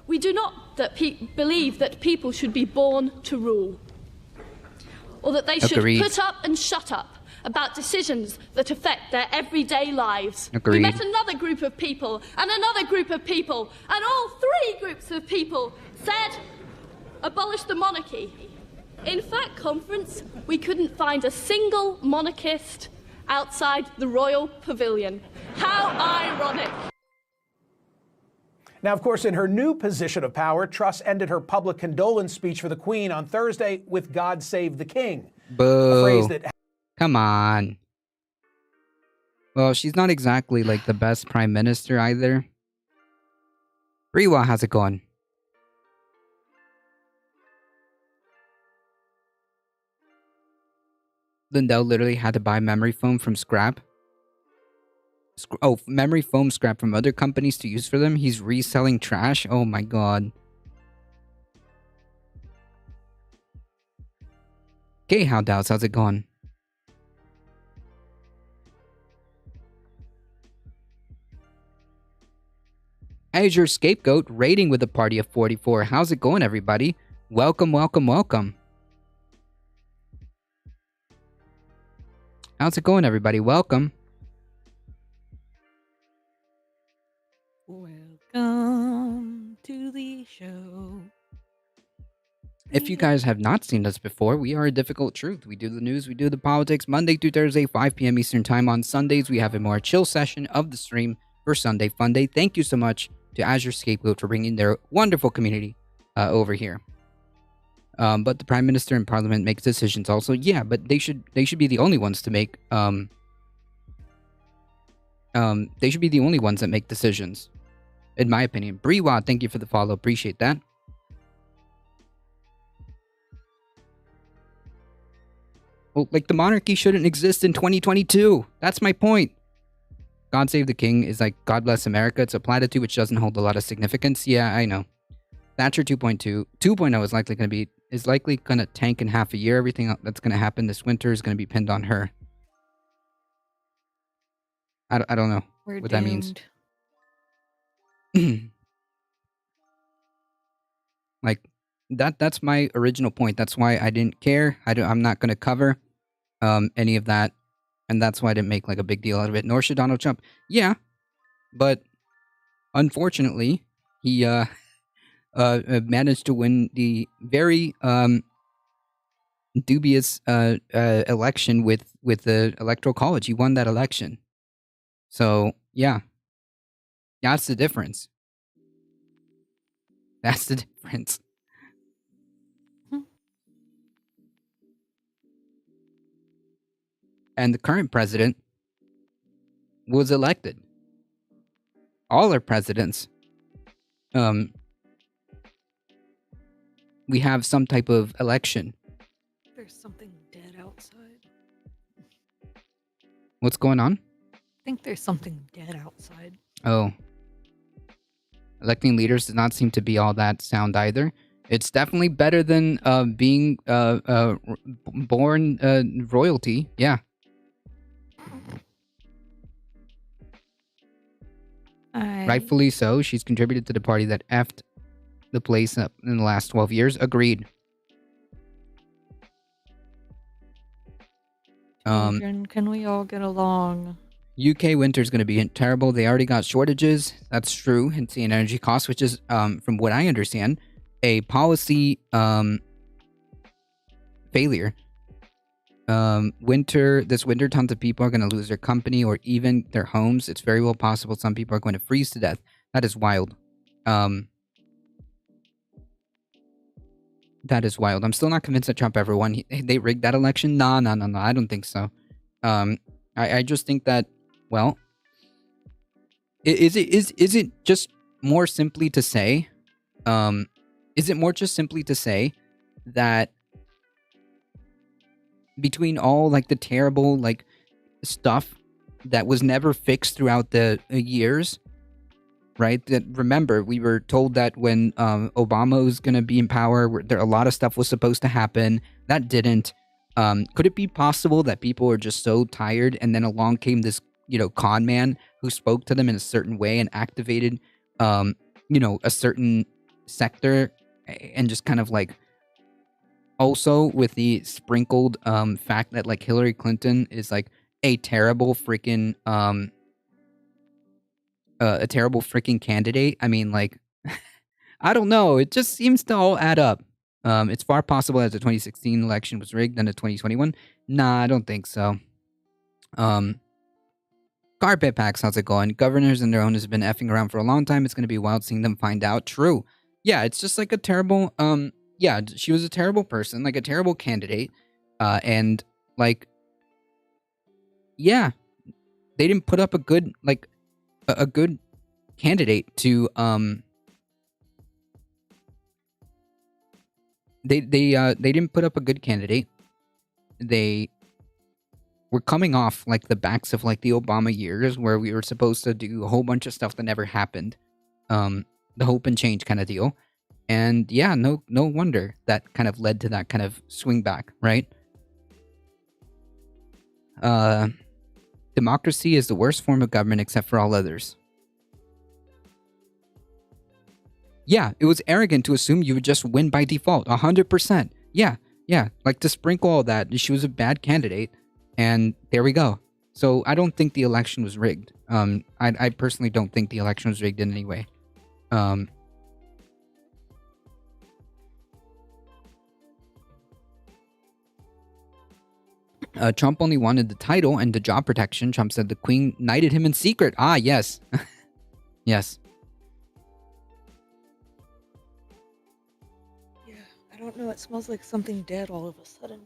We do not believe that people should be born to rule, or that they Agreed. should put up and shut up about decisions that affect their everyday lives. Agreed. We met another group of people and another group of people, and all three groups of people said, abolish the monarchy. In fact, conference, we couldn't find a single monarchist outside the Royal Pavilion. How ironic. Now, of course, in her new position of power, Truss ended her public condolence speech for the Queen on Thursday with "God Save the King." Boo. A phrase that... Come on. Well, she's not exactly like the best prime minister either. Rewa, how's it going? Lindell literally had to buy memory foam from scrap. Memory foam scrap from other companies to use for them. He's reselling trash. Oh my god. Okay, how doubts? How's it going? As your scapegoat, rating with a party of 44. How's it going, everybody? Welcome, welcome, welcome. How's it going, everybody? Welcome. Welcome to the show. If you guys have not seen us before, we are A Difficult Truth. We do the news, we do the politics, Monday through Thursday, 5 p.m. Eastern Time. On Sundays, we have a more chill session of the stream for Sunday Funday. Thank you so much to Azure Scapegoat for bringing their wonderful community over here. But the Prime Minister and Parliament makes decisions also. Yeah, but they should be the only ones to make they should be the only ones that make decisions, in my opinion. Brewa, thank you for the follow. Appreciate that. Well, like, the monarchy shouldn't exist in 2022. That's my point. God Save the King is like God Bless America. It's a platitude which doesn't hold a lot of significance. Yeah, I know. Thatcher 2.2. 2.0 is likely gonna tank in half a year. Everything that's gonna happen this winter is gonna be pinned on her. I don't know what that means. Like, that's my original point. That's why I didn't care. I'm not gonna cover any of that. And that's why I didn't make like a big deal out of it. Nor should Donald Trump. Yeah, but unfortunately, he managed to win the very dubious election with the Electoral College. He won that election. So yeah, that's the difference. That's the difference. And the current president was elected. All our presidents, we have some type of election. There's something dead outside. What's going on? I think there's something dead outside. Oh. Electing leaders does not seem to be all that sound either. It's definitely better than being born royalty. Yeah. Rightfully so. She's contributed to the party that effed the place up in the last 12 years. Agreed. Children, can we all get along? UK winter's going to be terrible. They already got shortages. That's true. Hence the energy costs, which is, from what I understand, a policy failure. This winter, tons of people are going to lose their company or even their homes. It's very well possible some people are going to freeze to death. That is wild. That is wild. I'm still not convinced that Trump ever won. They rigged that election? No. I don't think so. I just think that, well, is it just more simply to say, that between all like the terrible like stuff that was never fixed throughout the years, right? That, remember, we were told that when Obama was going to be in power, a lot of stuff was supposed to happen that didn't. Could it be possible that people are just so tired, and then along came this, con man who spoke to them in a certain way and activated, a certain sector, and just kind of like, also with the sprinkled fact that like Hillary Clinton is like a terrible freaking candidate. I mean, like, I don't know. It just seems to all add up. It's far possible that the 2016 election was rigged than the 2021. Nah, I don't think so. Carpet packs, how's it going? Governors and their owners have been effing around for a long time. It's going to be wild seeing them find out. True. Yeah, it's just like a terrible, yeah, she was a terrible person, like a terrible candidate. And like, yeah, they didn't put up a good, like, a good candidate to, they didn't put up a good candidate. They we're coming off like the backs of like the Obama years where we were supposed to do a whole bunch of stuff that never happened. The hope and change kind of deal. And yeah, no wonder that kind of led to that kind of swing back, right? Democracy is the worst form of government except for all others. Yeah, it was arrogant to assume you would just win by default, 100%. Yeah, like to sprinkle all that, she was a bad candidate, and there we go. So I don't think the election was rigged. I personally don't think the election was rigged in any way. Trump only wanted the title and the job protection. Trump said the Queen knighted him in secret. Ah, yes. Yes. Yeah, I don't know. It smells like something dead all of a sudden.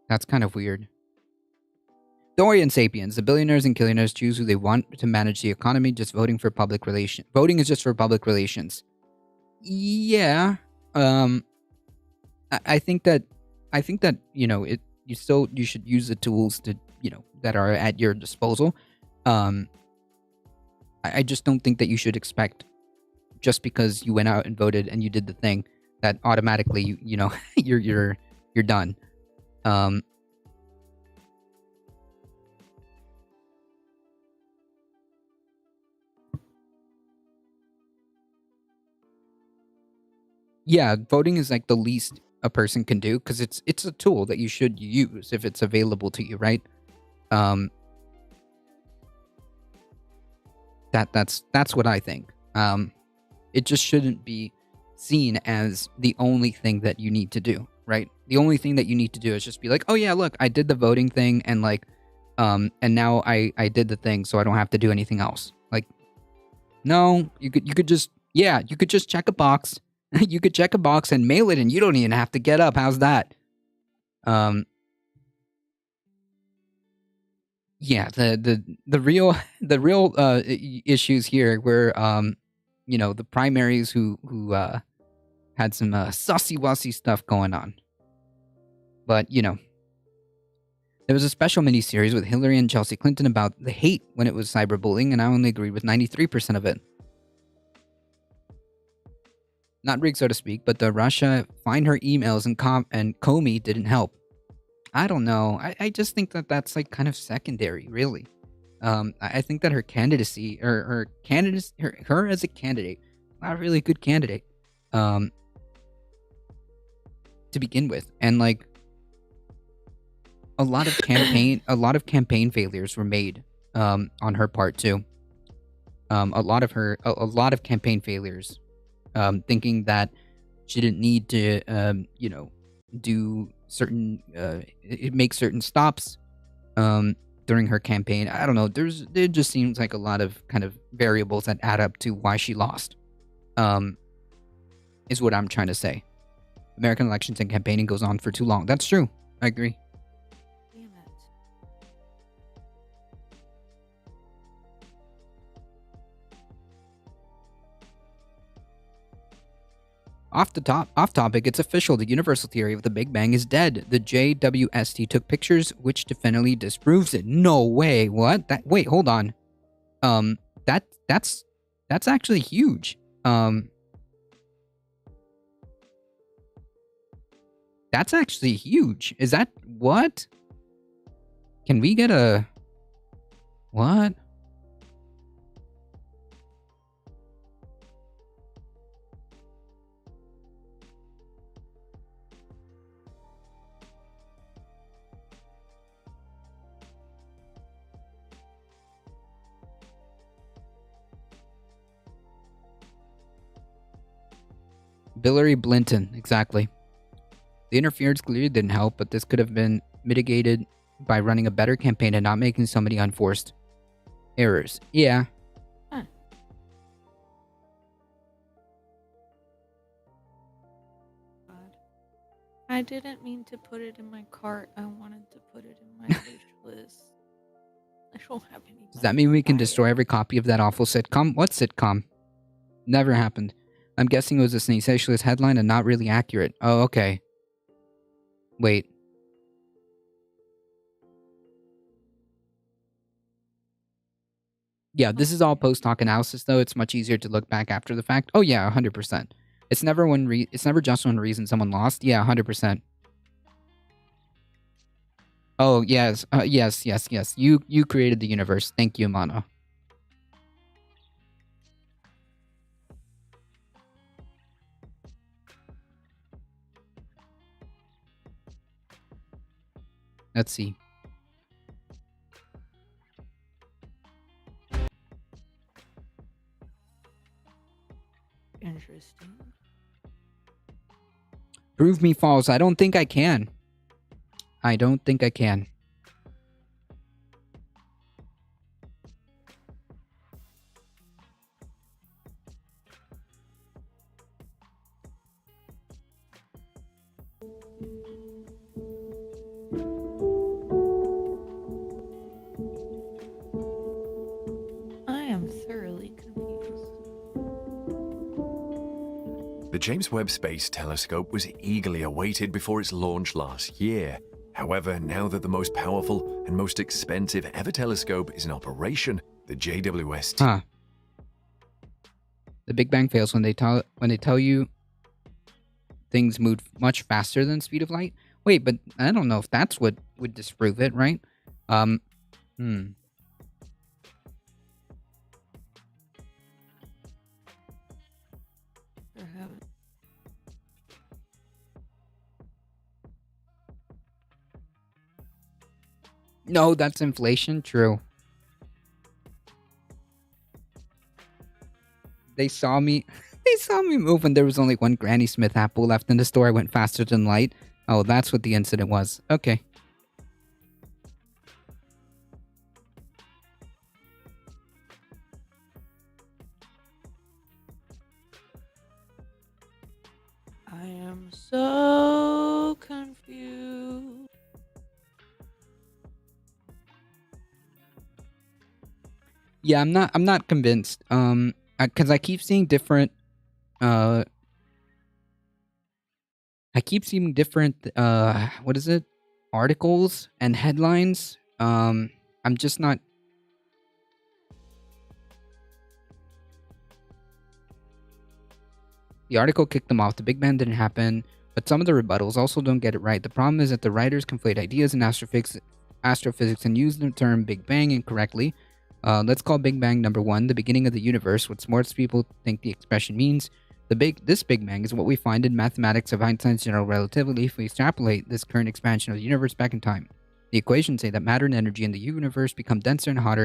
That's kind of weird. Dorian Sapiens, the billionaires and billionaires choose who they want to manage the economy, just voting for public relations. Voting is just for public relations. Yeah. I think that, you know, you should use the tools to, you know, that are at your disposal. I just don't think that you should expect, just because you went out and voted and you did the thing, that automatically you know you're done. Yeah, voting is like the least a person can do, because it's a tool that you should use if it's available to you, right? That's what I think. It just shouldn't be seen as the only thing that you need to do, right? The only thing that you need to do is just be like, oh yeah, look, I did the voting thing, and like, and now I did the thing, so I don't have to do anything else. Like, no, you could just check a box. You could check a box and mail it, and you don't even have to get up. How's that? Yeah, the real issues here were you know, the primaries who had some sussy wussy stuff going on. But you know, there was a special miniseries with Hillary and Chelsea Clinton about the hate when it was cyberbullying, and I only agreed with 93% of it. Not rigged, so to speak, but the Russia find her emails and Comey didn't help. I don't know. I just think that that's like kind of secondary, really. I think that her candidacy, or her as a candidate, not a really good candidate, to begin with, and like a lot of campaign failures were made, on her part too. A lot of campaign failures. Thinking that she didn't need to, you know, do certain, make certain stops, during her campaign. I don't know. There just seems like a lot of kind of variables that add up to why she lost. Is what I'm trying to say. American elections and campaigning goes on for too long. That's true. I agree. Damn it. Off topic, it's official. The universal theory of the Big Bang is dead. The JWST took pictures which definitively disproves it. No way. What? Wait, hold on. That's actually huge. That's actually huge. Is that what? Can we get a what? Hillary Blinton, exactly. The interference clearly didn't help, but this could have been mitigated by running a better campaign and not making so many unforced errors. Yeah. Huh. God. I didn't mean to put it in my cart. I wanted to put it in my wish list. I don't have any. Does that mean we can destroy every copy of that awful sitcom? What sitcom? Never happened. I'm guessing it was a sensationalist headline and not really accurate. Oh, okay. Wait. Yeah, this is all post hoc analysis, though. It's much easier to look back after the fact. Oh yeah, 100%. It's never it's never just one reason someone lost. Yeah, 100%. Oh yes, yes. You created the universe. Thank you, Mana. Let's see. Interesting. Prove me false. I don't think I can. I don't think I can. I am thoroughly confused. The James Webb Space Telescope was eagerly awaited before its launch last year. However, now that the most powerful and most expensive ever telescope is in operation, the JWST... Huh. The Big Bang fails when they tell you things move much faster than the speed of light. Wait, but I don't know if that's what would disprove it, right? No, that's inflation. True. They saw me. They saw me move when there was only one Granny Smith apple left in the store. I went faster than light. Oh, that's what the incident was. Okay. I am so confused. Yeah, I'm not convinced. Because I keep seeing different. I keep seeing different. What is it? Articles and headlines. I'm just not. The article kicked them off. The Big Bang didn't happen, but some of the rebuttals also don't get it right. The problem is that the writers conflate ideas in astrophysics and use the term Big Bang incorrectly. Let's call Big Bang number 1 the beginning of the universe, what smart people think the expression means. This Big Bang is what we find in mathematics of Einstein's general relativity if we extrapolate this current expansion of the universe back in time. The equations say that matter and energy in the universe become denser and hotter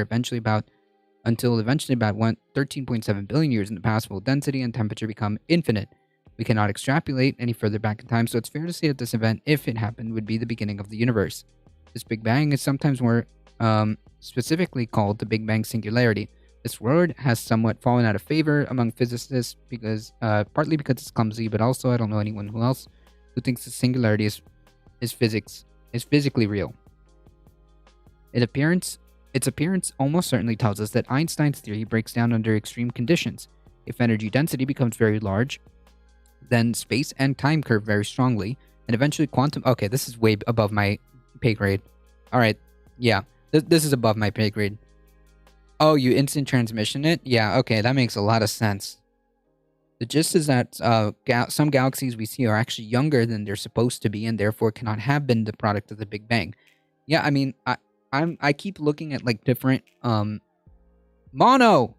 until eventually about 13.7 billion years in the past will density and temperature become infinite. We cannot extrapolate any further back in time, so it's fair to say that this event, if it happened, would be the beginning of the universe. This Big Bang is sometimes more specifically called the Big Bang singularity. This word has somewhat fallen out of favor among physicists because partly because it's clumsy, but also I don't know anyone else who thinks the singularity is physically real. Its appearance almost certainly tells us that Einstein's theory breaks down under extreme conditions. If energy density becomes very large, then space and time curve very strongly, and eventually quantum... Okay, this is way above my pay grade. Alright, yeah. This is above my pay grade. Oh, you instant transmission it? Yeah, okay, that makes a lot of sense. The gist is that some galaxies we see are actually younger than they're supposed to be, and therefore cannot have been the product of the Big Bang. Yeah, I mean, I keep looking at like different Mono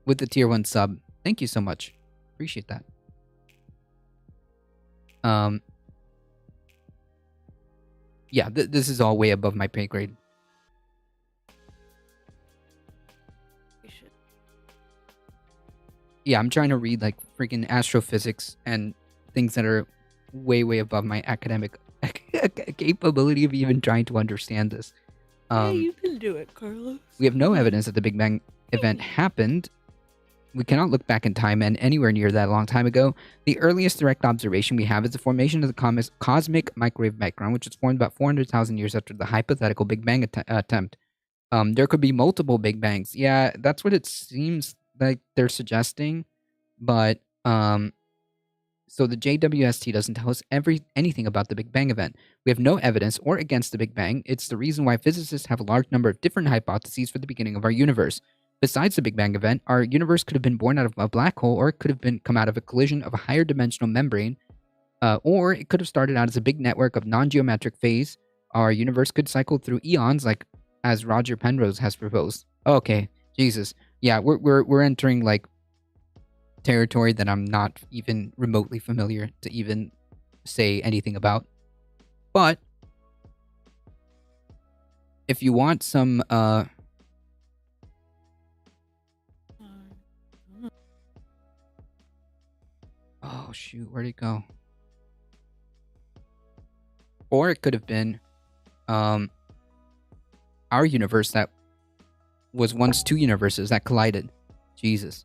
with the tier 1 sub. Thank you so much. Appreciate that. Yeah, this is all way above my pay grade. Yeah, I'm trying to read like freaking astrophysics and things that are way above my academic capability of even trying to understand this. Yeah, you can do it, Carlos. We have no evidence that the Big Bang event happened. We cannot look back in time and anywhere near that long time ago. The earliest direct observation we have is the formation of the cosmic microwave background, which was formed about 400,000 years after the hypothetical Big Bang attempt. There could be multiple Big Bangs. Yeah, that's what it seems like they're suggesting. But, so the JWST doesn't tell us anything about the Big Bang event. We have no evidence or against the Big Bang. It's the reason why physicists have a large number of different hypotheses for the beginning of our universe. Besides the Big Bang event, our universe could have been born out of a black hole, or it could have come out of a collision of a higher dimensional membrane, or it could have started out as a big network of non-geometric phase. Our universe could cycle through eons, like as Roger Penrose has proposed. Okay, Jesus, yeah, we're entering like territory that I'm not even remotely familiar to even say anything about. But if you want some oh shoot, where'd it go? Or it could have been our universe that was once two universes that collided. Jesus.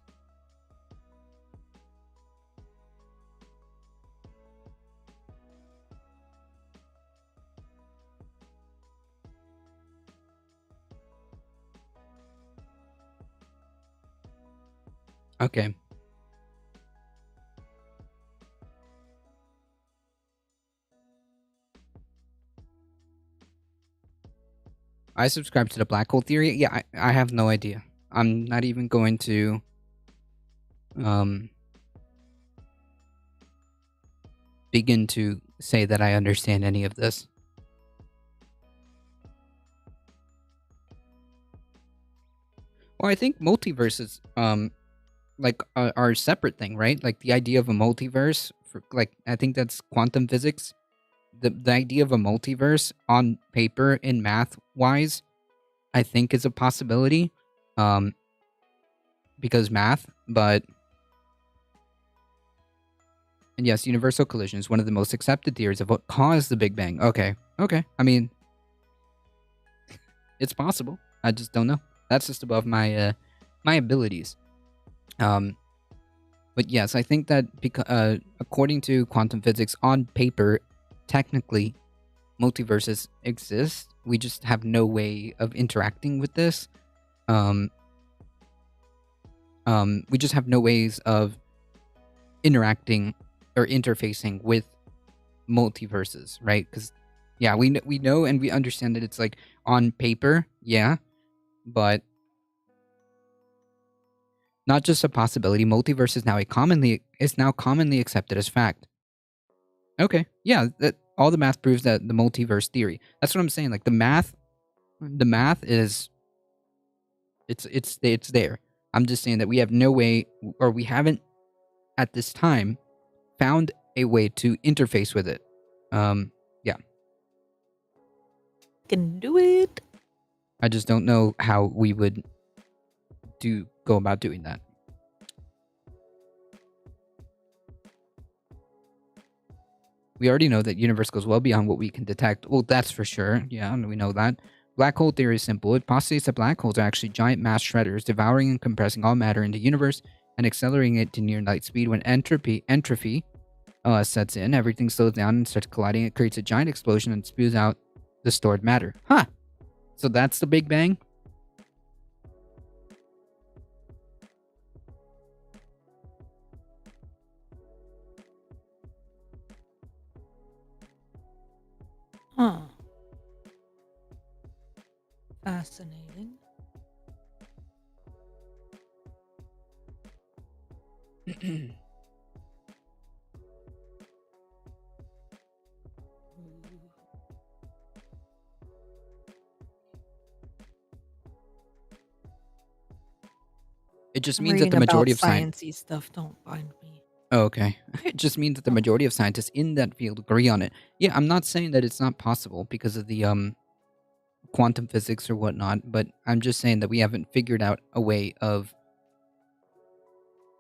Okay. I subscribe to the black hole theory. Yeah, I have no idea. I'm not even going to begin to say that I understand any of this. Well, I think multiverses like are a separate thing, right? Like the idea of a multiverse, like I think that's quantum physics. The idea of a multiverse on paper in math wise, I think is a possibility. Because math, but and yes, universal collision is one of the most accepted theories of what caused the Big Bang. Okay. I mean, it's possible. I just don't know. That's just above my my abilities. But yes, I think that because according to quantum physics, on paper, technically, multiverses exist. We just have no way of interacting with this. We just have no ways of interacting or interfacing with multiverses, right? Because yeah, we know and we understand that it's like on paper, yeah, but not just a possibility. Multiverse is now commonly accepted as fact. Okay, yeah, that all the math proves that the multiverse theory. That's what I'm saying. Like the math is it's there. I'm just saying that we have no way, or we haven't at this time found a way to interface with it. Yeah. Can do it. I just don't know how we would go about doing that. We already know that universe goes well beyond what we can detect. Well, that's for sure. Yeah, we know that. Black hole theory is simple. It postulates that black holes are actually giant mass shredders, devouring and compressing all matter in the universe and accelerating it to near light speed. When entropy sets in, everything slows down and starts colliding. It creates a giant explosion and spews out the stored matter. Huh. So that's the Big Bang? Huh. Fascinating. It just means that the majority of sciencey stuff don't find me. Oh, okay. It just means that the majority of scientists in that field agree on it. Yeah, I'm not saying that it's not possible because of the quantum physics or whatnot, but I'm just saying that we haven't figured out a way of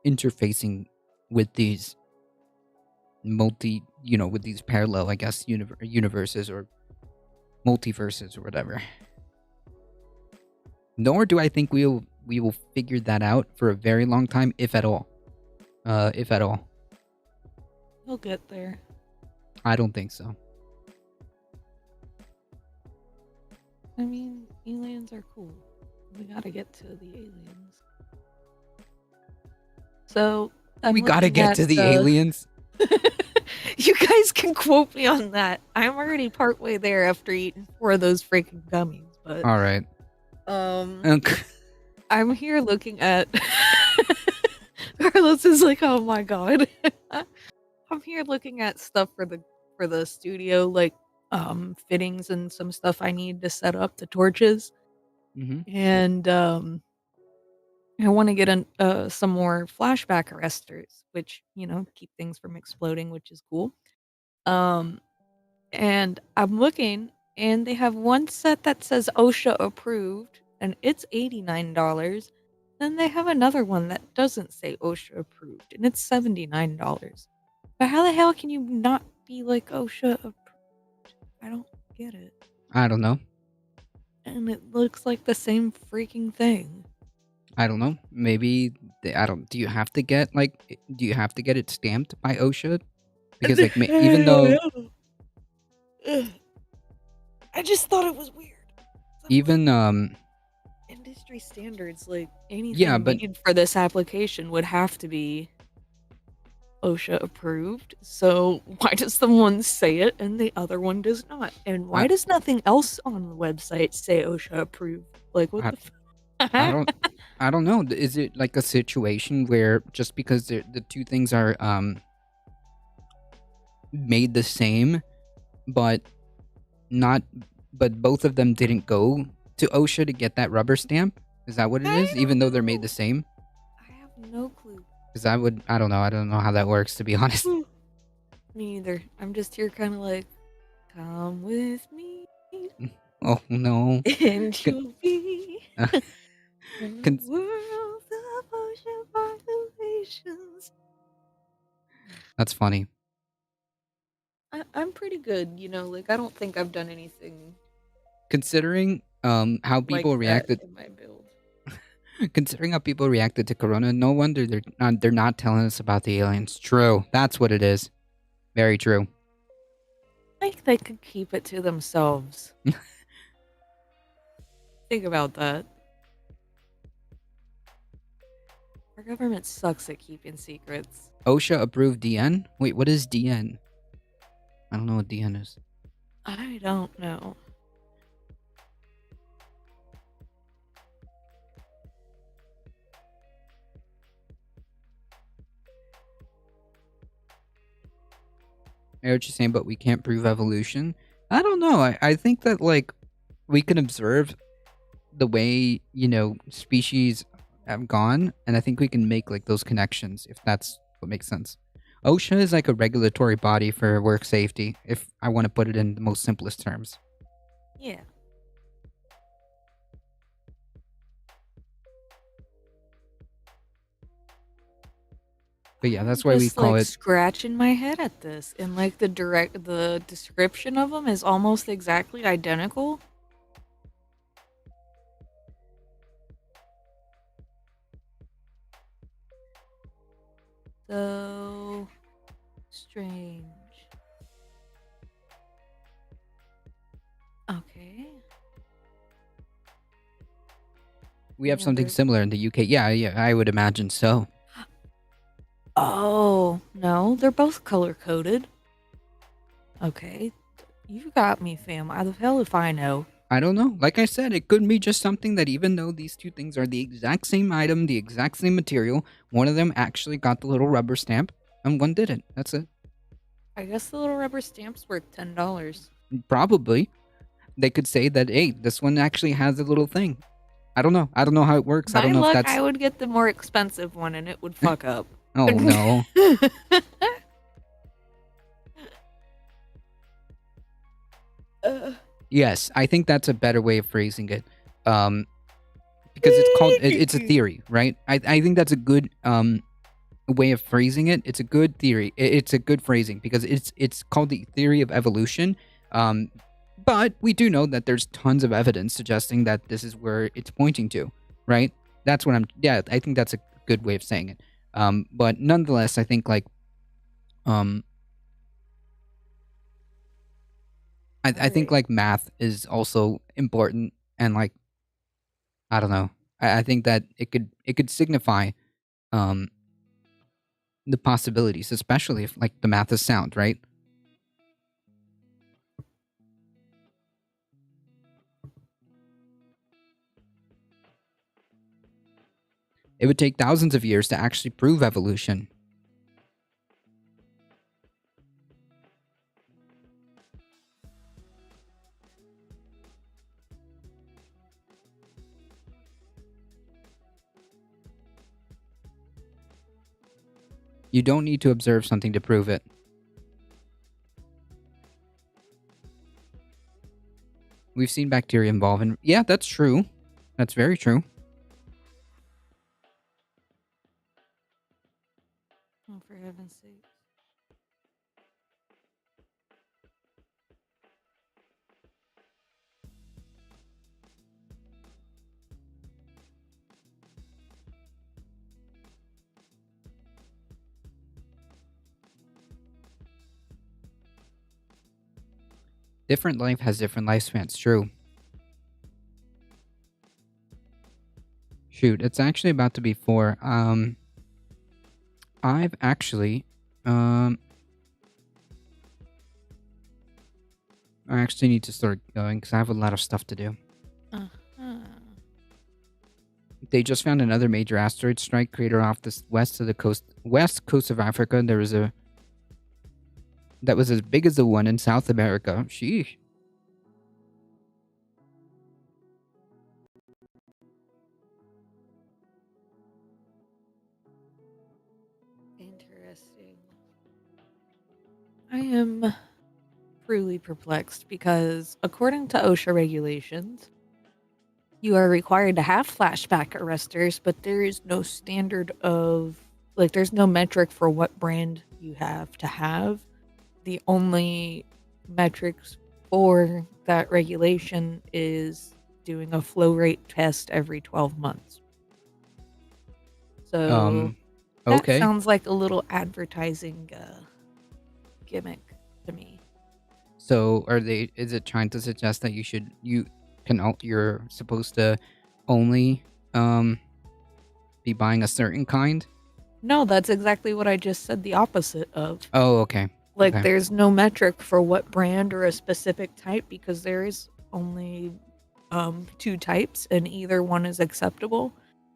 interfacing with these with these parallel, I guess, universes or multiverses or whatever. Nor do I think we will figure that out for a very long time, if at all. If at all. We'll get there. I don't think so. I mean, aliens are cool. We gotta get to the aliens. So we gotta get to the aliens. You guys can quote me on that. I'm already partway there after eating 4 of those freaking gummies. But all right. I'm here looking at Carlos is like, oh my god. I'm here looking at stuff for the studio, like fittings and some stuff I need to set up the torches. Mm-hmm. And I want to get some more flashback arresters, which, keep things from exploding, which is cool. And I'm looking, and they have one set that says OSHA approved, and it's $89. Then they have another one that doesn't say OSHA approved, and it's $79. But how the hell can you not be like OSHA approved? I don't get it. I don't know. And it looks like the same freaking thing. I don't know. Maybe I don't. Do you have to get it stamped by OSHA? Because like even though I just thought it was weird. even Industry standards, like anything Yeah, but made for this application would have to be OSHA approved. So why does the one say it and the other one does not? And why I does nothing else on the website say OSHA approved? Like what I, the I don't I don't know. Is it like a situation where just because the two things are made the same, but not but both of them didn't go to OSHA to get that rubber stamp? Is that what it is? Even though they're made the same? I have no clue. Because I don't know. I don't know how that works, to be honest. Me either. I'm just here kind of like, come with me. Oh no. And you'll be Uh, in con- the world of ocean populations. That's funny. I'm pretty good, like I don't think I've done anything Considering how like people that reacted in my build. considering how people reacted to Corona, no wonder they're not telling us about the aliens. True. That's what it is. Very true. Like they could keep it to themselves. Think about that. Our government sucks at keeping secrets. OSHA approved DN? Wait, what is DN? I don't know what DN is. I don't know. I heard you saying, but we can't prove evolution. I don't know. I think that like we can observe the way, species have gone, and I think we can make like those connections if that's what makes sense. OSHA is like a regulatory body for work safety, if I want to put it in the most simplest terms. Yeah. But yeah, I'm that's why we just, call like, it. scratching my head at this, and like the description of them is almost exactly identical. So strange. Okay. We have Yeah, something similar in the UK. Yeah, I would imagine so. Oh, no, they're both color coded. Okay. You got me, fam. How the hell if I know? I don't know. Like I said, it could be just something that even though these two things are the exact same item, the exact same material, one of them actually got the little rubber stamp and one didn't. That's it. I guess the little rubber stamp's worth $10. Probably. They could say that, hey, this one actually has a little thing. I don't know. I don't know how it works. I By don't know if luck, that's. I would get the more expensive one and it would fuck up. Oh, no. Yes, I think that's a better way of phrasing it. Because it's a theory, right? I think that's a good way of phrasing it. It's a good theory. It's a good phrasing because it's called the theory of evolution. But we do know that there's tons of evidence suggesting that this is where it's pointing to, right? That's what I think that's a good way of saying it. But nonetheless, I think like I think like math is also important, and like I don't know. I think that it could signify um the possibilities, especially if like the math is sound, right? It would take thousands of years to actually prove evolution. You don't need to observe something to prove it. We've seen bacteria involved in... Yeah, that's true. That's very true. Oh, for heaven's sake. Different life has different lifespans, true. Shoot, it's actually about to be 4. I've actually, I actually need to start going because I have a lot of stuff to do. They just found another major asteroid strike crater off the west coast of Africa. There was a that was as big as the one in South America. Sheesh. Interesting. I am truly perplexed because, according to OSHA regulations, you are required to have flashback arresters, but there is no standard of, like, there's no metric for what brand you have to have. The only metrics for that regulation is doing a flow rate test every 12 months. So that Okay. sounds like a little advertising gimmick to me. So is it trying to suggest that you're supposed to only be buying a certain kind? No, that's exactly what I just said the opposite of. Oh, okay. Like, Okay. there's no metric for what brand or a specific type because there is only 2 types and either one is acceptable.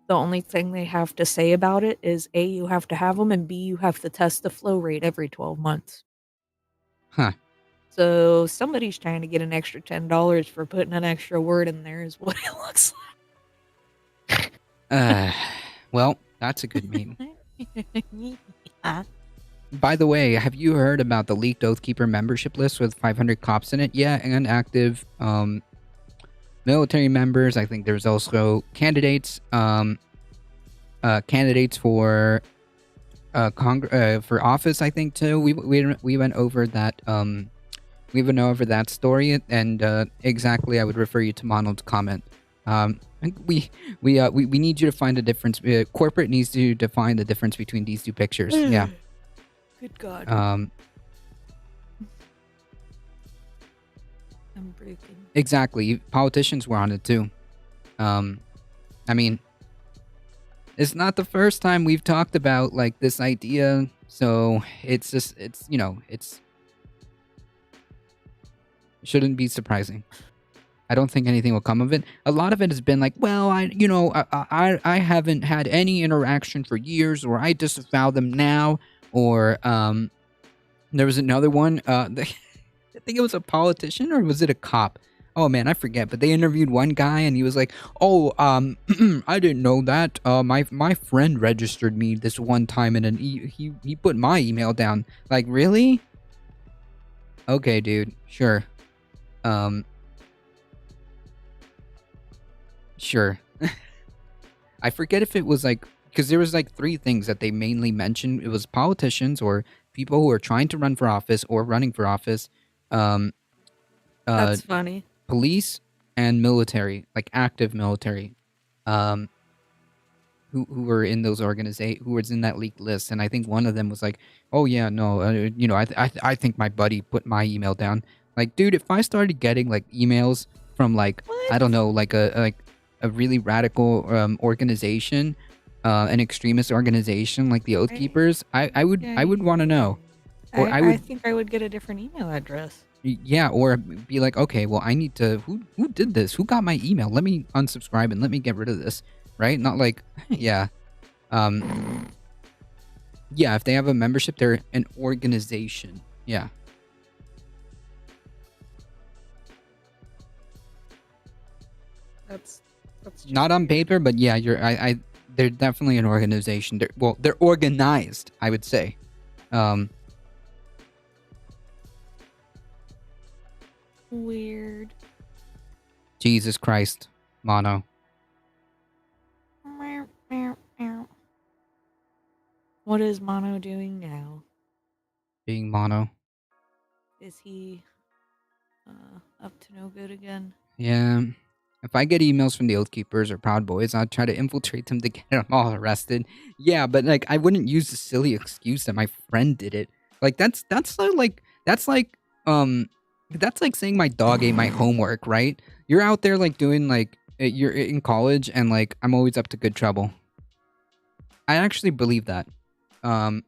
The only thing they have to say about it is A, you have to have them, and B, you have to test the flow rate every 12 months. Huh. So somebody's trying to get an extra $10 for putting an extra word in there is what it looks Well, that's a good meme. like. By the way, have you heard about the leaked Oathkeeper membership list with 500 cops in it? Yeah, and active military members. I think there's also candidates for for office. I think too. We went over that story, and exactly. I would refer you to Monald's comment. We need you to find a difference. Corporate needs to define the difference between these 2 pictures. Yeah. Good God. Um. I'm breaking. Exactly. Politicians were on it too. I mean, it's not the first time we've talked about like this idea, so it shouldn't be surprising. I don't think anything will come of it. A lot of it has been like, well, I haven't had any interaction for years, or I disavow them now, or there was another one. I think it was a politician, or was it a cop? Oh man, I forget. But they interviewed one guy, and he was like, "Oh, I didn't know that. My friend registered me this one time, and he put my email down." Like, really? Okay, dude. Sure. Sure. I forget if it was like, because there was like 3 things that they mainly mentioned. It was politicians or people who are trying to run for office or running for office. That's funny. Police and military, like active military, who were in those who was in that leaked list. And I think one of them was like, "Oh yeah, no, I think my buddy put my email down." Like, dude, if I started getting like emails from like I don't know, like a really radical organization, an extremist organization like the Oath Keepers, I would want to know. Or I think I would get a different email address. Yeah, or be like, okay, well, I need to. Who did this? Who got my email? Let me unsubscribe and let me get rid of this, right? Not like, yeah. Yeah, if they have a membership, they're an organization. Yeah. That's just Not on weird. paper, but yeah, they're definitely an organization. They're organized, I would say. Weird. Jesus Christ, Mono. What is Mono doing now? Being Mono. Is he up to no good again? Yeah. If I get emails from the Oath Keepers or Proud Boys, I'll try to infiltrate them to get them all arrested. Yeah, but like I wouldn't use the silly excuse that my friend did it. Like that's like saying my dog ate my homework, right? You're out there like doing like you're in college and like I'm always up to good trouble. I actually believe that. I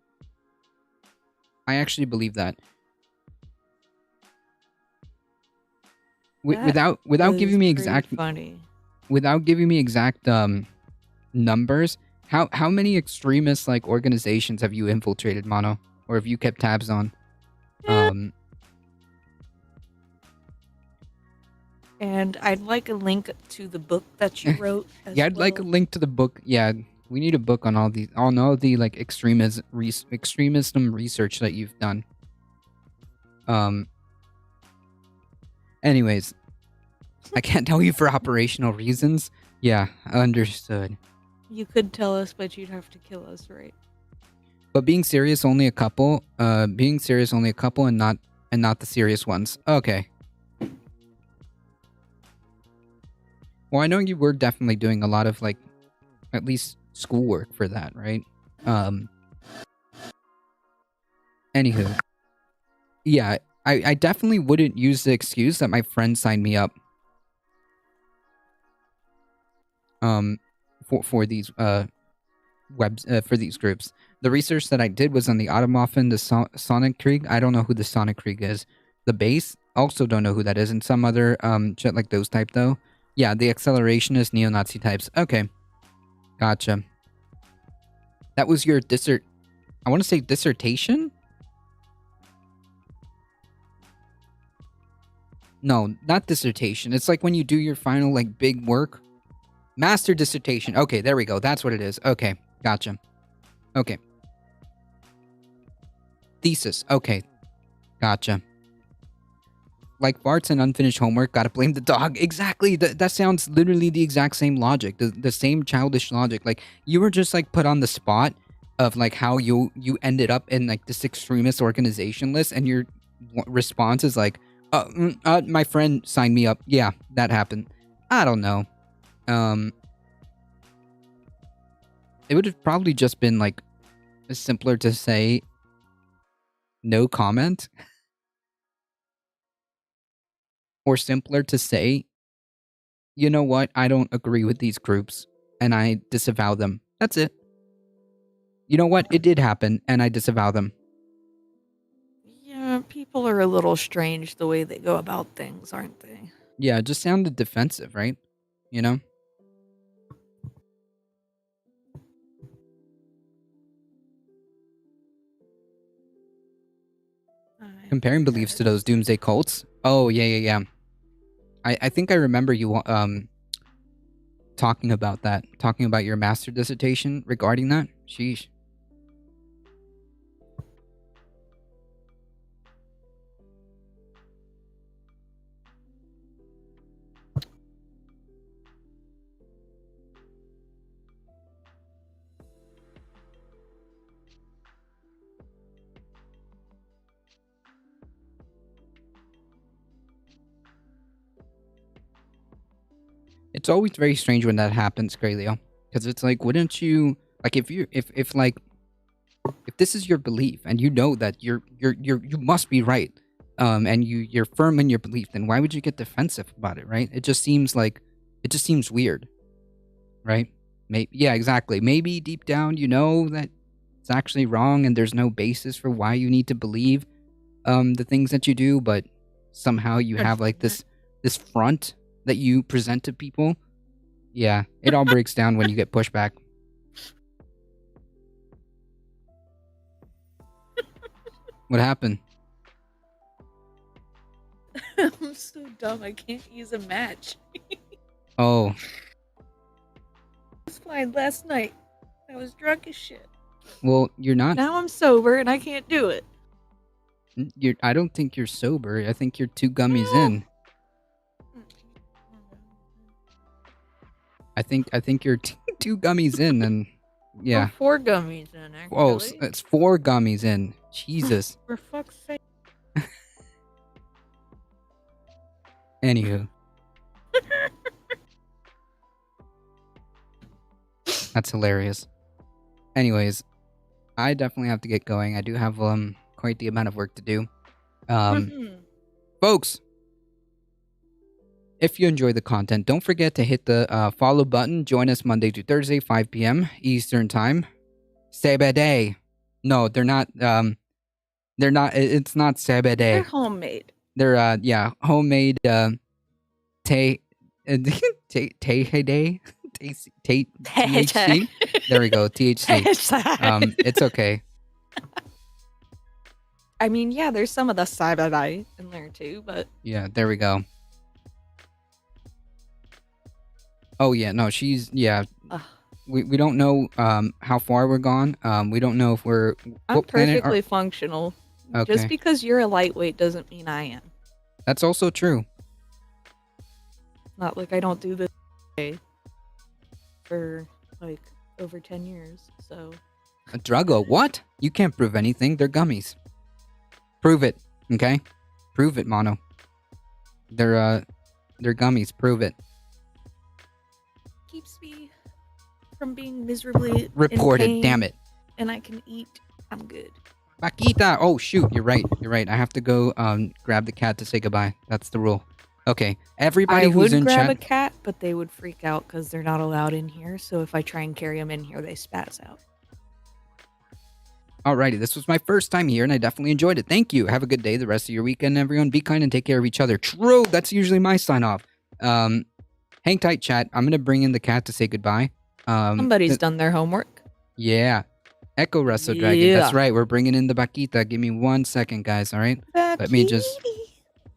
actually believe that. Without giving me exact funny. Without giving me exact numbers, how many extremist like organizations have you infiltrated, Mono, or have you kept tabs on? And I'd like a link to the book that you wrote. Yeah, I'd like a link to the book. Yeah, we need a book on all the like extremism research that you've done. Anyways, I can't tell you for operational reasons. Yeah, understood. You could tell us, but you'd have to kill us, right? But being serious, only a couple. Being serious, only a couple, and not the serious ones. Okay. Well, I know you were definitely doing a lot of like, at least schoolwork for that, right? Anywho, yeah, I definitely wouldn't use the excuse that my friend signed me up. For these for these groups. The research that I did was on the Automoffin, the Sonic Krieg. I don't know who the Sonic Krieg is. The base, also don't know who that is, and some other shit like those type though. Yeah, the accelerationist neo-Nazi types. Okay, gotcha. That was your I want to say dissertation. No, not dissertation. It's like when you do your final like big work. Master dissertation. Okay, there we go. That's what it is. Okay, gotcha. Okay. Thesis. Okay, gotcha. Like farts and unfinished homework, gotta blame the dog. Exactly. That sounds literally the exact same logic. The same childish logic. Like you were just like put on the spot of like how you ended up in like this extremist organization list, and your response is like, my friend signed me up. Yeah, that happened. I don't know. It would have probably just been like simpler to say no comment, or simpler to say, you know what, I don't agree with these groups and I disavow them. That's it. You know what, it did happen and I disavow them. Yeah, people are a little strange the way they go about things, aren't they? Yeah, it just sounded defensive, right? You know? Comparing beliefs to those doomsday cults. Oh, yeah. I think I remember you talking about that. Talking about your master dissertation regarding that. Sheesh. It's always very strange when that happens, Graylio. Because it's like, wouldn't you like if this is your belief and you know that you must be right, and you're firm in your belief, then why would you get defensive about it, right? It just seems weird, right? Yeah, exactly. Maybe deep down you know that it's actually wrong and there's no basis for why you need to believe the things that you do, but somehow you have like this front that you present to people. Yeah, it all breaks down when you get pushback. What happened? I'm so dumb. I can't use a match. Oh, It was fine last night. I was drunk as shit. well, you're not. Now I'm sober and I can't do it. I don't think you're sober. I think you're 2 gummies No. in. I think you're 2 gummies in, and yeah. Oh, 4 gummies in, actually. Oh, it's 4 gummies in. Jesus. For fuck's sake. Anywho. That's hilarious. Anyways, I definitely have to get going. I do have quite the amount of work to do. Folks, if you enjoy the content, don't forget to hit the follow button. Join us Monday to Thursday, 5 p.m. Eastern Time. Sebede. No, they're not. They're not. It's not Sebede. They're homemade. They're homemade THC. There we go. THC. It's okay. I mean, yeah, there's some of the cyberdite in there too, but Yeah, there we go. Oh yeah, no, Ugh. we don't know how far we're gone. We don't know if we're I'm what planet perfectly functional. Okay. Just because you're a lightweight doesn't mean I am. That's also true. Not like I don't do this for like over 10 years. So A druggo, what? You can't prove anything. They're gummies. Prove it, okay? Prove it, Mono. They're gummies. Prove it. keeps me from being miserably Reported. in pain, Damn it. and I can eat. I'm good. Paquita. Oh shoot, you're right. You're right. I have to go grab the cat to say goodbye. That's the rule. Okay, everybody I who's would in grab a chat. cat, but they would freak out because they're not allowed in here. So if I try and carry them in here, they spaz out. Alrighty, this was my first time here, and I definitely enjoyed it. Thank you. Have a good day. The rest of your weekend, everyone. Be kind and take care of each other. True. That's usually my sign off. Hang tight, chat. I'm gonna bring in the cat to say goodbye. Somebody's done their homework. Yeah. Echo Wrestle Dragon. That's Yeah. right. We're bringing in the Baquita. Give me 1 second, guys. All right. Let me just.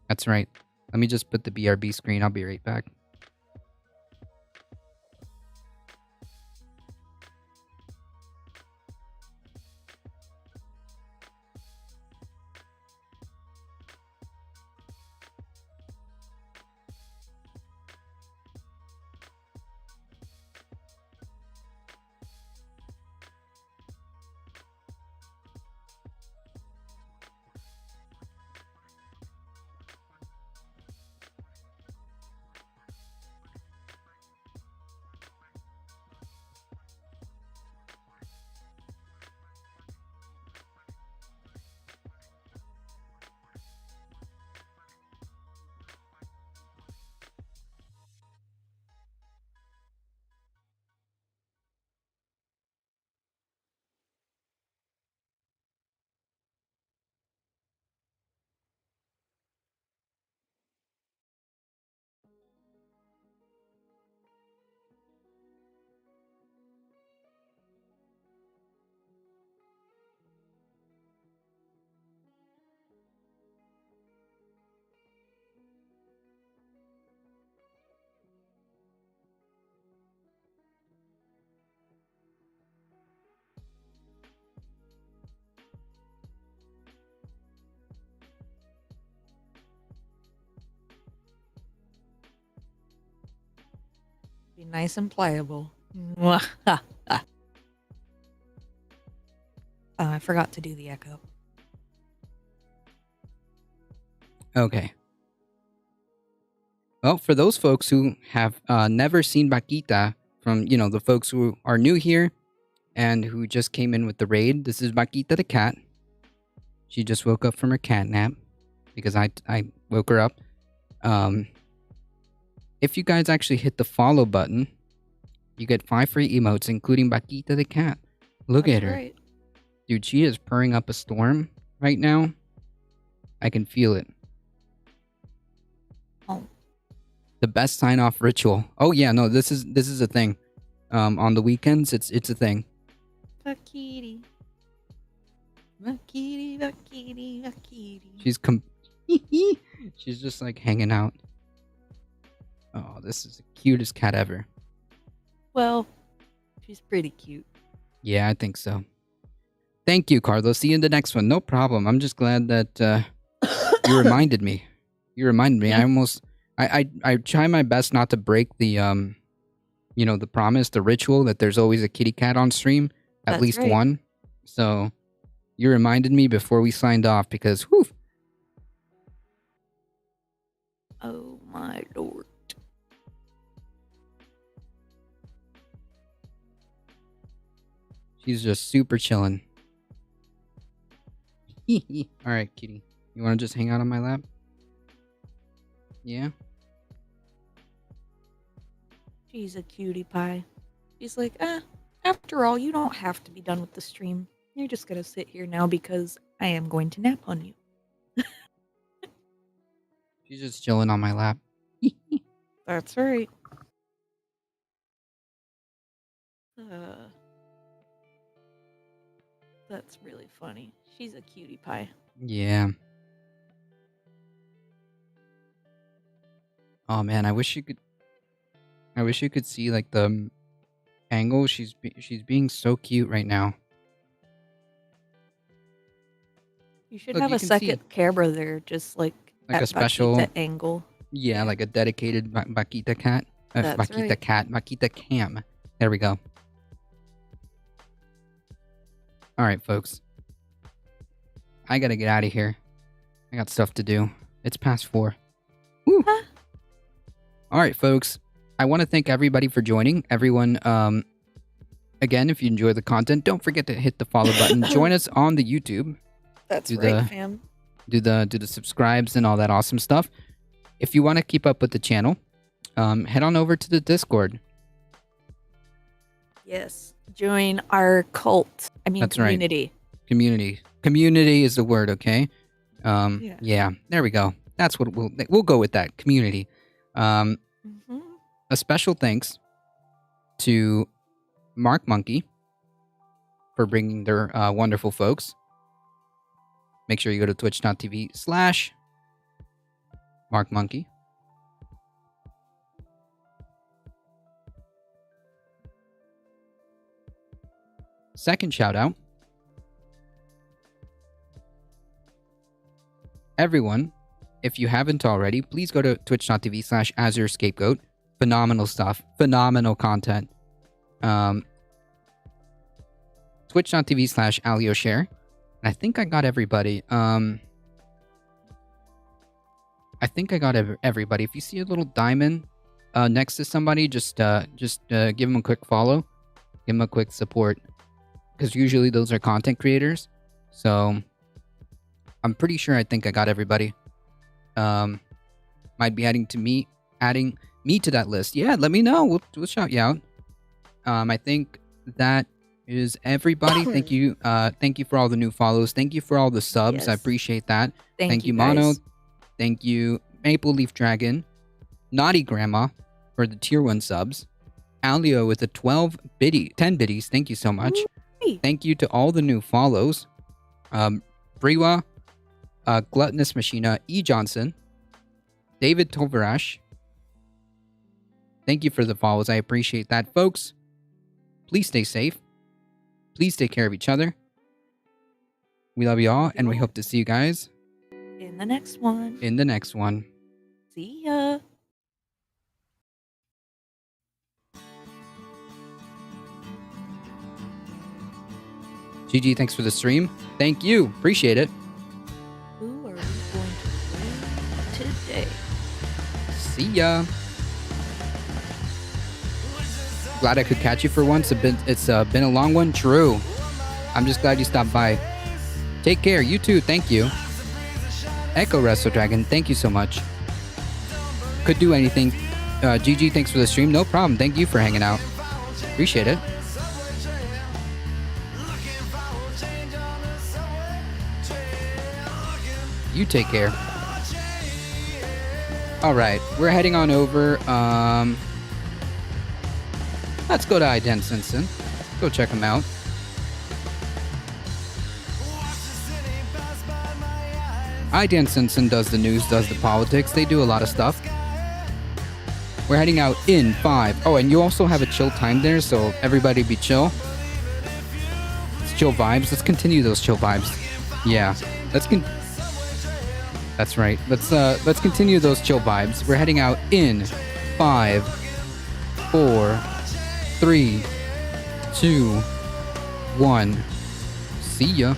That's right. Let me just put the BRB screen. I'll be right back. Be nice and pliable. I forgot to do the echo. Okay. Well, for those folks who have never seen Baquita, from the folks who are new here and who just came in with the raid, this is Baquita the cat. She just woke up from her cat nap because I woke her up. If you guys actually hit the follow button, you get 5 free emotes, including Baquita the cat. Look That's at her. right. Dude, she is purring up a storm right now. I can feel it. Oh. The best sign off ritual. Oh yeah, no, this is a thing. On the weekends, it's a thing. Pakiti. My kitty, my kitty, my kitty. She's just like hanging out. Oh, this is the cutest cat ever. Well, she's pretty cute. Yeah, I think so. Thank you, Carlos. See you in the next one. No problem. I'm just glad that you reminded me. You reminded me. I try my best not to break the the promise, the ritual that there's always a kitty cat on stream, at That's least right. one. So you reminded me before we signed off because whew. Oh my lord. She's just super chilling. All right, kitty. You want to just hang out on my lap? Yeah? She's a cutie pie. She's like, after all, you don't have to be done with the stream. You're just gonna sit here now because I am going to nap on you. She's just chilling on my lap. That's right. That's really funny. She's a cutie pie. Yeah. Oh man, I wish you could see like the angle. She's being so cute right now. You should Look, have you a can second camera there, just like Like at a special Vaquita angle. Yeah, like a dedicated Vaquita cat. That's Vaquita right. cat. Vaquita cam. There we go. All right, folks. I gotta get out of here. I got stuff to do. It's past 4. Woo. Huh? All right, folks. I want to thank everybody for joining. Everyone, again, if you enjoy the content, don't forget to hit the follow button. Join us on the YouTube. That's Do right, the- fam. Do the subscribes and all that awesome stuff. If you want to keep up with the channel, head on over to the Discord. Yes. Join our cult. I mean, That's right. community. Community is the word, okay? Yeah. Yeah, there we go. That's what we'll go with that. Community. Hmm. A special thanks to Mark Monkey for bringing their wonderful folks. Make sure you go to twitch.tv/Mark Monkey. Second shout out. Everyone, if you haven't already, please go to twitch.tv/AzureScapegoat. Phenomenal stuff. Phenomenal content. Twitch.tv/AlioShare. And I think I got everybody. I think I got everybody. If you see a little diamond next to somebody, just give them a quick follow. Give them a quick support. Because usually those are content creators. So I'm pretty sure I think I got everybody. Might be adding me to that list. Yeah, let me know. We'll shout you out. I think that is everybody. Thank you. Thank you for all the new follows. Thank you for all the subs. I Yes. appreciate that. Thank you, Mono. guys. Thank you, Maple Leaf Dragon. Naughty Grandma for the tier 1 subs. Alio with the 10 biddies. Thank you so much. Hey. Thank you to all the new follows. Briwa, Gluttonous Machina, E. Johnson, David Tovarash. Thank you for the follows. I appreciate that, folks. Please stay safe. Please take care of each other. We love you all, and we hope to see you guys In the next one. in the next one. See ya. GG, thanks for the stream. Thank you. Appreciate it. Who are we going to win today? See ya. Glad I could catch you for once. It's been a long one. True. I'm just glad you stopped by. Take care. You too. Thank you. Echo Wrestle Dragon, thank you so much. Could do anything. GG, thanks for the stream. No problem. Thank you for hanging out. Appreciate it. You take care. All right, we're heading on over. Let's go to Iden Simpson. Go check him out. Dan Simpson does the news, does the politics. They do a lot of stuff. We're heading out in 5. Oh, and you also have a chill time there, so everybody be chill. It's chill vibes. Let's continue those chill vibes. Yeah. That's right. Let's continue those chill vibes. We're heading out in 5, 4, 3, 2, 1. See ya.